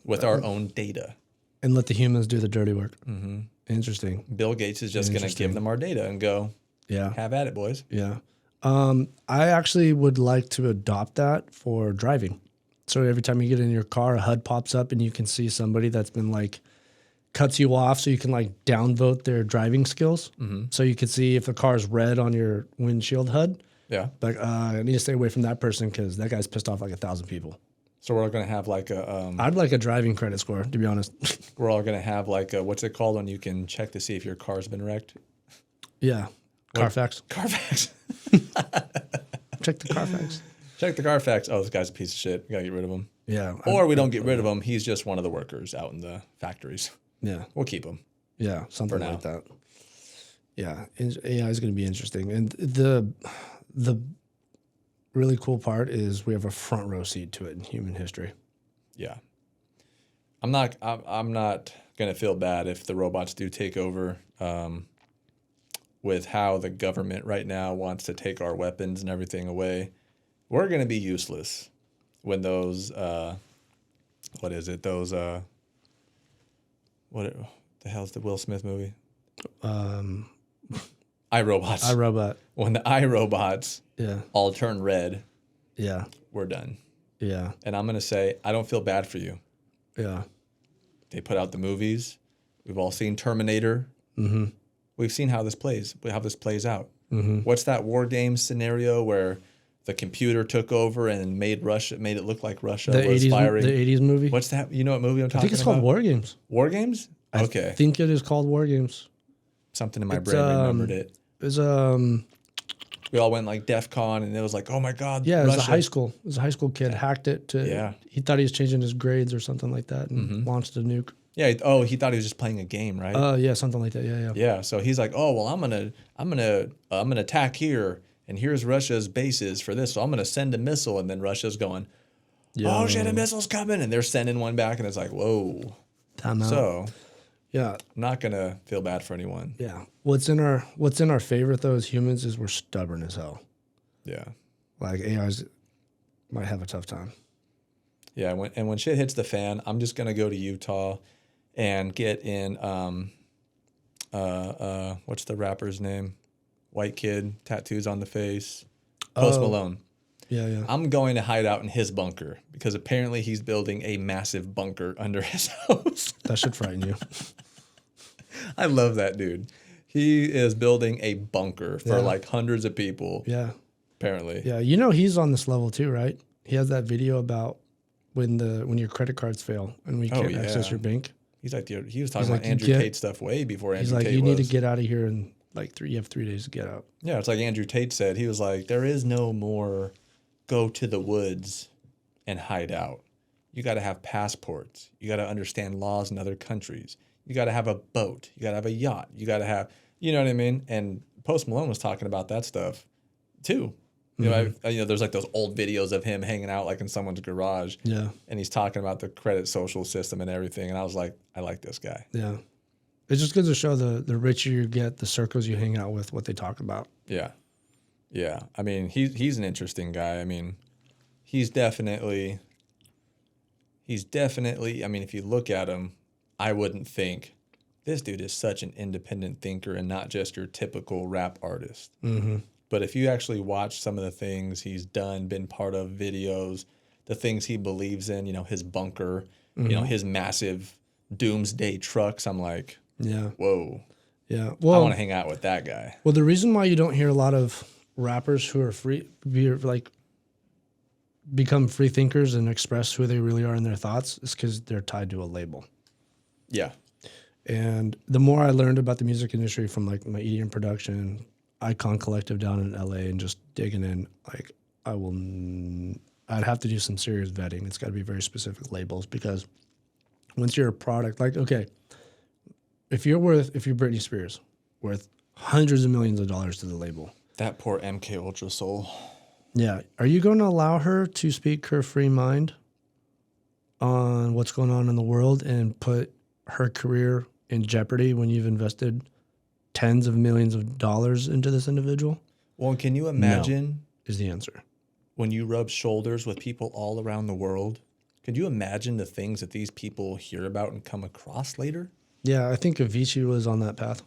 [SPEAKER 1] With
[SPEAKER 2] our own data.
[SPEAKER 1] And let the humans do the dirty work.
[SPEAKER 2] Mm-hmm.
[SPEAKER 1] Interesting.
[SPEAKER 2] Bill Gates is just going to give them our data and go, have at it, boys.
[SPEAKER 1] Yeah. I actually would like to adopt that for driving. So every time you get in your car, a HUD pops up and you can see somebody that's been like cuts you off so you can like downvote their driving skills. Mm-hmm. So you can see if the car is red on your windshield HUD.
[SPEAKER 2] Yeah.
[SPEAKER 1] Like, I need to stay away from that person because that guy's pissed off like 1,000 people.
[SPEAKER 2] So we're all going to have like a...
[SPEAKER 1] I'd like a driving credit score, to be honest.
[SPEAKER 2] We're all going to have like a, what's it called when you can check to see if your car's been wrecked?
[SPEAKER 1] Yeah. Carfax.
[SPEAKER 2] Carfax.
[SPEAKER 1] Check the Carfax.
[SPEAKER 2] Check the Carfax. Oh, this guy's a piece of shit. We got to get rid of him.
[SPEAKER 1] Yeah.
[SPEAKER 2] Or we don't get rid of him. He's just one of the workers out in the factories.
[SPEAKER 1] Yeah.
[SPEAKER 2] We'll keep him.
[SPEAKER 1] Yeah. Something like that. Yeah. AI is going to be interesting. And the really cool part is we have a front row seat to it in human history.
[SPEAKER 2] Yeah. I'm not going to feel bad if the robots do take over with how the government right now wants to take our weapons and everything away. We're going to be useless when those, what is it? Those, what the hell's the Will Smith movie? iRobots.
[SPEAKER 1] iRobot.
[SPEAKER 2] When the iRobots all turn red, we're done.
[SPEAKER 1] Yeah.
[SPEAKER 2] And I'm going to say, I don't feel bad for you.
[SPEAKER 1] Yeah.
[SPEAKER 2] They put out the movies. We've all seen Terminator.
[SPEAKER 1] Mm-hmm.
[SPEAKER 2] We've seen how this plays out.
[SPEAKER 1] Mm-hmm.
[SPEAKER 2] What's that War Games scenario where the computer took over and made it look like Russia was firing?
[SPEAKER 1] The 80s movie?
[SPEAKER 2] What's that? You know what movie I'm talking about?
[SPEAKER 1] I think it's called War Games.
[SPEAKER 2] War Games? Okay.
[SPEAKER 1] I think it is called War Games.
[SPEAKER 2] Something in my brain remembered it.
[SPEAKER 1] It's
[SPEAKER 2] We all went like DEF CON, and it was like, oh my God,
[SPEAKER 1] Yeah, it was
[SPEAKER 2] Russia.
[SPEAKER 1] a high school. It was a high school kid hacked it to.
[SPEAKER 2] Yeah.
[SPEAKER 1] He thought he was changing his grades or something like that, and launched a nuke.
[SPEAKER 2] Yeah. He thought he was just playing a game, right?
[SPEAKER 1] Yeah, something like that. Yeah.
[SPEAKER 2] Yeah. So he's like, oh well, I'm gonna attack here, and here's Russia's bases for this. So I'm gonna send a missile, and then Russia's going, oh shit, a missile's coming, and they're sending one back, and it's like, whoa.
[SPEAKER 1] Time out.
[SPEAKER 2] So
[SPEAKER 1] Yeah.
[SPEAKER 2] I'm not gonna feel bad for anyone.
[SPEAKER 1] Yeah. What's in our favor though as humans is we're stubborn as hell.
[SPEAKER 2] Yeah.
[SPEAKER 1] Like AIs might have a tough time.
[SPEAKER 2] Yeah. When shit hits the fan, I'm just gonna go to Utah and get in what's the rapper's name? White kid, tattoos on the face. Post Malone.
[SPEAKER 1] Yeah.
[SPEAKER 2] I'm going to hide out in his bunker because apparently he's building a massive bunker under his house.
[SPEAKER 1] That should frighten you.
[SPEAKER 2] I love that dude. He is building a bunker for like hundreds of people.
[SPEAKER 1] Yeah.
[SPEAKER 2] Apparently.
[SPEAKER 1] Yeah. He's on this level too, right? He has that video about when your credit cards fail and we can't access your bank.
[SPEAKER 2] He's like he was talking about Andrew Tate stuff way before Andrew Tate was.
[SPEAKER 1] He's like, you need to get out of here in like you have 3 days to get out.
[SPEAKER 2] Yeah, it's like Andrew Tate said. He was like, there is no more go to the woods and hide out. You got to have passports. You got to understand laws in other countries. You got to have a boat. You got to have a yacht. You got to have, you know what I mean? And Post Malone was talking about that stuff too. You know, there's like those old videos of him hanging out like in someone's garage.
[SPEAKER 1] Yeah.
[SPEAKER 2] And he's talking about the credit social system and everything. And I was like, I like this guy.
[SPEAKER 1] Yeah. It's just good to show the richer you get, the circles you hang out with, what they talk about.
[SPEAKER 2] Yeah. Yeah. I mean, he's an interesting guy. I mean, he's definitely, I mean, if you look at him, I wouldn't think this dude is such an independent thinker and not just your typical rap artist.
[SPEAKER 1] Mm-hmm.
[SPEAKER 2] But if you actually watch some of the things he's done, been part of videos, the things he believes in, his bunker, his massive doomsday trucks, I'm like,
[SPEAKER 1] yeah,
[SPEAKER 2] whoa.
[SPEAKER 1] Yeah.
[SPEAKER 2] Well, I want to hang out with that guy.
[SPEAKER 1] Well, the reason why you don't hear a lot of rappers who are become free thinkers and express who they really are in their thoughts is because they're tied to a label.
[SPEAKER 2] Yeah.
[SPEAKER 1] And the more I learned about the music industry from like my EDM production, Icon Collective down in LA, and just digging in, like I'd have to do some serious vetting. It's got to be very specific labels because once you're a product, like, okay, if you're Britney Spears, worth hundreds of millions of dollars to the label.
[SPEAKER 2] That poor MK Ultra soul.
[SPEAKER 1] Yeah. Are you going to allow her to speak her free mind on what's going on in the world and put her career in jeopardy when you've invested tens of millions of dollars into this individual?
[SPEAKER 2] Well, can you imagine?
[SPEAKER 1] No, is the answer.
[SPEAKER 2] When you rub shoulders with people all around the world, could you imagine the things that these people hear about and come across later?
[SPEAKER 1] Yeah, I think Avicii was on that path.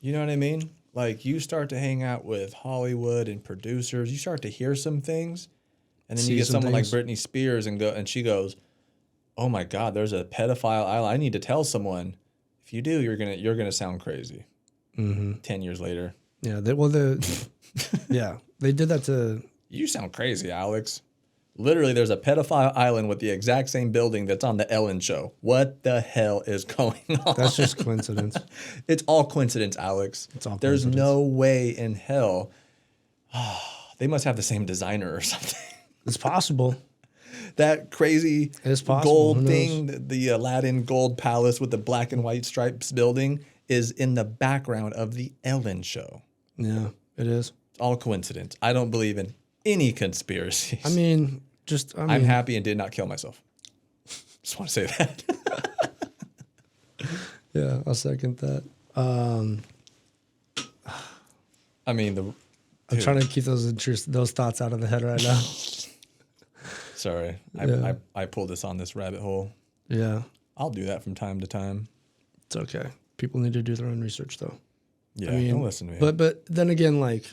[SPEAKER 2] You know what I mean? Like, you start to hang out with Hollywood and producers, you start to hear some things, and then you get someone like Britney Spears and she goes, "Oh my God, there's a pedophile island. I need to tell someone." If you do, you're gonna sound crazy. 10 years later.
[SPEAKER 1] Yeah, yeah, they did that to.
[SPEAKER 2] You sound crazy, Alex. Literally, there's a pedophile island with the exact same building that's on the Ellen show. What the hell is going on?
[SPEAKER 1] That's just coincidence.
[SPEAKER 2] It's all coincidence, Alex.
[SPEAKER 1] It's all
[SPEAKER 2] There's
[SPEAKER 1] coincidence.
[SPEAKER 2] no way in hell. They must have the same designer or something.
[SPEAKER 1] It's possible.
[SPEAKER 2] That crazy
[SPEAKER 1] It's possible.
[SPEAKER 2] gold
[SPEAKER 1] Who knows?
[SPEAKER 2] thing, the Aladdin gold palace with the black and white stripes building, is in the background of the Ellen show.
[SPEAKER 1] Yeah, it is.
[SPEAKER 2] It's all coincidence. I don't believe in any conspiracies.
[SPEAKER 1] I mean,
[SPEAKER 2] I'm happy and did not kill myself. Just want to say that.
[SPEAKER 1] Yeah, I'll second that.
[SPEAKER 2] I mean,
[SPEAKER 1] I'm trying to keep those thoughts out of the head right now.
[SPEAKER 2] Sorry,
[SPEAKER 1] Yeah.
[SPEAKER 2] I pulled this on this rabbit hole.
[SPEAKER 1] Yeah,
[SPEAKER 2] I'll do that from time to time.
[SPEAKER 1] it's okay. People need to do their own research, though.
[SPEAKER 2] Yeah,
[SPEAKER 1] I mean,
[SPEAKER 2] don't listen to me.
[SPEAKER 1] But then again, like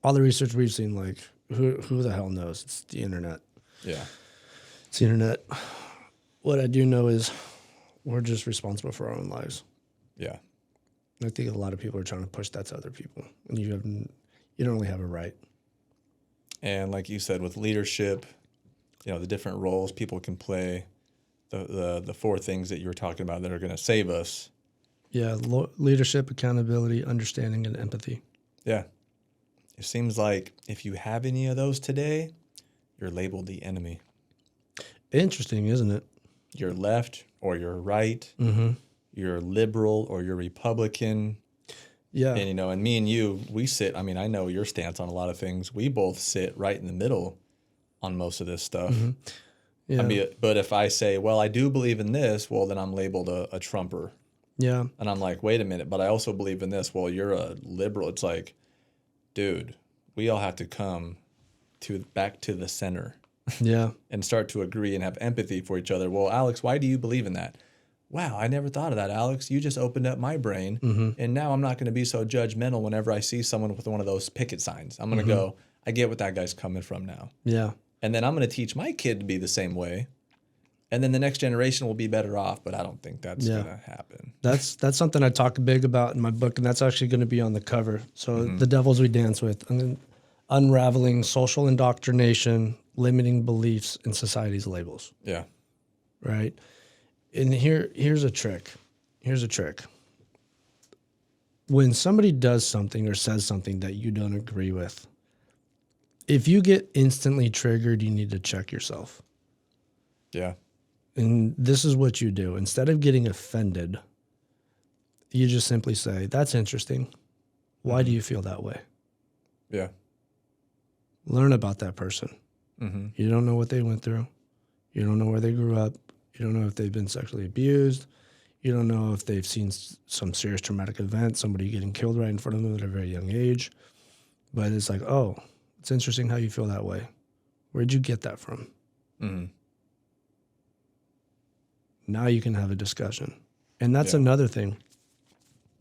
[SPEAKER 1] all the research we've seen, like who the hell knows? It's the internet.
[SPEAKER 2] Yeah.
[SPEAKER 1] It's the internet. What I do know is we're just responsible for our own lives.
[SPEAKER 2] Yeah.
[SPEAKER 1] I think a lot of people are trying to push that to other people, and you don't really have a right.
[SPEAKER 2] And like you said, with leadership, the different roles people can play, the four things that you were talking about that are going to save us.
[SPEAKER 1] Yeah, leadership, accountability, understanding, and empathy.
[SPEAKER 2] Yeah. it seems like if you have any of those today, you're labeled the enemy.
[SPEAKER 1] Interesting, isn't it?
[SPEAKER 2] You're left or you're right. You're liberal or you're Republican.
[SPEAKER 1] Yeah.
[SPEAKER 2] And, and me and you, we sit, I mean, I know your stance on a lot of things. We both sit right in the middle on most of this stuff.
[SPEAKER 1] Yeah.
[SPEAKER 2] I mean, but if I say, well, I do believe in this, well, then I'm labeled a Trumper.
[SPEAKER 1] Yeah.
[SPEAKER 2] And I'm like, wait a minute, but I also believe in this. Well, you're a liberal. It's like, dude, we all have to come back to the center.
[SPEAKER 1] Yeah.
[SPEAKER 2] And start to agree and have empathy for each other. Well, Alex, why do you believe in that? Wow, I never thought of that, Alex. You just opened up my brain. And now I'm not going to be so judgmental whenever I see someone with one of those picket signs. I'm going to go, I get what that guy's coming from now.
[SPEAKER 1] Yeah.
[SPEAKER 2] And then I'm going to teach my kid to be the same way. And then the next generation will be better off, but I don't think that's going to happen.
[SPEAKER 1] That's something I talk big about in my book, and that's actually going to be on the cover. So The Devils We Dance With, unraveling social indoctrination, limiting beliefs in society's labels.
[SPEAKER 2] Yeah.
[SPEAKER 1] Right? And here's a trick. Here's a trick. When somebody does something or says something that you don't agree with, if you get instantly triggered, you need to check yourself.
[SPEAKER 2] Yeah.
[SPEAKER 1] And this is what you do. Instead of getting offended, you just simply say, that's interesting. Why do you feel that way?
[SPEAKER 2] Yeah.
[SPEAKER 1] Learn about that person. You don't know what they went through. You don't know where they grew up. You don't know if they've been sexually abused. You don't know if they've seen some serious traumatic event, somebody getting killed right in front of them at a very young age. But it's like, oh, it's interesting how you feel that way. Where'd you get that from? Now you can have a discussion. And that's another thing.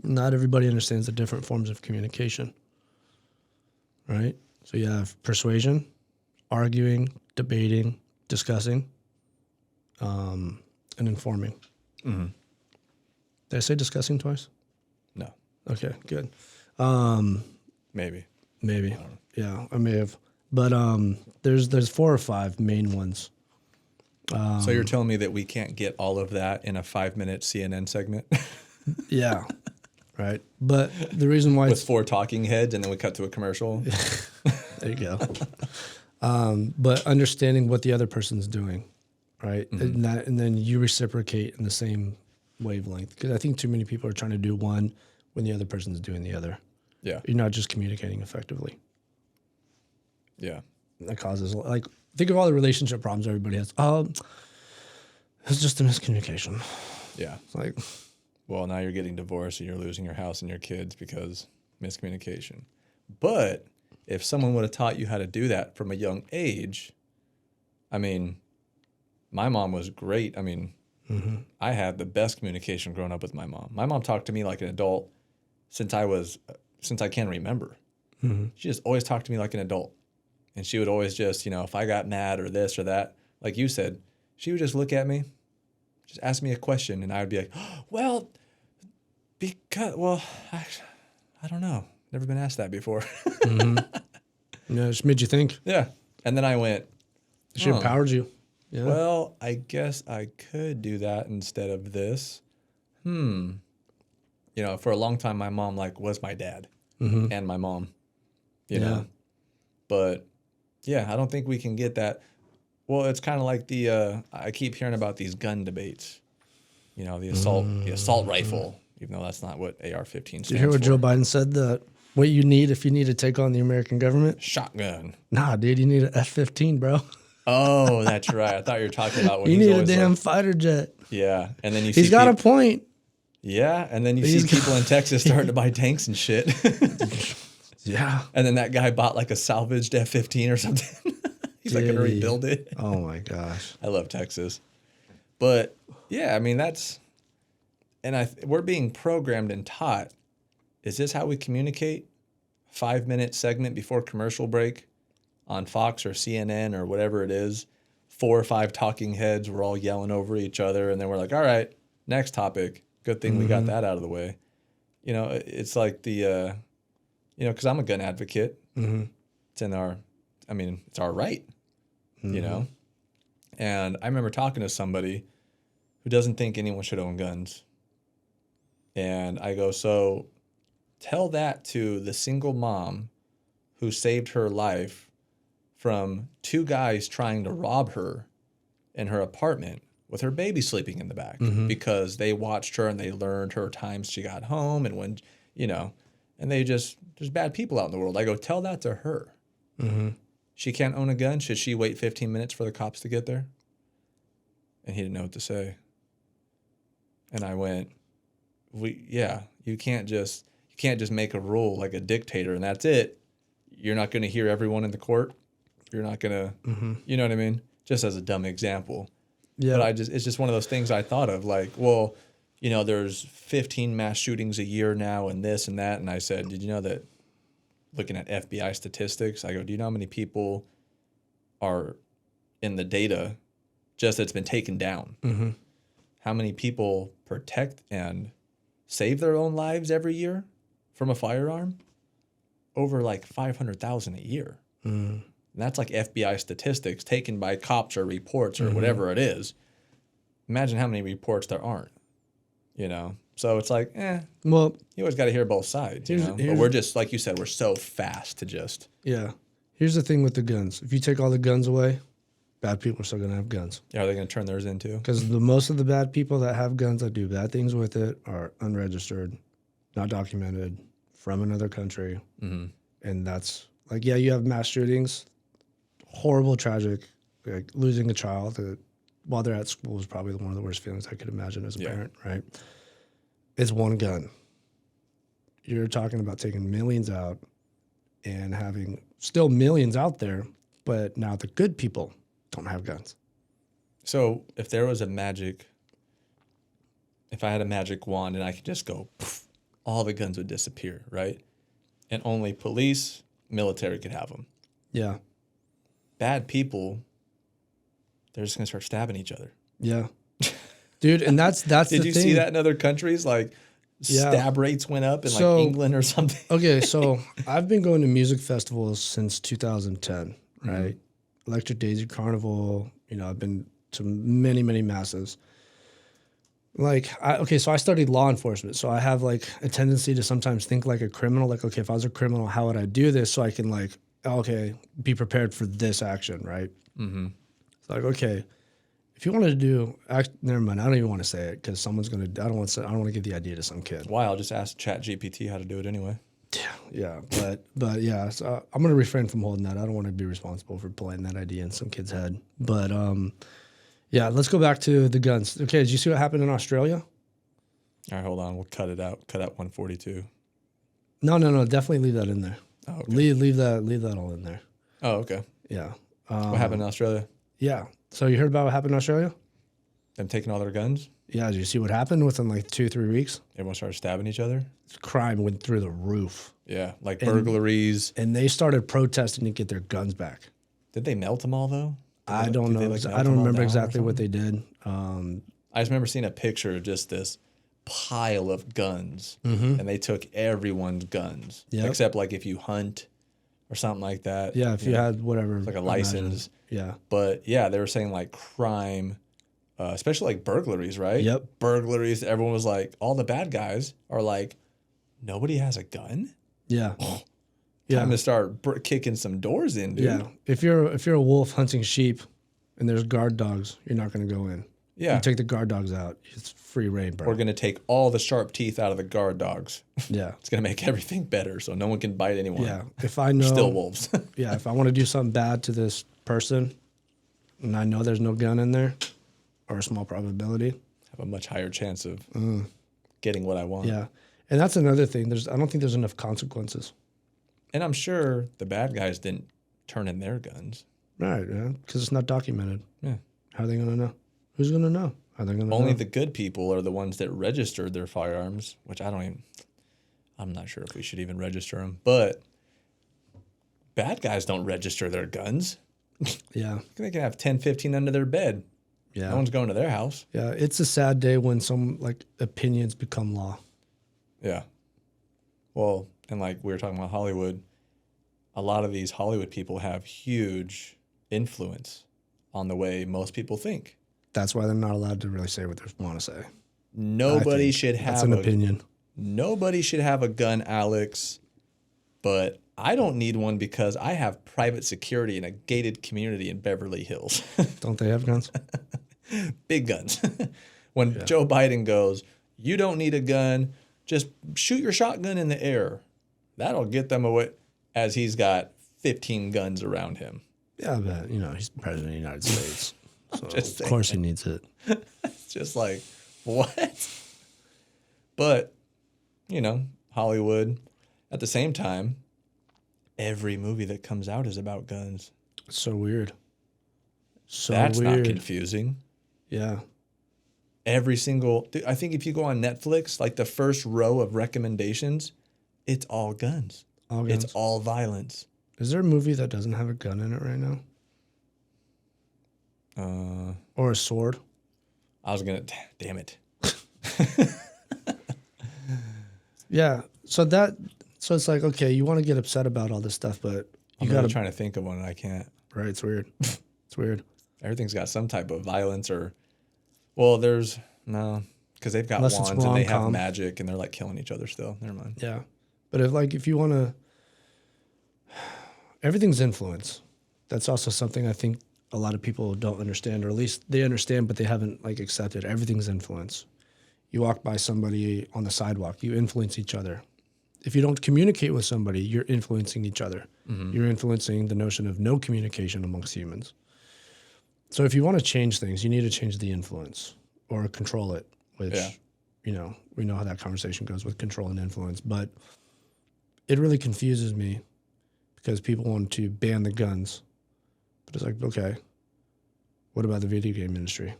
[SPEAKER 1] Not everybody understands the different forms of communication, right? So you have persuasion, arguing, debating, discussing, and informing. Did I say discussing twice?
[SPEAKER 2] No.
[SPEAKER 1] Okay, good.
[SPEAKER 2] Maybe.
[SPEAKER 1] Yeah, I may have. But there's 4 or 5 main ones.
[SPEAKER 2] So you're telling me that we can't get all of that in a 5-minute CNN segment?
[SPEAKER 1] Yeah, right. But the reason why
[SPEAKER 2] With 4 talking heads and then we cut to a commercial?
[SPEAKER 1] There you go. But understanding what the other person's doing, right? And then you reciprocate in the same wavelength. Because I think too many people are trying to do one when the other person's doing the other.
[SPEAKER 2] Yeah.
[SPEAKER 1] You're not just communicating effectively.
[SPEAKER 2] Yeah.
[SPEAKER 1] That causes, like, think of all the relationship problems everybody has. Oh, it's just a miscommunication.
[SPEAKER 2] Yeah.
[SPEAKER 1] It's like,
[SPEAKER 2] well, now you're getting divorced and you're losing your house and your kids because miscommunication. But if someone would have taught you how to do that from a young age, I mean, my mom was great. I mean, I had the best communication growing up with my mom. My mom talked to me like an adult since I can remember. She just always talked to me like an adult. And she would always just, if I got mad or this or that, like you said, she would just look at me, just ask me a question, and I would be like, well, I don't know. Never been asked that before.
[SPEAKER 1] Yeah, it just made you think.
[SPEAKER 2] Yeah. And then I went,
[SPEAKER 1] She empowered you. Yeah.
[SPEAKER 2] well, I guess I could do that instead of this. For a long time, my mom was my dad and my mom, you know. But yeah, I don't think we can get that. Well, it's kind of like I keep hearing about these gun debates. The assault rifle, even though that's not what AR-15 stands for.
[SPEAKER 1] Did you hear what Joe Biden said? That what you need if you need to take on the American government?
[SPEAKER 2] Shotgun.
[SPEAKER 1] Nah, dude, you need an F-15, bro.
[SPEAKER 2] Oh, that's right. I thought you were talking about when
[SPEAKER 1] you
[SPEAKER 2] he's
[SPEAKER 1] need a
[SPEAKER 2] always
[SPEAKER 1] damn fighter jet.
[SPEAKER 2] yeah, and then you see
[SPEAKER 1] He's got a point.
[SPEAKER 2] Yeah, and then you see people in Texas starting to buy tanks and shit.
[SPEAKER 1] Yeah.
[SPEAKER 2] And then that guy bought like a salvaged F-15 or something. He's like going to rebuild it.
[SPEAKER 1] Oh my gosh.
[SPEAKER 2] I love Texas. But yeah, I mean, we're being programmed and taught. Is this how we communicate? 5-minute segment before commercial break on Fox or CNN or whatever it is. 4 or 5 talking heads. We're all yelling over each other. And then we're like, all right, next topic. Good thing we got that out of the way. It's like because I'm a gun advocate. It's it's our right, And I remember talking to somebody who doesn't think anyone should own guns. And I go, so tell that to the single mom who saved her life from 2 guys trying to rob her in her apartment with her baby sleeping in the back because they watched her and they learned her times she got home and when, and there's bad people out in the world. I go, tell that to her. She can't own a gun. Should she wait 15 minutes for the cops to get there? And he didn't know what to say. And I went, you can't just make a rule like a dictator and that's it. You're not going to hear everyone in the court. You're not going to, you know what I mean? Just as a dumb example. Yeah. But it's just one of those things I thought of like, well, there's 15 mass shootings a year now and this and that. And I said, did you know that looking at FBI statistics, I go, do you know how many people are in the data just that's been taken down? How many people protect and save their own lives every year from a firearm? Over like 500,000 a year. And that's like FBI statistics taken by cops or reports or whatever it is. Imagine how many reports there aren't, So it's like, well, you always got to hear both sides, But we're just, like you said, we're so fast to just.
[SPEAKER 1] Yeah. Here's the thing with the guns. If you take all the guns away, bad people are still going to have guns.
[SPEAKER 2] Yeah, are they going to turn theirs into?
[SPEAKER 1] Because most of the bad people that have guns that do bad things with it are unregistered, not documented, from another country. And that's like, you have mass shootings, horrible, tragic, like losing a child while they're at school is probably one of the worst feelings I could imagine as a parent, right? It's one gun. You're talking about taking millions out and having still millions out there, but now the good people don't have guns.
[SPEAKER 2] So if I had a magic wand and I could just go, poof, all the guns would disappear, right? And only police, military could have them.
[SPEAKER 1] Yeah.
[SPEAKER 2] Bad people, they're just going to start stabbing each other.
[SPEAKER 1] Yeah. Dude, and that's the thing.
[SPEAKER 2] Did you see that in other countries? Like, stab rates went up in like England or something.
[SPEAKER 1] Okay, so I've been going to music festivals since 2010, right? Electric Daisy Carnival, I've been to many, many masses. So I studied law enforcement, so I have like a tendency to sometimes think like a criminal. Like, okay, if I was a criminal, how would I do this so I can be prepared for this action, right? It's like, okay, if you wanted to do, never mind. I don't even want to say it because someone's gonna. I don't want to give the idea to some kid.
[SPEAKER 2] Why? I'll just ask ChatGPT how to do it anyway.
[SPEAKER 1] Yeah, but yeah. So I'm gonna refrain from holding that. I don't want to be responsible for planting that idea in some kid's head. But yeah, let's go back to the guns. Okay, did you see what happened in Australia?
[SPEAKER 2] All right, hold on. We'll cut it out. Cut out 142.
[SPEAKER 1] No. Definitely leave that in there. Oh, okay. Leave that all in there.
[SPEAKER 2] Oh, okay.
[SPEAKER 1] Yeah.
[SPEAKER 2] What happened in Australia?
[SPEAKER 1] Yeah. So you heard about what happened in Australia?
[SPEAKER 2] Them taking all their guns?
[SPEAKER 1] Yeah. Did you see what happened within like 2-3 weeks?
[SPEAKER 2] Everyone started stabbing each other?
[SPEAKER 1] Crime went through the roof.
[SPEAKER 2] Yeah, like burglaries.
[SPEAKER 1] And they started protesting to get their guns back.
[SPEAKER 2] Did they melt them all, though?
[SPEAKER 1] I don't know. I don't remember exactly what they did.
[SPEAKER 2] I just remember seeing a picture of just this pile of guns, and they took everyone's guns, except like if you hunt or something like that.
[SPEAKER 1] Yeah, if you had whatever.
[SPEAKER 2] Like a license.
[SPEAKER 1] Yeah.
[SPEAKER 2] But yeah, they were saying like crime, especially like burglaries, right?
[SPEAKER 1] Yep.
[SPEAKER 2] Burglaries. Everyone was like, all the bad guys are like, nobody has a gun?
[SPEAKER 1] Yeah.
[SPEAKER 2] Time to start kicking some doors in, dude.
[SPEAKER 1] Yeah. If you're a wolf hunting sheep and there's guard dogs, you're not going to go in.
[SPEAKER 2] Yeah.
[SPEAKER 1] You take the guard dogs out. It's free reign, bro.
[SPEAKER 2] We're going to take all the sharp teeth out of the guard dogs.
[SPEAKER 1] Yeah.
[SPEAKER 2] It's going to make everything better so no one can bite anyone.
[SPEAKER 1] Yeah. If I know.
[SPEAKER 2] Still wolves.
[SPEAKER 1] Yeah. If I want to do something bad to this person and I know there's no gun in there or a small probability,
[SPEAKER 2] have a much higher chance of getting what I want.
[SPEAKER 1] Yeah. And that's another thing. I don't think there's enough consequences.
[SPEAKER 2] And I'm sure the bad guys didn't turn in their guns.
[SPEAKER 1] Right, yeah, because it's not documented.
[SPEAKER 2] Yeah.
[SPEAKER 1] How are they going to know? Who's going to know? How are they going to know?
[SPEAKER 2] Only the good people are the ones that registered their firearms, which I'm not sure if we should even register them. But bad guys don't register their guns.
[SPEAKER 1] Yeah.
[SPEAKER 2] They can have 10, 15 under their bed.
[SPEAKER 1] Yeah.
[SPEAKER 2] No one's going to their house.
[SPEAKER 1] Yeah, it's a sad day when some opinions become law.
[SPEAKER 2] Yeah. Well, and like we were talking about Hollywood, a lot of these Hollywood people have huge influence on the way most people think.
[SPEAKER 1] That's why they're not allowed to really say what they want to say.
[SPEAKER 2] Nobody should have
[SPEAKER 1] that's an opinion.
[SPEAKER 2] Nobody should have a gun, Alex, but I don't need one because I have private security in a gated community in Beverly Hills.
[SPEAKER 1] Don't they have guns?
[SPEAKER 2] Big guns. When Joe Biden goes, you don't need a gun, just shoot your shotgun in the air. That'll get them away, as he's got 15 guns around him.
[SPEAKER 1] Yeah, but, he's the president of the United States. So
[SPEAKER 2] Just
[SPEAKER 1] of course he needs it.
[SPEAKER 2] It's just like, what? But, Hollywood, at the same time, every movie that comes out is about guns.
[SPEAKER 1] So weird.
[SPEAKER 2] That's not confusing.
[SPEAKER 1] Yeah.
[SPEAKER 2] Every single, I think if you go on Netflix, like the first row of recommendations, it's all guns.
[SPEAKER 1] All guns.
[SPEAKER 2] It's all violence.
[SPEAKER 1] Is there a movie that doesn't have a gun in it right now? Or a sword?
[SPEAKER 2] I was going to, damn it.
[SPEAKER 1] Yeah. So it's like, okay, you want to get upset about all this stuff, but
[SPEAKER 2] I'm really trying to think of one and I can't.
[SPEAKER 1] Right. It's weird. It's weird.
[SPEAKER 2] Everything's got some type of violence because they've got
[SPEAKER 1] Unless it's
[SPEAKER 2] wands and they have
[SPEAKER 1] rom-com.
[SPEAKER 2] magic and they're like killing each other still. Never mind.
[SPEAKER 1] Yeah. But if you want to, everything's influence. That's also something I think a lot of people don't understand, or at least they understand, but they haven't accepted. Everything's influence. You walk by somebody on the sidewalk, you influence each other. If you don't communicate with somebody, you're influencing each other. Mm-hmm. You're influencing the notion of no communication amongst humans. So if you want to change things, you need to change the influence or control it, which, we know how that conversation goes with control and influence. But it really confuses me because people want to ban the guns. But it's like, okay, what about the video game industry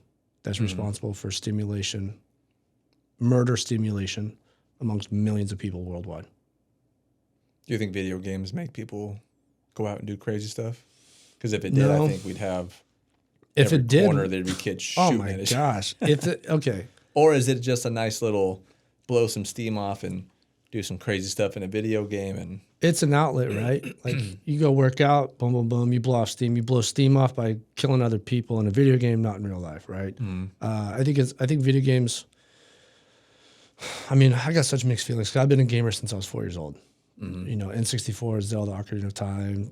[SPEAKER 1] that's responsible for murder stimulation amongst millions of people worldwide?
[SPEAKER 2] Do you think video games make people go out and do crazy stuff? Because if it did, I think we'd have every corner there'd be kids shooting at it.
[SPEAKER 1] Oh my gosh. Okay.
[SPEAKER 2] Or is it just a nice little blow some steam off and do some crazy stuff in a video game? And
[SPEAKER 1] it's an outlet, right? Like you go work out, boom, boom, boom, you blow off steam. You blow steam off by killing other people in a video game, not in real life, right? I think video games, I got such mixed feelings because I've been a gamer since I was 4 years old. N64, Zelda, Ocarina of Time,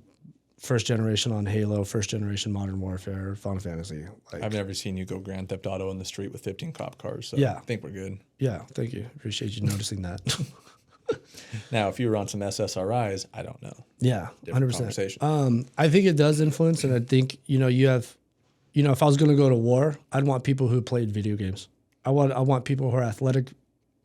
[SPEAKER 1] first generation on Halo, first generation Modern Warfare, Final Fantasy.
[SPEAKER 2] I've never seen you go Grand Theft Auto in the street with 15 cop cars, so I think we're good.
[SPEAKER 1] Yeah, thank you. Appreciate you noticing that.
[SPEAKER 2] Now, if you were on some SSRIs, I don't know.
[SPEAKER 1] Yeah,
[SPEAKER 2] Different
[SPEAKER 1] 100%.
[SPEAKER 2] Conversation.
[SPEAKER 1] I think it does influence, and I think, you have, if I was going to go to war, I'd want people who played video games. I want people who are athletic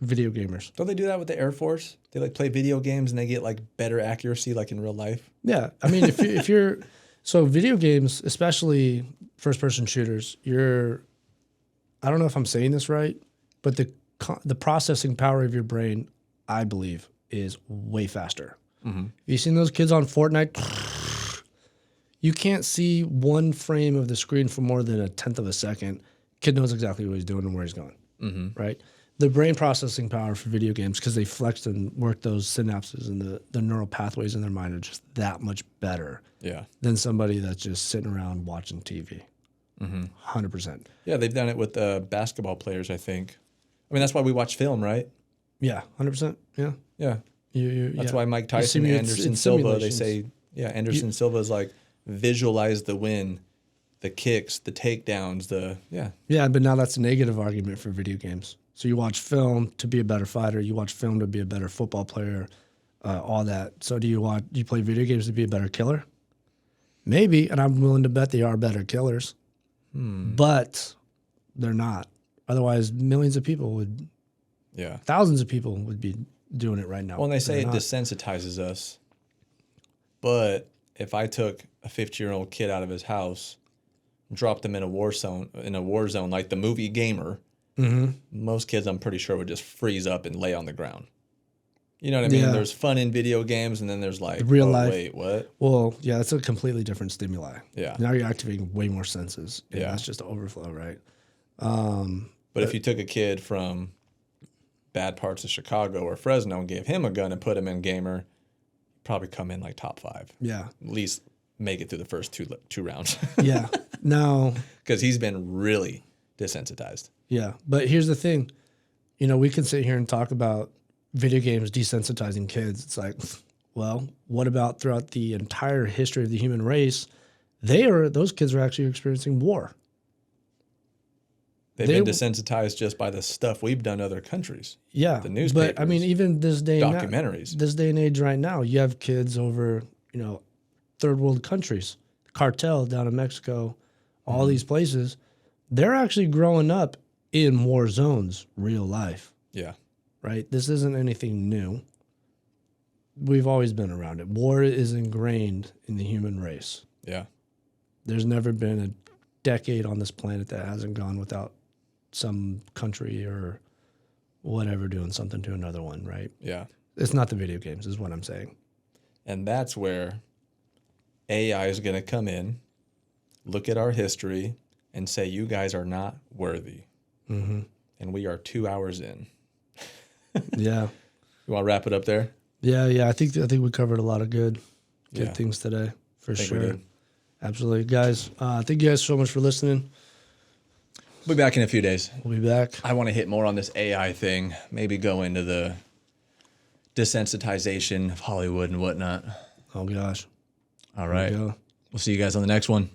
[SPEAKER 1] video gamers.
[SPEAKER 2] Don't they do that with the Air Force? They play video games and they get better accuracy in real life.
[SPEAKER 1] Yeah, if you're so video games, especially first person shooters, I don't know if I'm saying this right, but the processing power of your brain, I believe, is way faster. Mm-hmm. Have you seen those kids on Fortnite? You can't see one frame of the screen for more than a tenth of a second. Kid knows exactly what he's doing and where he's going, right? The brain processing power for video games, because they flexed and worked those synapses and the neural pathways in their mind, are just that much better than somebody that's just sitting around watching TV. 100%.
[SPEAKER 2] Yeah, they've done it with basketball players, I think. That's why we watch film, right?
[SPEAKER 1] Yeah, 100%. Yeah.
[SPEAKER 2] Yeah. That's why Mike Tyson
[SPEAKER 1] see me,
[SPEAKER 2] and Anderson Silva, they
[SPEAKER 1] simulations.
[SPEAKER 2] say, Anderson Silva's visualize the win, the kicks, the takedowns,
[SPEAKER 1] Yeah, but now that's a negative argument for video games. So you watch film to be a better fighter. You watch film to be a better football player, all that. So do you play video games to be a better killer? Maybe, and I'm willing to bet they are better killers. But they're not. Otherwise, millions of people thousands of people would be doing it right now.
[SPEAKER 2] Well, and they say it desensitizes us. But if I took a 50-year-old kid out of his house, dropped him in a war zone like the movie Gamer, most kids, I'm pretty sure, would just freeze up and lay on the ground. You know what I mean?
[SPEAKER 1] Yeah.
[SPEAKER 2] There's fun in video games, and then there's
[SPEAKER 1] real life.
[SPEAKER 2] Wait, what?
[SPEAKER 1] Well, yeah, it's a completely different stimuli.
[SPEAKER 2] Yeah.
[SPEAKER 1] Now you're activating way more senses. Yeah. That's just overflow, right?
[SPEAKER 2] But if you took a kid from bad parts of Chicago or Fresno and gave him a gun and put him in Gamer, he'd probably come in top 5.
[SPEAKER 1] Yeah.
[SPEAKER 2] At least make it through the first two rounds.
[SPEAKER 1] Yeah. Now,
[SPEAKER 2] because he's been really desensitized.
[SPEAKER 1] Yeah. But here's the thing. We can sit here and talk about video games desensitizing kids. It's like, Well, what about throughout the entire history of the human race? Those kids are actually experiencing war.
[SPEAKER 2] They've been desensitized just by the stuff we've done to other countries.
[SPEAKER 1] Yeah.
[SPEAKER 2] The newspapers.
[SPEAKER 1] But I mean, even this day
[SPEAKER 2] documentaries.
[SPEAKER 1] This day and age right now, you have kids over, third world countries, cartel down in Mexico, all these places. They're actually growing up in war zones, real life.
[SPEAKER 2] Yeah.
[SPEAKER 1] Right? This isn't anything new. We've always been around it. War is ingrained in the human race.
[SPEAKER 2] Yeah.
[SPEAKER 1] There's never been a decade on this planet that hasn't gone without some country or whatever doing something to another one, right?
[SPEAKER 2] Yeah.
[SPEAKER 1] It's not the video games, is what I'm saying.
[SPEAKER 2] And that's where AI is going to come in, look at our history, and say, you guys are not worthy.
[SPEAKER 1] Mm-hmm.
[SPEAKER 2] And we are 2 hours in.
[SPEAKER 1] Yeah.
[SPEAKER 2] You want to wrap it up there?
[SPEAKER 1] Yeah. I think we covered a lot of good things today, for sure. Absolutely. Guys, thank you guys so much for listening.
[SPEAKER 2] We'll be back in a few days.
[SPEAKER 1] We'll be back.
[SPEAKER 2] I want to hit more on this AI thing, maybe go into the desensitization of Hollywood and whatnot.
[SPEAKER 1] Oh, gosh.
[SPEAKER 2] All right. We'll see you guys on the next one.